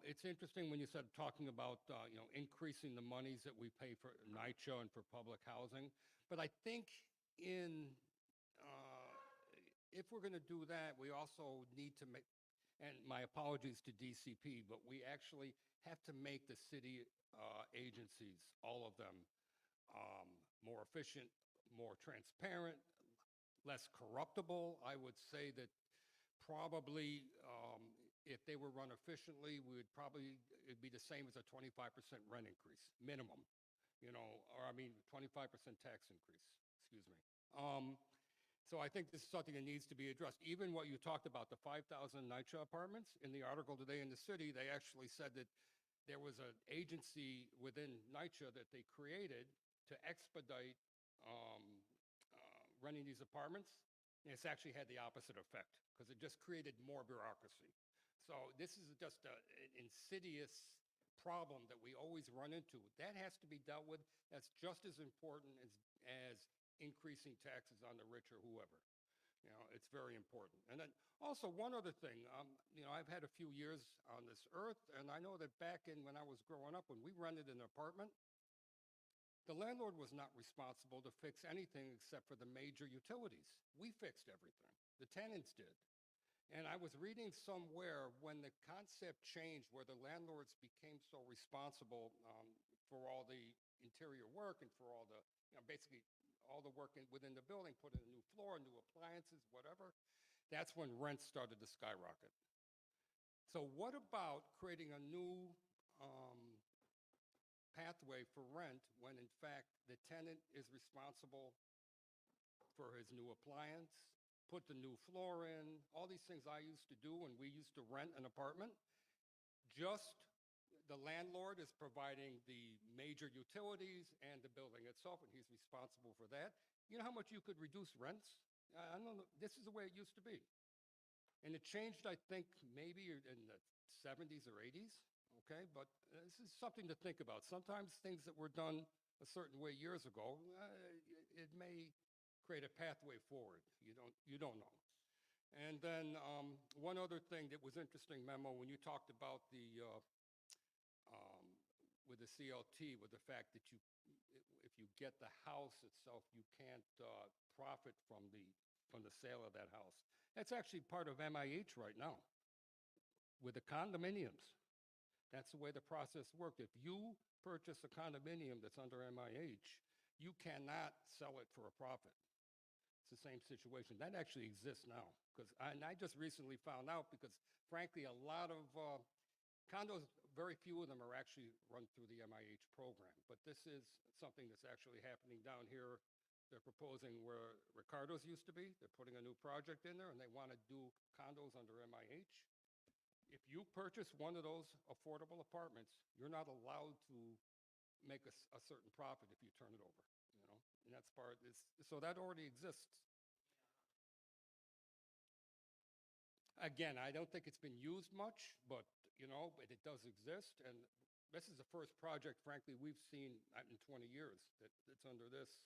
it's interesting when you said talking about you know, increasing the monies that we pay for NYCHA and for public housing. But I think if we're going to do that, we also need to make, and my apologies to DCP, but we actually have to make the city agencies, all of them, more efficient, more transparent, less corruptible. I would say that probably if they were run efficiently, it'd be the same as a 25% rent increase, minimum, you know, or I mean, 25% tax increase, excuse me. So I think this is something that needs to be addressed. Even what you talked about, the 5,000 NYCHA apartments, in the article today in the city, they actually said that there was an agency within NYCHA that they created to expedite renting these apartments. And it's actually had the opposite effect because it just created more bureaucracy. So this is just an insidious problem that we always run into. That has to be dealt with. That's just as important as increasing taxes on the rich or whoever. You know, it's very important. And then also one other thing, you know, I've had a few years on this earth, and I know that back in when I was growing up, when we rented an apartment, the landlord was not responsible to fix anything except for the major utilities. We fixed everything. The tenants did. And I was reading somewhere when the concept changed where the landlords became so responsible for all the interior work and for all the, you know, basically all the work within the building, put in a new floor, new appliances, whatever, that's when rents started to skyrocket. So what about creating a new pathway for rent when in fact the tenant is responsible for his new appliance, put the new floor in, all these things I used to do when we used to rent an apartment? Just the landlord is providing the major utilities and the building itself, and he's responsible for that. You know how much you could reduce rents? I don't know. This is the way it used to be. And it changed, I think, maybe in the 70s or 80s, okay? But this is something to think about. Sometimes things that were done a certain way years ago, it may create a pathway forward. You don't know. And then one other thing that was interesting, Memo, when you talked about with the CLT, with the fact that if you get the house itself, you can't profit from the sale of that house. That's actually part of MIH right now with the condominiums. That's the way the process worked. If you purchase a condominium that's under MIH, you cannot sell it for a profit. It's the same situation. That actually exists now. And I just recently found out because, frankly, a lot of condos, very few of them are actually run through the MIH program. But this is something that's actually happening down here. They're proposing where Ricardo's used to be. They're putting a new project in there, and they want to do condos under MIH. If you purchase one of those affordable apartments, you're not allowed to make a certain profit if you turn it over, you know? And that's part of this. So that already exists. Again, I don't think it's been used much, but, but it does exist. And this is the first project, frankly, we've seen in 20 years that's under this,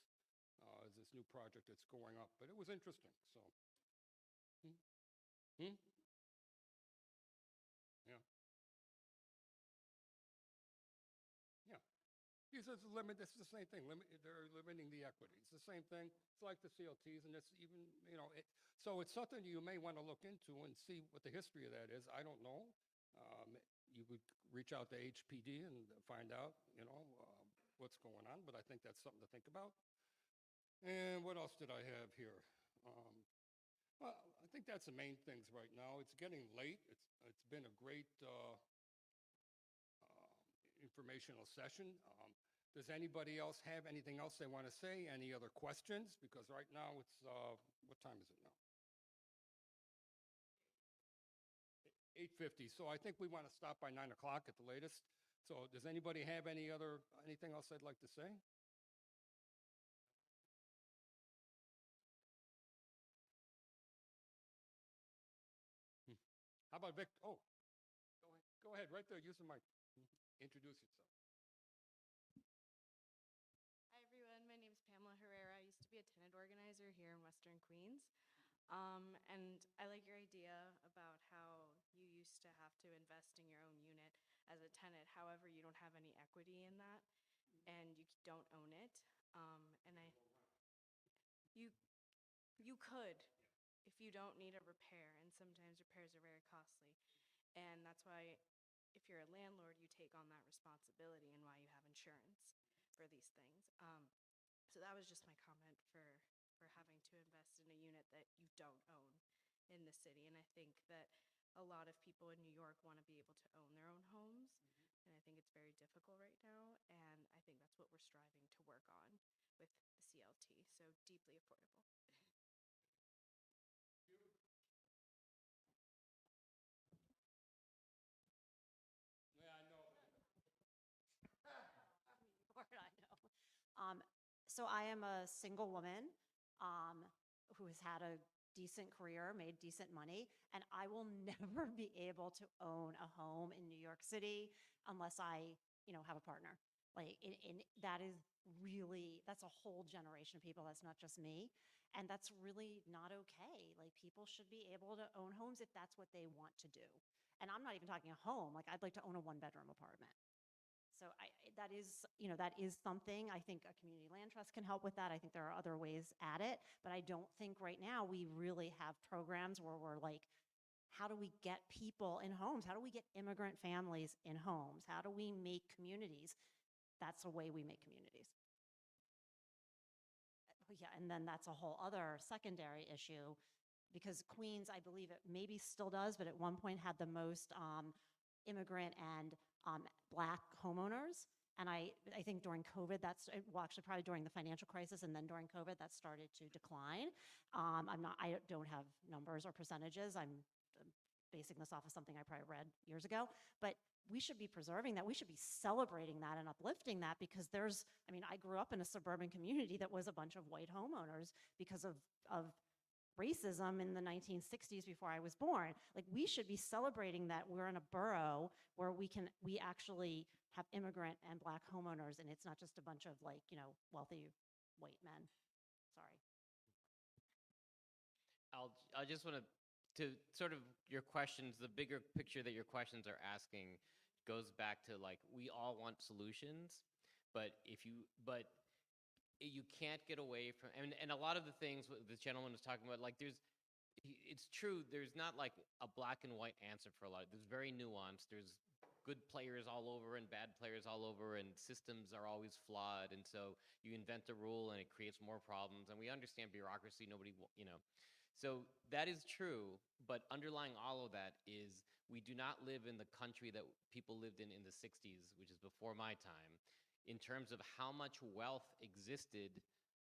is this new project that's going up. But it was interesting, so. Hmm? Yeah. Yeah. This is this is the same thing. They're limiting the equity. It's the same thing. It's like the CLTs, and it's even, so it's something you may want to look into and see what the history of that is. I don't know. You could reach out to HPD and find out, what's going on, but I think that's something to think about. And what else did I have here? Well, I think that's the main things right now. It's getting late. It's been a great informational session. Does anybody else have anything else they want to say? Any other questions? Because right now it's, what time is it now? 8:50. So I think we want to stop by 9 o'clock at the latest. So does anybody have anything else they'd like to say? How about Vic? Oh, go ahead, right there. Use the mic. Introduce yourself. Hi, everyone. My name is Pamela Herrera. I used to be a tenant organizer here in Western Queens. And I like your idea about how you used to have to invest in your own unit as a tenant. However, you don't have any equity in that and you don't own it. You could if you don't need a repair, and sometimes repairs are very costly. And that's why if you're a landlord, you take on that responsibility and why you have insurance for these things. So that was just my comment for having to invest in a unit that you don't own in the city. And I think that a lot of people in New York want to be able to own their own homes. And I think it's very difficult right now. And I think that's what we're striving to work on with the CLT. So deeply affordable. Yeah, I know. Lord, I know. So I am a single woman who has had a decent career, made decent money, and I will never be able to own a home in New York City unless I, have a partner. Like, that is really, that's a whole generation of people. That's not just me. And that's really not okay. Like, people should be able to own homes if that's what they want to do. And I'm not even talking a home. Like, I'd like to own a one-bedroom apartment. So that is something. I think a community land trust can help with that. I think there are other ways at it, but I don't think right now we really have programs where we're like, how do we get people in homes? How do we get immigrant families in homes? How do we make communities? That's a way we make communities. Yeah, and then that's a whole other secondary issue because Queens, I believe it maybe still does, but at one point had the most immigrant and Black homeowners. And I think during COVID, well, actually probably during the financial crisis and then during COVID, that started to decline. I don't have numbers or percentages. I'm basing this off of something I probably read years ago, but we should be preserving that. We should be celebrating that and uplifting that because I grew up in a suburban community that was a bunch of white homeowners because of racism in the 1960s before I was born. Like, we should be celebrating that we're in a borough where we actually have immigrant and Black homeowners, and it's not just a bunch of wealthy white men. Sorry. I just want to sort of your questions, the bigger picture that your questions are asking goes back to like, we all want solutions, but you can't get away from, and a lot of the things this gentleman was talking about, like it's true, there's not like a black and white answer for a lot. There's very nuanced. There's good players all over and bad players all over, and systems are always flawed. And so you invent a rule and it creates more problems. And we understand bureaucracy, So that is true, but underlying all of that is we do not live in the country that people lived in the 60s, which is before my time, in terms of how much wealth existed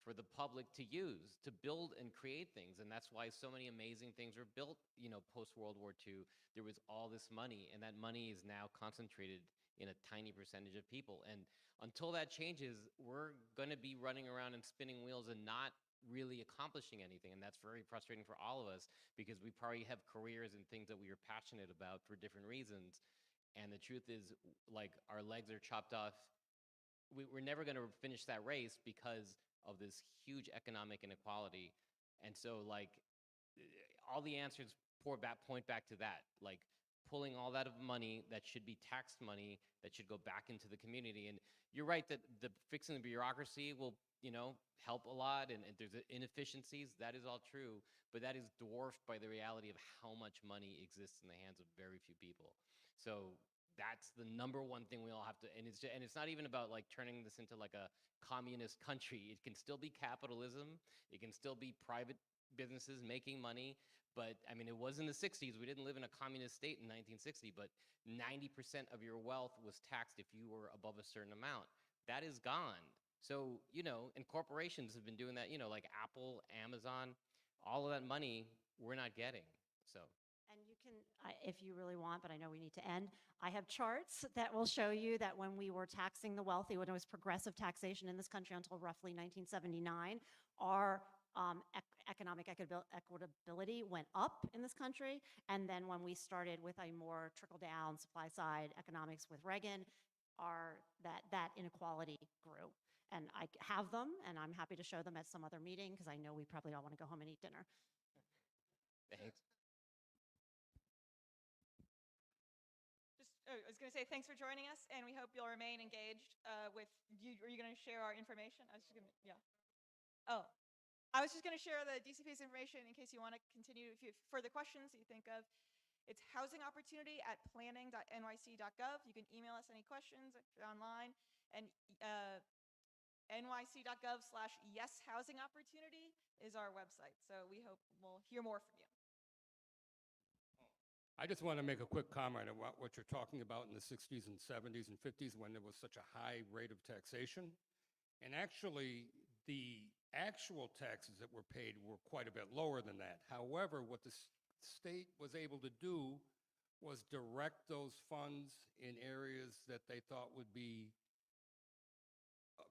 for the public to use, to build and create things. And that's why so many amazing things were built, post-World War II. There was all this money, and that money is now concentrated in a tiny percentage of people. And until that changes, we're going to be running around and spinning wheels and not really accomplishing anything. And that's very frustrating for all of us because we probably have careers and things that we are passionate about for different reasons. And the truth is, like, our legs are chopped off. We're never going to finish that race because of this huge economic inequality. And so, like, all the answers point back to that, like pulling all that of money that should be taxed money that should go back into the community. And you're right that the fixing the bureaucracy will, help a lot, and there's inefficiencies. That is all true, but that is dwarfed by the reality of how much money exists in the hands of very few people. So that's the number one thing we all have to, and it's not even about like turning this into like a communist country. It can still be capitalism. It can still be private businesses making money. But I mean, it was in the 60s. We didn't live in a communist state in 1960, but 90% of your wealth was taxed if you were above a certain amount. That is gone. So, and corporations have been doing that, like Apple, Amazon, all of that money we're not getting. So. And you can, if you really want, but I know we need to end, I have charts that will show you that when we were taxing the wealthy, when it was progressive taxation in this country until roughly 1979, our economic equitability went up in this country. And then when we started with a more trickle-down supply-side economics with Reagan, that inequality grew. And I have them, and I'm happy to show them at some other meeting because I know we probably all want to go home and eat dinner. Thanks. I was going to say thanks for joining us, and we hope you'll remain engaged with you. Are you going to share our information? I was just going to, yeah. Oh, I was just going to share the DCP's information in case you want to continue. If you have further questions that you think of, it's housingopportunity@planning.nyc.gov. You can email us any questions if you're online, and nyc.gov/yeshousingopportunity is our website. So we hope we'll hear more from you. I just want to make a quick comment about what you're talking about in the 60s and 70s and 50s when there was such a high rate of taxation. And actually, the actual taxes that were paid were quite a bit lower than that. However, what the state was able to do was direct those funds in areas that they thought would be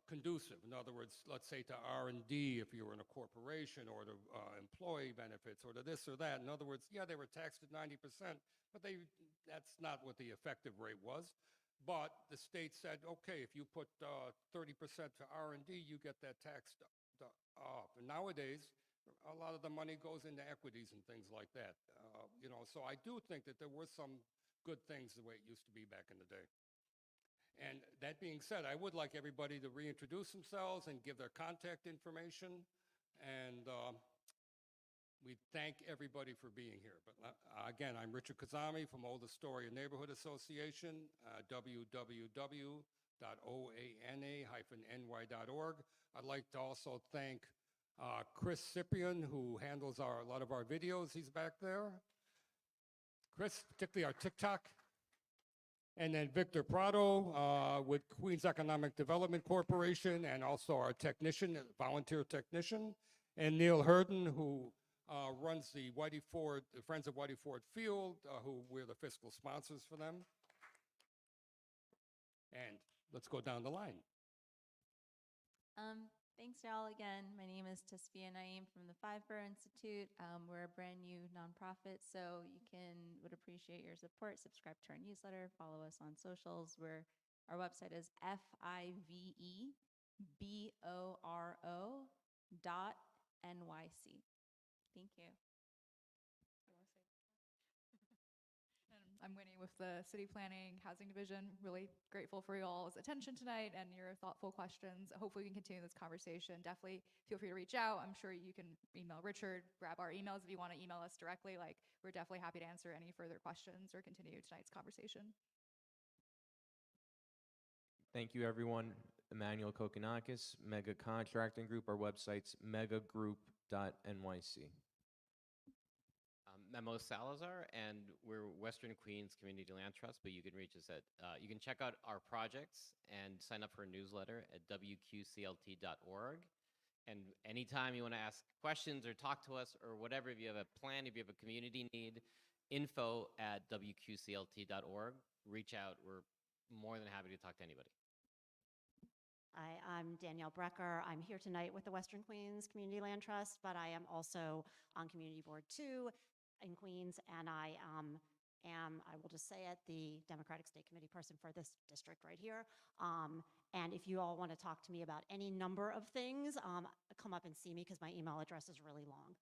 conducive. In other words, let's say to R&D if you were in a corporation, or to employee benefits, or to this or that. In other words, yeah, they were taxed at 90%, but that's not what the effective rate was. But the state said, okay, if you put 30% to R&D, you get that taxed off. And nowadays, a lot of the money goes into equities and things like that. So I do think that there were some good things the way it used to be back in the day. And that being said, I would like everybody to reintroduce themselves and give their contact information. And we thank everybody for being here. But again, I'm Richard Kazami from Old Astoria Neighborhood Association, www.oana-ny.org. I'd like to also thank Chris Cyprian, who handles a lot of our videos. He's back there. Chris, particularly our TikTok. And then Victor Prado with Queens Economic Development Corporation, and also our technician, volunteer technician, and Neil Herden, who runs the Friends of Whitey Ford Field, who we're the fiscal sponsors for them. And let's go down the line. Thanks, y'all. Again, my name is Tasfia Naeem from the Five Borough Institute. We're a brand new nonprofit, so would appreciate your support. Subscribe to our newsletter, follow us on socials. Our website is FIVEBORO.NYC. Thank you. I'm Winnie with the City Planning Housing Division. Really grateful for y'all's attention tonight and your thoughtful questions. Hopefully we can continue this conversation. Definitely feel free to reach out. I'm sure you can email Richard, grab our emails if you want to email us directly. We're definitely happy to answer any further questions or continue tonight's conversation. Thank you, everyone. Emmanuel Kokonakis, Mega Contracting Group. Our website's megagroup.nyc. Memo Salazar, and we're Western Queens Community Land Trust, but you can reach us at, you can check out our projects and sign up for a newsletter at wqclt.org. And anytime you want to ask questions or talk to us or whatever, if you have a plan, if you have a community need, info@wqclt.org. Reach out. We're more than happy to talk to anybody. I'm Danielle Brecker. I'm here tonight with the Western Queens Community Land Trust, but I am also on Community Board 2 in Queens, and I will just say it, the Democratic State Committee person for this district right here. And if you all want to talk to me about any number of things, come up and see me because my email address is really long.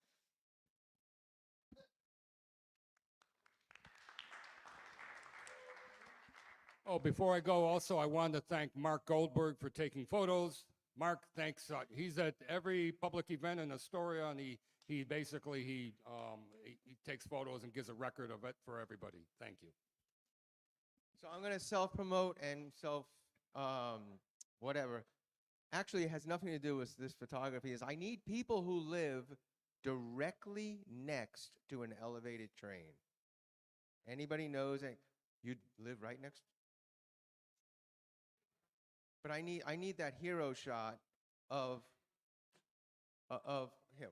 Oh, before I go, also, I wanted to thank Mark Goldberg for taking photos. Mark, thanks. He's at every public event in Astoria, and he basically, he takes photos and gives a record of it for everybody. Thank you. So I'm going to self-promote and whatever. Actually, it has nothing to do with this photography. Is I need people who live directly next to an elevated train. Anybody knows that you live right next? But I need that hero shot of him.